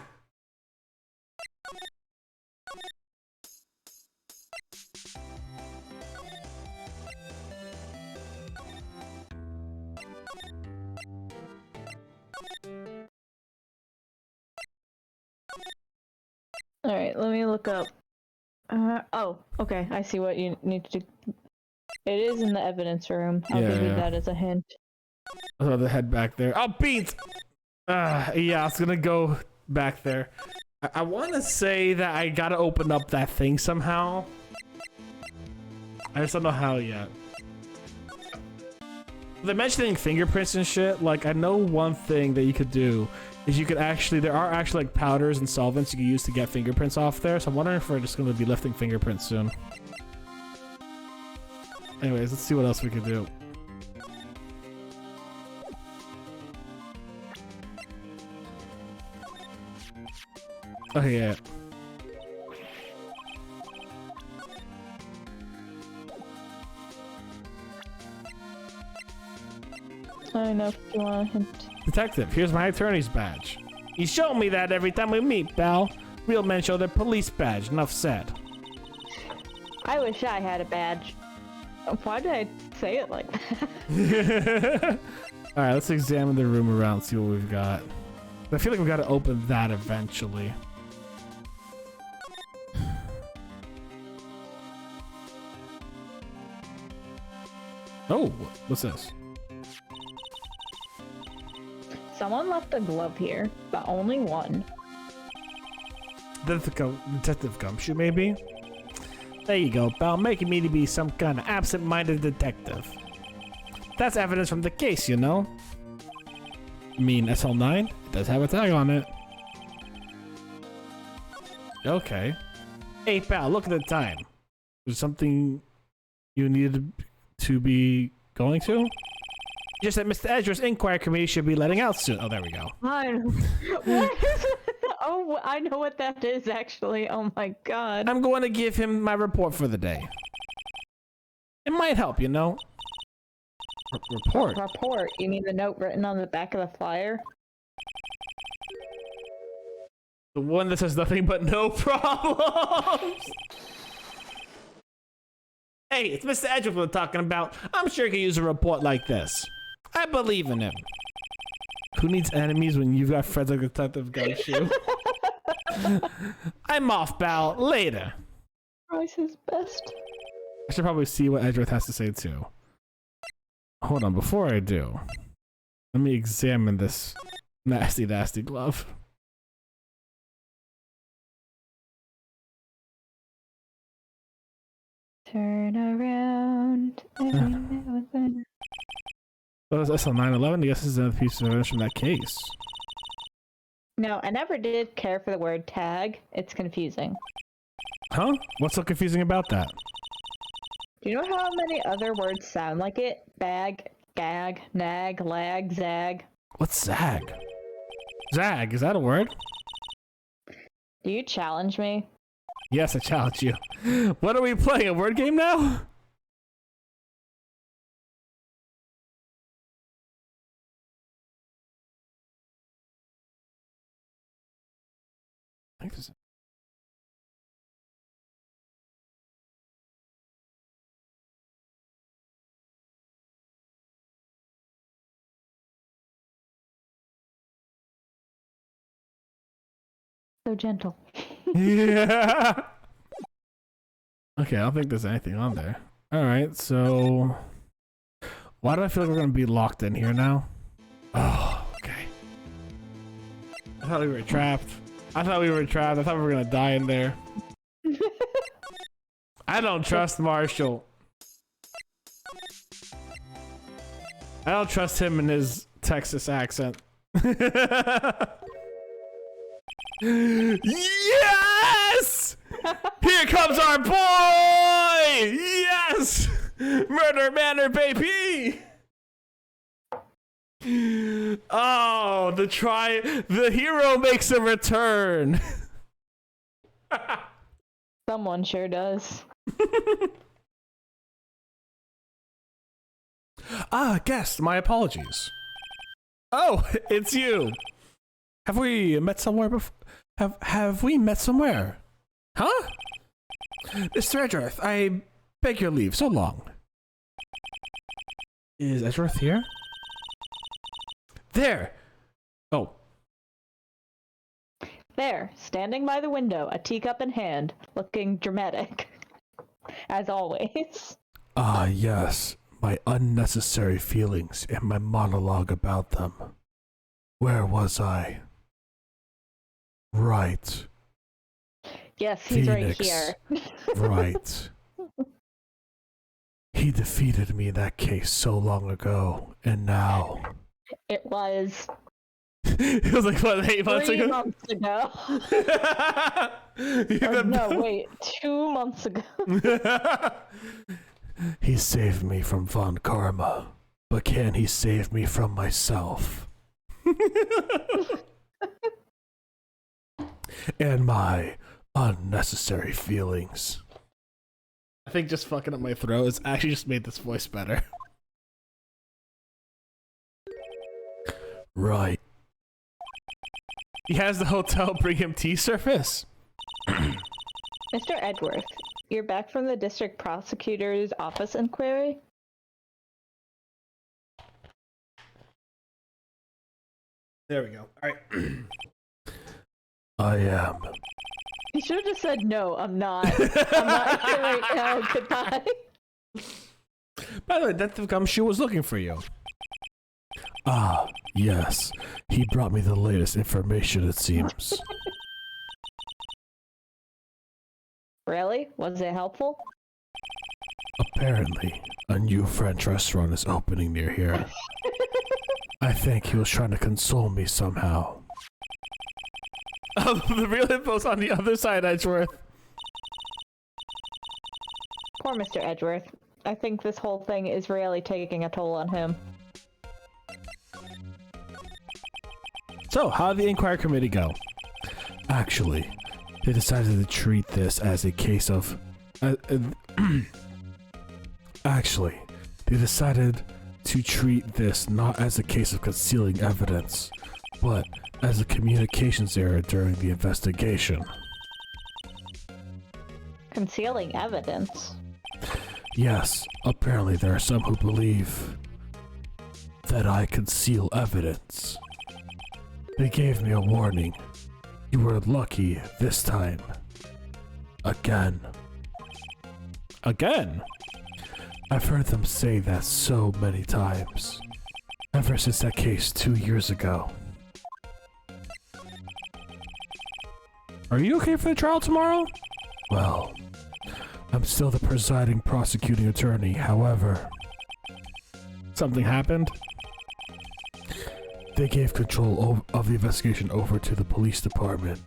B: Alright, let me look up. Oh, okay, I see what you need to do. It is in the evidence room. I'll give you that as a hint.
A: Oh, the head back there. Oh, beans! Yeah, I was gonna go back there. I want to say that I gotta open up that thing somehow. I just don't know how yet. They're mentioning fingerprints and shit. Like, I know one thing that you could do is you could actually, there are actually like powders and solvents you can use to get fingerprints off there. So I'm wondering if we're just gonna be lifting fingerprints soon. Anyways, let's see what else we can do. Oh yeah.
B: I know if you want a hint.
A: Detective, here's my attorney's badge. You show me that every time we meet, pal. Real men show their police badge, enough said.
B: I wish I had a badge. Why did I say it like that?
A: Alright, let's examine the room around, see what we've got. I feel like we've got to open that eventually. Oh, what's this?
B: Someone left a glove here, but only one.
A: Detective Gumshoe, maybe? There you go, pal, making me to be some kind of absent-minded detective. That's evidence from the case, you know? I mean, SL9? It does have a tag on it. Okay. Hey, pal, look at the time. Was something you needed to be going to? Just that Mr. Edgeworth's inquiry committee should be letting out soon. Oh, there we go.
B: What is it? Oh, I know what that is, actually. Oh my god.
A: I'm going to give him my report for the day. It might help, you know? Report?
B: Report? You mean the note written on the back of the flyer?
A: The one that says nothing but no problems. Hey, it's Mr. Edgeworth we're talking about. I'm sure he could use a report like this. I believe in him. Who needs enemies when you've got friends like Detective Gumshoe? I'm off, pal. Later.
B: Bryce's best.
A: I should probably see what Edgeworth has to say too. Hold on, before I do, let me examine this nasty, nasty glove.
B: Turn around every now and then.
A: What is this on 9/11? I guess this is another piece of evidence from that case.
B: No, I never did care for the word tag. It's confusing.
A: Huh? What's so confusing about that?
B: Do you know how many other words sound like it? Bag, gag, nag, lag, zag.
A: What's zag? Zag, is that a word?
B: Do you challenge me?
A: Yes, I challenge you. What are we playing? A word game now? I think this is...
B: So gentle.
A: Yeah. Okay, I don't think there's anything on there. All right, so why do I feel like we're gonna be locked in here now? Oh, okay. I thought we were trapped. I thought we were gonna die in there. I don't trust Marshall. I don't trust him and his Texas accent. Yes! Here comes our boy! Yes! Murder Manor, baby! Oh, the hero makes a return.
B: Someone sure does.
A: Guest, my apologies. Oh, it's you. Have we met somewhere before? Have we met somewhere? Huh? Mr. Edgeworth, I beg your leave. So long. Is Edgeworth here? There. Oh.
B: There, standing by the window, a teacup in hand, looking dramatic. As always.
A: Ah, yes. My unnecessary feelings and my monologue about them. Where was I? Right.
B: Yes, he's
A: Phoenix.
B: right here.
A: Right. He defeated me in that case so long ago, and now...
B: It was...
A: It was like, what, 8 months
B: 3
A: ago?
B: months ago. No, wait, 2 months ago.
A: He saved me from Von Karma, but can he save me from myself? And my unnecessary feelings. I think just fucking up my throat has actually just made this voice better. Right. He has the hotel bring him tea service.
B: Mr. Edgeworth, you're back from the district prosecutor's office inquiry?
A: There we go. All right. I am.
B: You should have just said, no, I'm not. I'm not here right now. Goodbye.
A: By the way, Detective Gumshoe was looking for you. Ah, yes. He brought me the latest information, it seems.
B: Really? Was it helpful?
A: Apparently, a new French restaurant is opening near here. I think he was trying to console me somehow. The real info's on the other side, Edgeworth.
B: Poor Mr. Edgeworth. I think this whole thing is really taking a toll on him.
A: So, how did the inquiry committee go? Actually, they decided to treat this as a case of... Actually, they decided to treat this not as a case of concealing evidence, but as a communications error during the investigation.
B: Concealing evidence?
A: Yes, apparently there are some who believe that I conceal evidence. They gave me a warning. You were lucky this time. Again. Again? I've heard them say that so many times. Ever since that case 2 years ago. Are you okay for the trial tomorrow? Well, I'm still the presiding prosecuting attorney, however. Something happened? They gave control of the investigation over to the police department.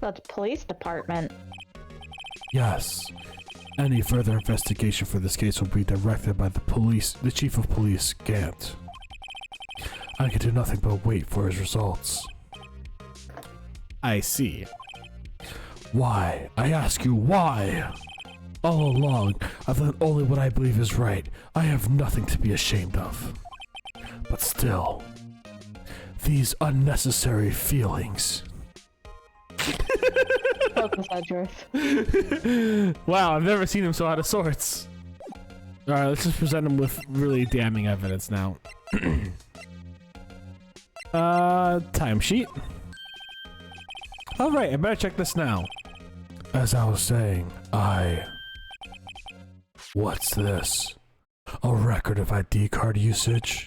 B: That's police department.
A: Yes. Any further investigation for this case will be directed by the chief of police, Gant. I can do nothing but wait for his results. I see. Why? I ask you, why? All along, I've done only what I believe is right. I have nothing to be ashamed of. But still, these unnecessary feelings.
B: Focus, Edgeworth.
A: Wow, I've never seen him so out of sorts. Alright, let's just present him with really damning evidence now. Timesheet. Alright, I better check this now. As I was saying, What's this? A record of ID card usage?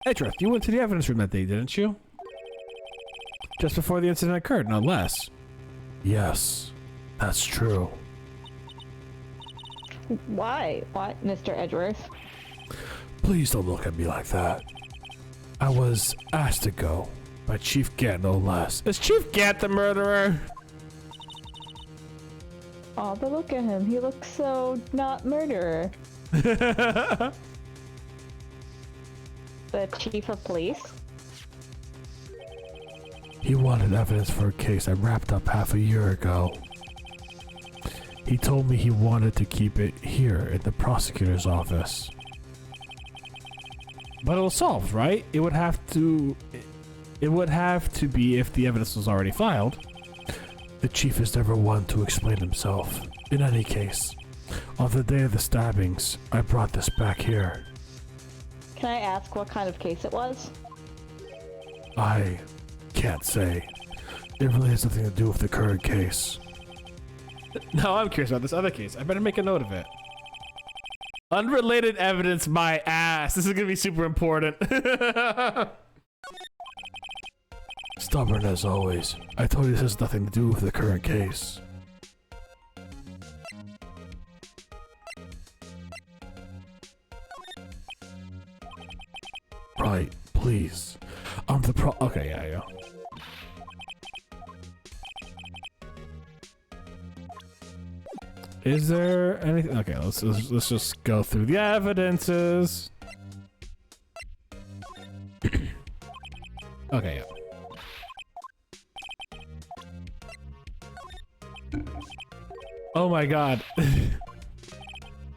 A: Edgeworth, you went to the evidence room that day, didn't you? Just before the incident occurred, no less. Yes, that's true.
B: Why? What, Mr. Edgeworth?
A: Please don't look at me like that. I was asked to go by Chief Gant, no less. Is Chief Gant the murderer?
B: Oh, but look at him. He looks so not murderer. The chief of police?
A: He wanted evidence for a case I wrapped up half a year ago. He told me he wanted to keep it here in the prosecutor's office. But it was solved, right? It would have to be if the evidence was already filed. The chief is never one to explain himself. In any case, on the day of the stabbings, I brought this back here.
B: Can I ask what kind of case it was?
A: I can't say. It really has nothing to do with the current case. No, I'm curious about this other case. I better make a note of it. Unrelated evidence, my ass. This is gonna be super important. Stubborn as always. I told you this has nothing to do with the current case. Right, please. I'm the okay, yeah. Is there anything? Okay, let's just go through the evidences. Okay, yeah. Oh my god.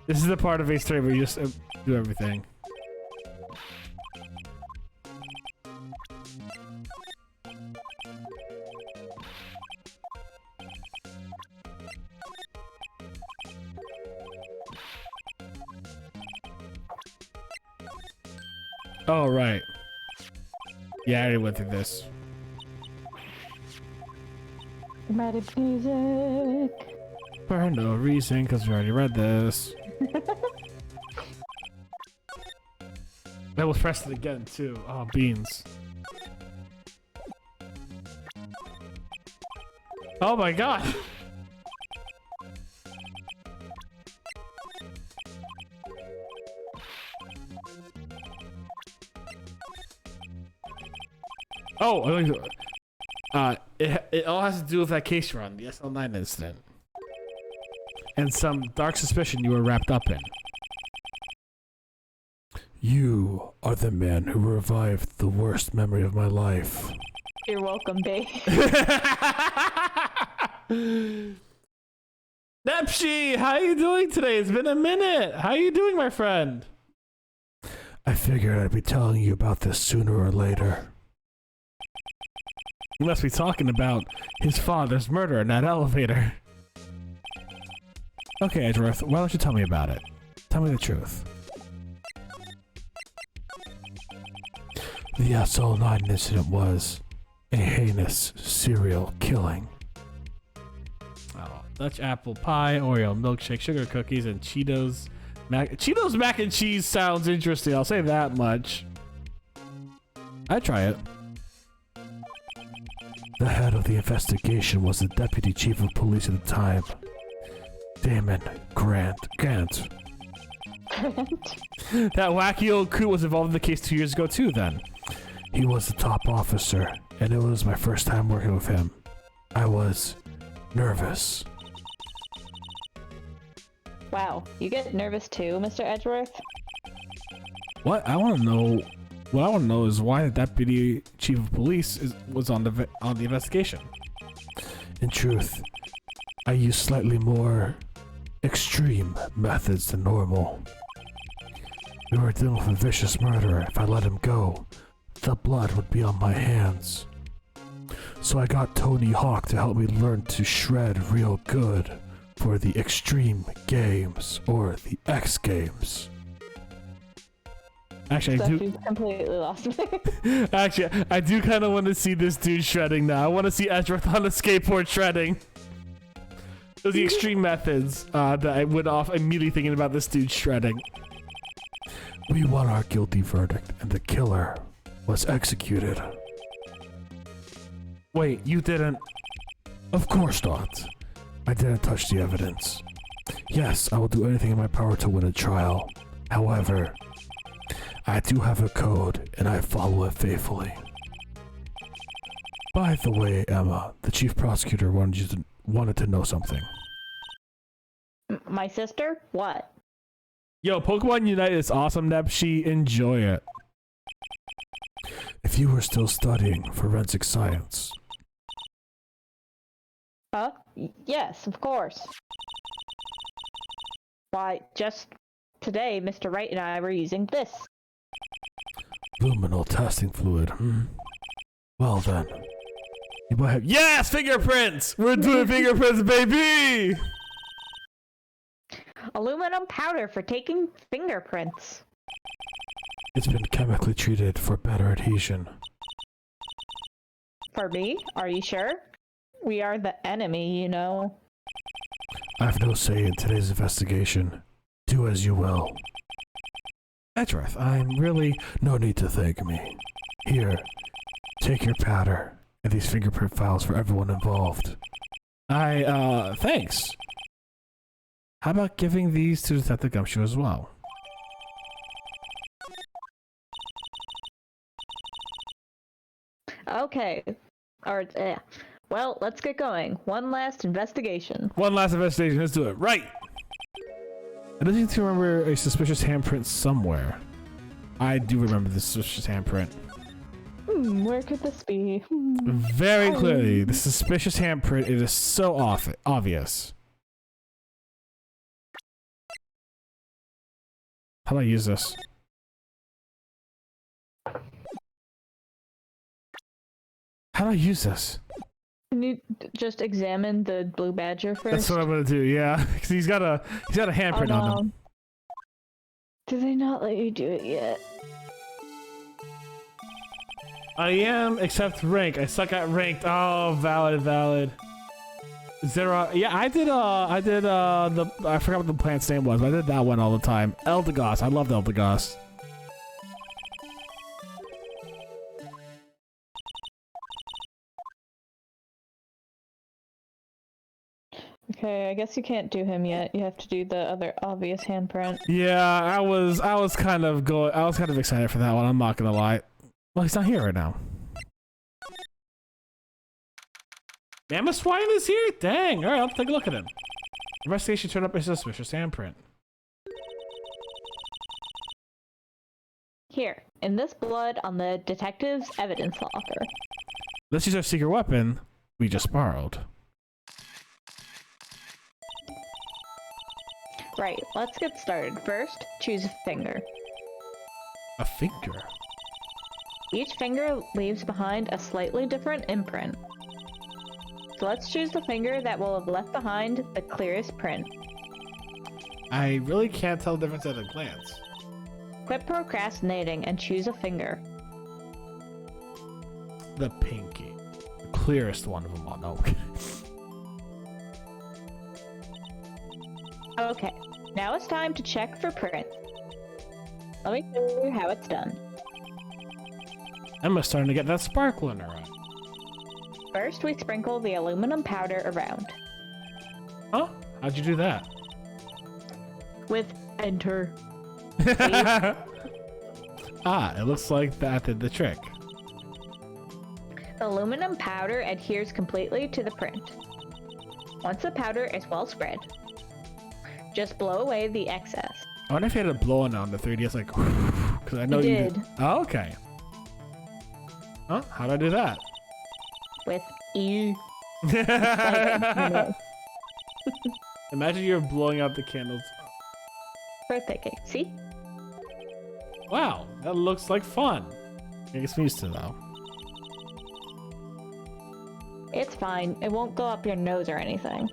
A: This is the part of Ace 3 where you just do everything. Oh, right. Yeah, I already went through this.
B: Dramatic music.
A: For no reason, because we already read this. I will press it again, too. Oh, beans. Oh my god! Oh, it all has to do with that case run, the SL9 incident. And some dark suspicion you were wrapped up in. You are the man who revived the worst memory of my life.
B: You're welcome, babe.
A: Nepshi, how you doing today? It's been a minute. How you doing, my friend?
C: I figured I'd be telling you about this sooner or later.
A: You must be talking about his father's murder in that elevator. Okay, Edgeworth, why don't you tell me about it? Tell me the truth.
C: The SL9 incident was a heinous serial killing.
A: Oh, Dutch apple pie, Oreo milkshake, sugar cookies, and Cheetos mac and cheese sounds interesting. I'll say that much. I'd try it.
C: The head of the investigation was the deputy chief of police at the time, Damon Grant.
A: That wacky old coot was involved in the case 2 years ago too, then.
C: He was the top officer, and it was my first time working with him. I was nervous.
B: Wow, you get nervous too, Mr. Edgeworth?
A: What I want to know is why the deputy chief of police was on the investigation.
C: In truth, I used slightly more extreme methods than normal. We were dealing with a vicious murderer. If I let him go, the blood would be on my hands. So I got Tony Hawk to help me learn to shred real good for the extreme games, or the X Games.
A: Actually,
B: You completely lost me.
A: Actually, I do kind of want to see this dude shredding now. I want to see Edgeworth on a skateboard shredding. Those are the extreme methods that I went off immediately thinking about this dude shredding.
C: We won our guilty verdict, and the killer was executed.
A: Wait, you didn't?
C: Of course not. I didn't touch the evidence. Yes, I will do anything in my power to win a trial. However, I do have a code, and I follow it faithfully. By the way, Emma, the chief prosecutor wanted to know something.
B: My sister? What?
A: Yo, Pokemon Unite is awesome, Nepshi. Enjoy it.
C: If you were still studying forensic science.
B: Huh? Yes, of course. Why, just today, Mr. Wright and I were using this.
C: Luminol testing fluid, Well then. You might have—
A: Yes, fingerprints! We're doing fingerprints, baby!
B: Aluminum powder for taking fingerprints.
C: It's been chemically treated for better adhesion.
B: For me? Are you sure? We are the enemy, you know.
C: I have no say in today's investigation. Do as you will.
A: Edgeworth, I'm really...
C: No need to thank me. Here, take your powder and these fingerprint files for everyone involved.
A: Thanks. How about giving these to Detective Gumshoe as well?
B: Okay. Well, let's get going. One last investigation.
A: One last investigation, let's do it. Right! I don't seem to remember a suspicious handprint somewhere. I do remember the suspicious handprint.
B: Where could this be?
A: Very clearly, the suspicious handprint, it is so obvious. How do I use this? How do I use this?
B: Can you just examine the blue badger first?
A: That's what I'm gonna do, yeah. Because he's got a handprint on him.
B: Do they not let you do it yet?
A: I am, except rank. I suck at ranked. Oh, valid. Zero. Yeah, I forgot what the plant's name was, but I did that one all the time. Eldegoss. I loved Eldegoss.
B: Okay, I guess you can't do him yet. You have to do the other obvious handprint.
A: Yeah, I was kind of excited for that one. I'm not gonna lie. Well, he's not here right now. Mammoth Swine is here? Dang. All right, I'll take a look at him. Investigation turned up a suspicious handprint.
B: Here, in this blood on the detective's evidence locker.
A: Let's use our secret weapon we just borrowed.
B: Right, let's get started. First, choose a finger.
A: A finger?
B: Each finger leaves behind a slightly different imprint. So let's choose the finger that will have left behind the clearest print.
A: I really can't tell the difference at a glance.
B: Quit procrastinating and choose a finger.
A: The pinky. The clearest one of them all. No.
B: Okay, now it's time to check for print. Let me show you how it's done.
A: Emma's starting to get that sparkle in her eye.
B: First, we sprinkle the aluminum powder around.
A: Huh? How'd you do that?
B: With enter.
A: Ah, it looks like that did the trick.
B: The aluminum powder adheres completely to the print. Once the powder is well spread, just blow away the excess.
A: I wonder if you had a blow on the 3DS, like, because I know you did. Oh, okay. Huh? How'd I do that?
B: With E.
A: Imagine you're blowing out the candles.
B: Birthday cake. See?
A: Wow, that looks like fun. I guess I'm used to it though.
B: It's fine. It won't go up your nose or anything.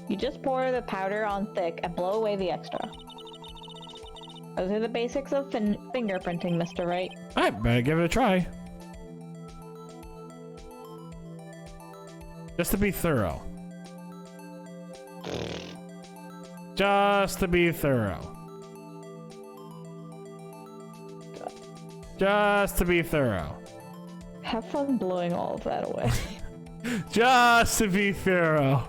B: You just pour the powder on thick and blow away the extra. Those are the basics of fingerprinting, Mr. Wright.
A: Alright, better give it a try. Just to be thorough. Just to be thorough. Just to be thorough.
B: Have fun blowing all of that away.
A: Just to be thorough.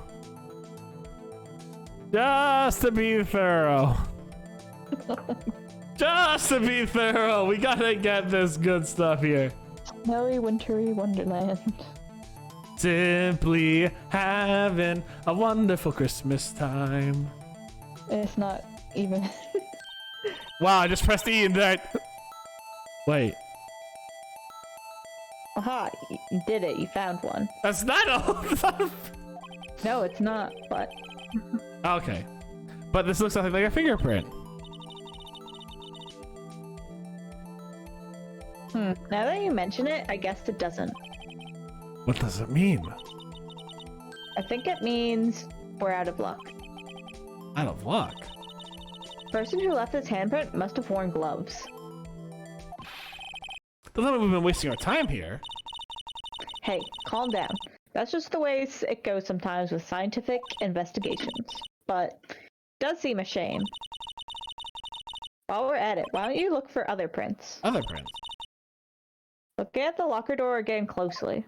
A: Just to be thorough. Just to be thorough. We gotta get this good stuff here.
B: Snowy, wintry wonderland.
A: Simply having a wonderful Christmas time.
B: It's not even.
A: Wow, I just pressed E and that. Wait.
B: Aha, you did it. You found one.
A: That's not a.
B: No, it's not, but.
A: Okay. But this looks like a fingerprint.
B: Now that you mention it, I guess it doesn't.
A: What does it mean?
B: I think it means we're out of luck.
A: Out of luck?
B: The person who left this handprint must have worn gloves.
A: Doesn't mean we've been wasting our time here.
B: Hey, calm down. That's just the way it goes sometimes with scientific investigations. But it does seem a shame. While we're at it, why don't you look for other prints?
A: Other prints?
B: Look at the locker door again closely.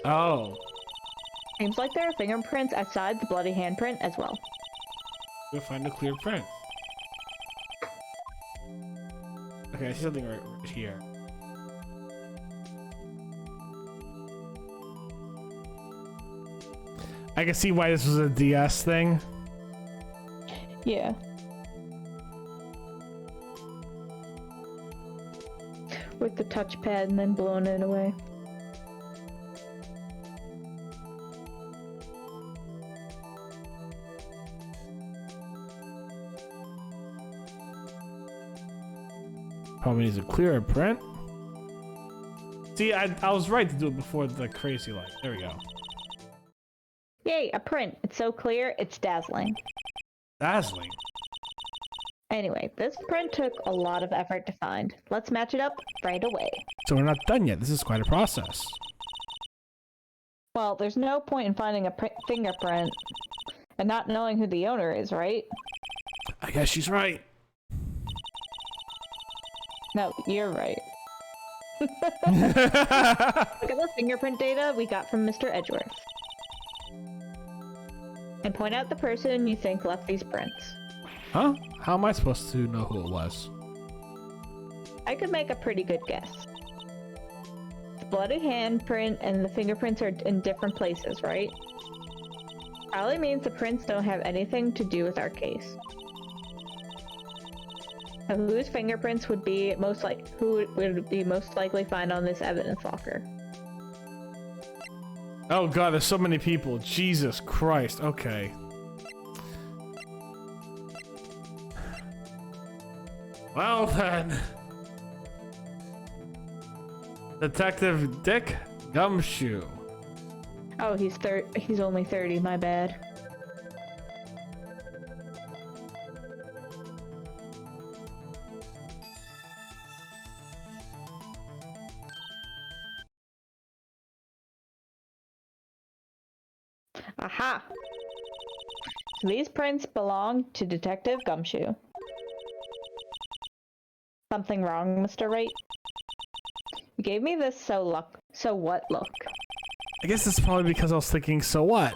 A: Oh.
B: Seems like there are fingerprints outside the bloody handprint as well.
A: We'll find a clear print. Okay, I see something right here. I can see why this was a DS thing.
B: Yeah. With the touchpad and then blowing it away.
A: Probably needs a clearer print. See, I was right to do it before the crazy light. There we go.
B: Yay, a print. It's so clear, it's dazzling.
A: Dazzling.
B: Anyway, this print took a lot of effort to find. Let's match it up right away.
A: So we're not done yet. This is quite a process.
B: Well, there's no point in finding a fingerprint and not knowing who the owner is, right?
A: I guess she's right.
B: No, you're right. Look at the fingerprint data we got from Mr. Edgeworth. And point out the person you think left these prints.
A: Huh? How am I supposed to know who it was?
B: I could make a pretty good guess. The bloody handprint and the fingerprints are in different places, right? Probably means the prints don't have anything to do with our case. So whose fingerprints would be most likely found on this evidence locker?
A: Oh god, there's so many people. Jesus Christ. Okay. Well then. Detective Dick Gumshoe.
B: Oh, he's only 30, my bad. Aha! So these prints belong to Detective Gumshoe. Something wrong, Mr. Wright? You gave me this so what look.
A: I guess it's probably because I was thinking, so what?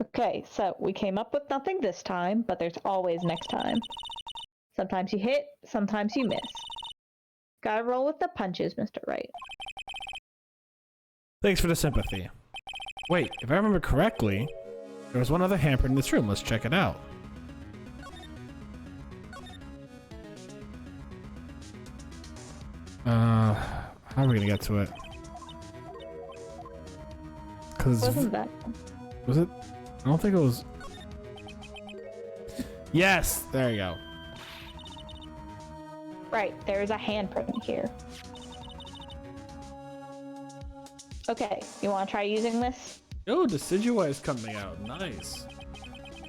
B: Okay, so we came up with nothing this time, but there's always next time. Sometimes you hit, sometimes you miss. Gotta roll with the punches, Mr. Wright.
A: Thanks for the sympathy. Wait, if I remember correctly, there was one other hamper in this room. Let's check it out. How are we gonna get to it?
B: Wasn't that?
A: Was it? I don't think it was. Yes, there you go.
B: Right, there is a handprint here. Okay, you want to try using this?
A: Oh, Decidua is coming out. Nice.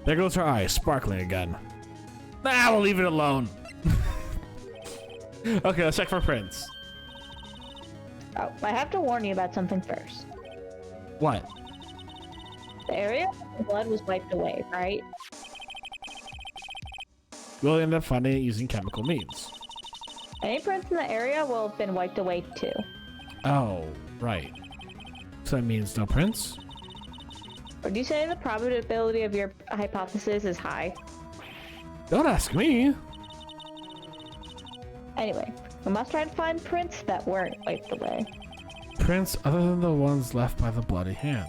A: There goes her eye, sparkling again. Nah, we'll leave it alone. Okay, let's check for prints.
B: Oh, I have to warn you about something first.
A: What?
B: The area where the blood was wiped away, right?
A: We'll end up finding it using chemical means.
B: Any prints in the area will have been wiped away too.
A: Oh, right. So that means no prints?
B: Would you say the probability of your hypothesis is high?
A: Don't ask me.
B: Anyway, we must try to find prints that weren't wiped away.
A: Prints other than the ones left by the bloody hand.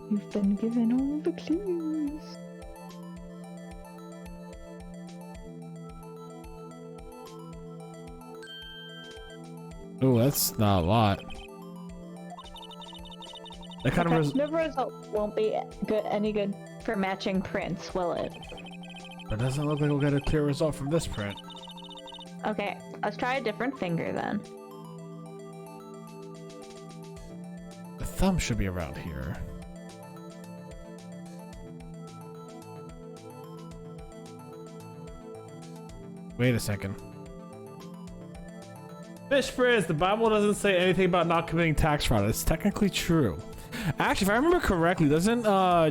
B: You've been given all the clues.
A: Oh, that's not a lot. That kind of
B: The result won't be any good for matching prints, will it?
A: But it doesn't look like we'll get a clear result from this print.
B: Okay, let's try a different finger then.
A: The thumb should be around here. Wait a second. Fish frizz, the Bible doesn't say anything about not committing tax fraud. It's technically true. Actually, if I remember correctly, doesn't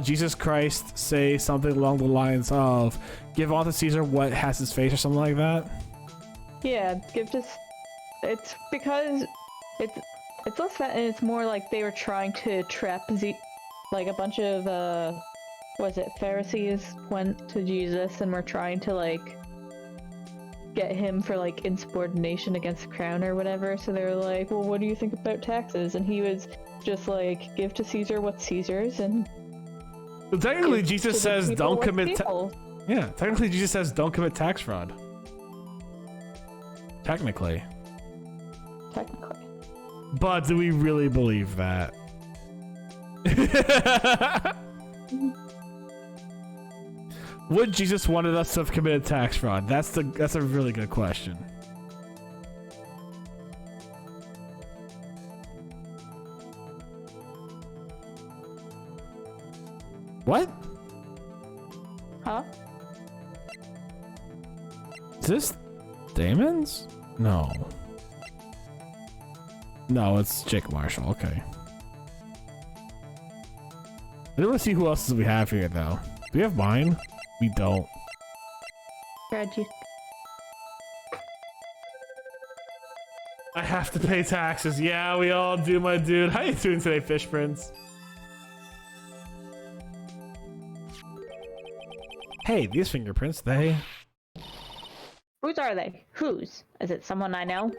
A: Jesus Christ say something along the lines of give all to Caesar what has his face or something like that?
B: Yeah, it's because it's less that, and it's more like they were trying to trap like a bunch of Pharisees went to Jesus and were trying to like get him for like insubordination against the crown or whatever. So they were like, well, what do you think about taxes? And he was just like, give to Caesar what's Caesar's, and
A: Well, technically, Jesus says don't commit. Yeah, technically, Jesus says don't commit tax fraud. Technically. But do we really believe that? Would Jesus wanted us to have committed tax fraud? That's a really good question. What?
B: Huh?
A: Is this Damon's? No. No, it's Jake Marshall. Okay. I don't want to see who else we have here, though. Do we have mine? We don't.
B: Reggie.
A: I have to pay taxes. Yeah, we all do, my dude. How you doing today, Fish Prince? Hey, these fingerprints, they...
B: Whose are they? Whose? Is it someone I know?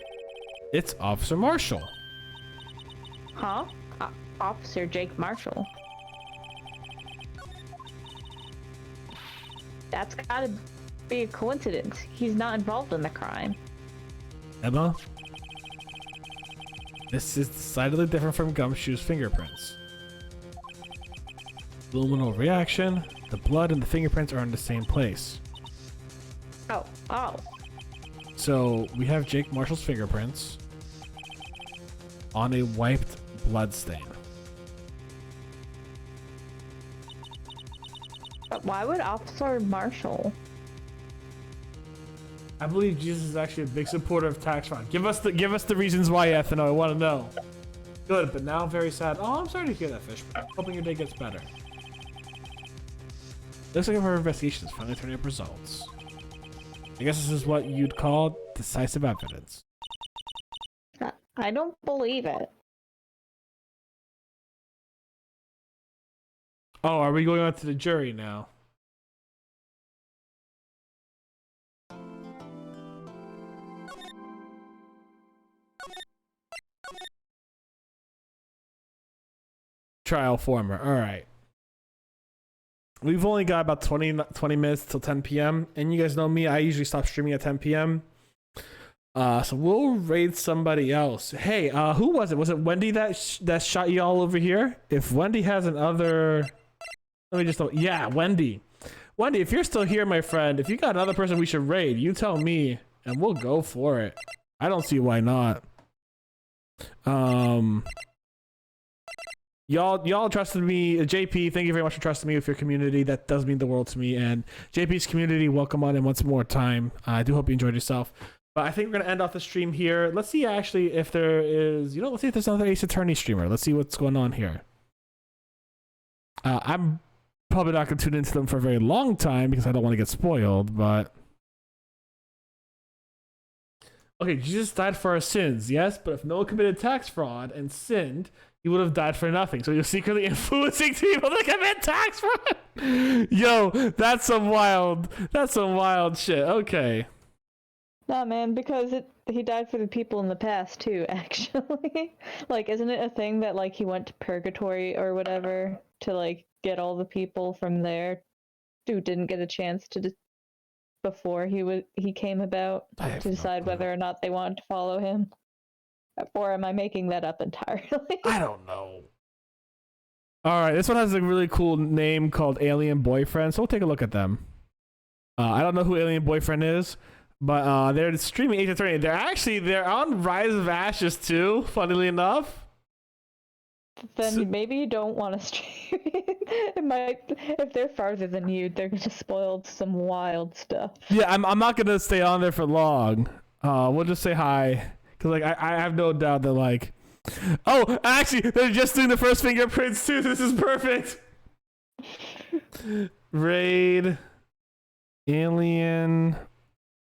A: It's Officer Marshall.
B: Huh? Officer Jake Marshall. be a coincidence. He's not involved in the crime.
A: Emma, this is decidedly different from Gumshoe's fingerprints. Luminol reaction, the blood and the fingerprints are in the same place.
B: Oh.
A: So we have Jake Marshall's fingerprints on a wiped blood stain.
B: But why would Officer Marshall?
A: I believe Jesus is actually a big supporter of tax fraud. Give us the reasons why, Ethno. I want to know. Good, but now I'm very sad. Oh, I'm sorry to hear that, Fish. Hoping your day gets better. Looks like our investigation is finally turning up results. I guess this is what you'd call decisive evidence.
B: I don't believe it.
A: Oh, are we going on to the jury now? Trial former. All right. We've only got about 20 minutes till 10 p.m. And you guys know me. I usually stop streaming at 10 p.m. So we'll raid somebody else. Hey, who was it? Was it Wendy that shot you all over here? If Wendy has another... Let me just... Yeah, Wendy. Wendy, if you're still here, my friend, if you got another person we should raid, you tell me and we'll go for it. I don't see why not. Y'all trusted me. JP, thank you very much for trusting me with your community. That does mean the world to me. And JP's community, welcome on in once more time. I do hope you enjoyed yourself. But I think we're going to end off the stream here. Let's see actually if there is... let's see if there's another Ace Attorney streamer. Let's see what's going on here. I'm probably not going to tune into them for a very long time because I don't want to get spoiled, but... Okay, Jesus died for our sins, yes? But if no one committed tax fraud and sinned... he would have died for nothing. So you're secretly influencing people to commit tax fraud. Yo, that's some wild shit. Okay.
B: Nah, man, because he died for the people in the past too, actually. Like, isn't it a thing that like he went to purgatory or whatever to like get all the people from there who didn't get a chance to before he came about to decide whether or not they wanted to follow him? Or am I making that up entirely?
A: I don't know. All right, this one has a really cool name called Alien Boyfriend, so we'll take a look at them. I don't know who Alien Boyfriend is, but they're streaming Ace Attorney. They're on Rise of Ashes too, funnily enough.
B: Then maybe you don't want to stream. It might, if they're farther than you, they're gonna spoil some wild stuff.
A: Yeah, I'm not gonna stay on there for long. We'll just say hi. Cause like I have no doubt that like, oh, actually they're just doing the first fingerprints too. This is perfect. Raid Alien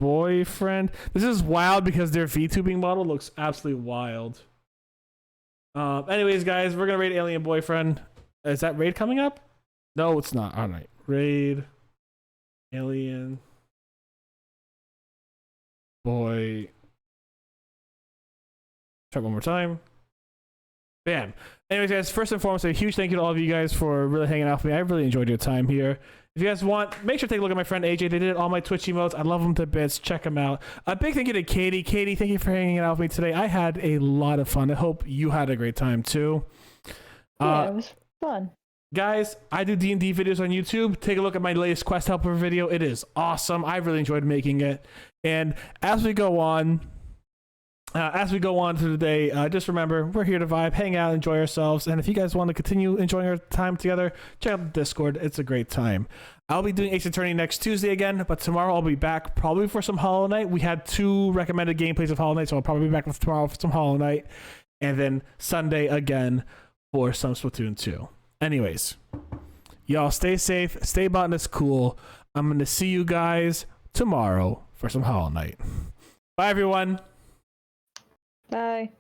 A: Boyfriend. This is wild because their VTubing model looks absolutely wild. Anyways, guys, we're gonna raid Alien Boyfriend. Is that raid coming up? No, it's not. All right, raid Alien Boy. Try one more time. Bam. Anyways, guys, first and foremost, a huge thank you to all of you guys for really hanging out with me. I really enjoyed your time here. If you guys want, make sure to take a look at my friend AJ. They did all my Twitch emotes. I love them to bits. Check them out. A big thank you to Katie. Katie, thank you for hanging out with me today. I had a lot of fun. I hope you had a great time too.
B: Yeah, it was fun.
A: Guys, I do D&D videos on YouTube. Take a look at my latest Quest Helper video. It is awesome. I really enjoyed making it. And as we go on through the day, just remember, we're here to vibe, hang out, enjoy ourselves. And if you guys want to continue enjoying our time together, check out the Discord. It's a great time. I'll be doing Ace Attorney next Tuesday again, but tomorrow I'll be back probably for some Hollow Knight. We had 2 recommended gameplays of Hollow Knight, so I'll probably be back tomorrow for some Hollow Knight. And then Sunday again for some Splatoon 2. Anyways, y'all stay safe, stay Botanist Cool. I'm going to see you guys tomorrow for some Hollow Knight. Bye, everyone.
B: Bye.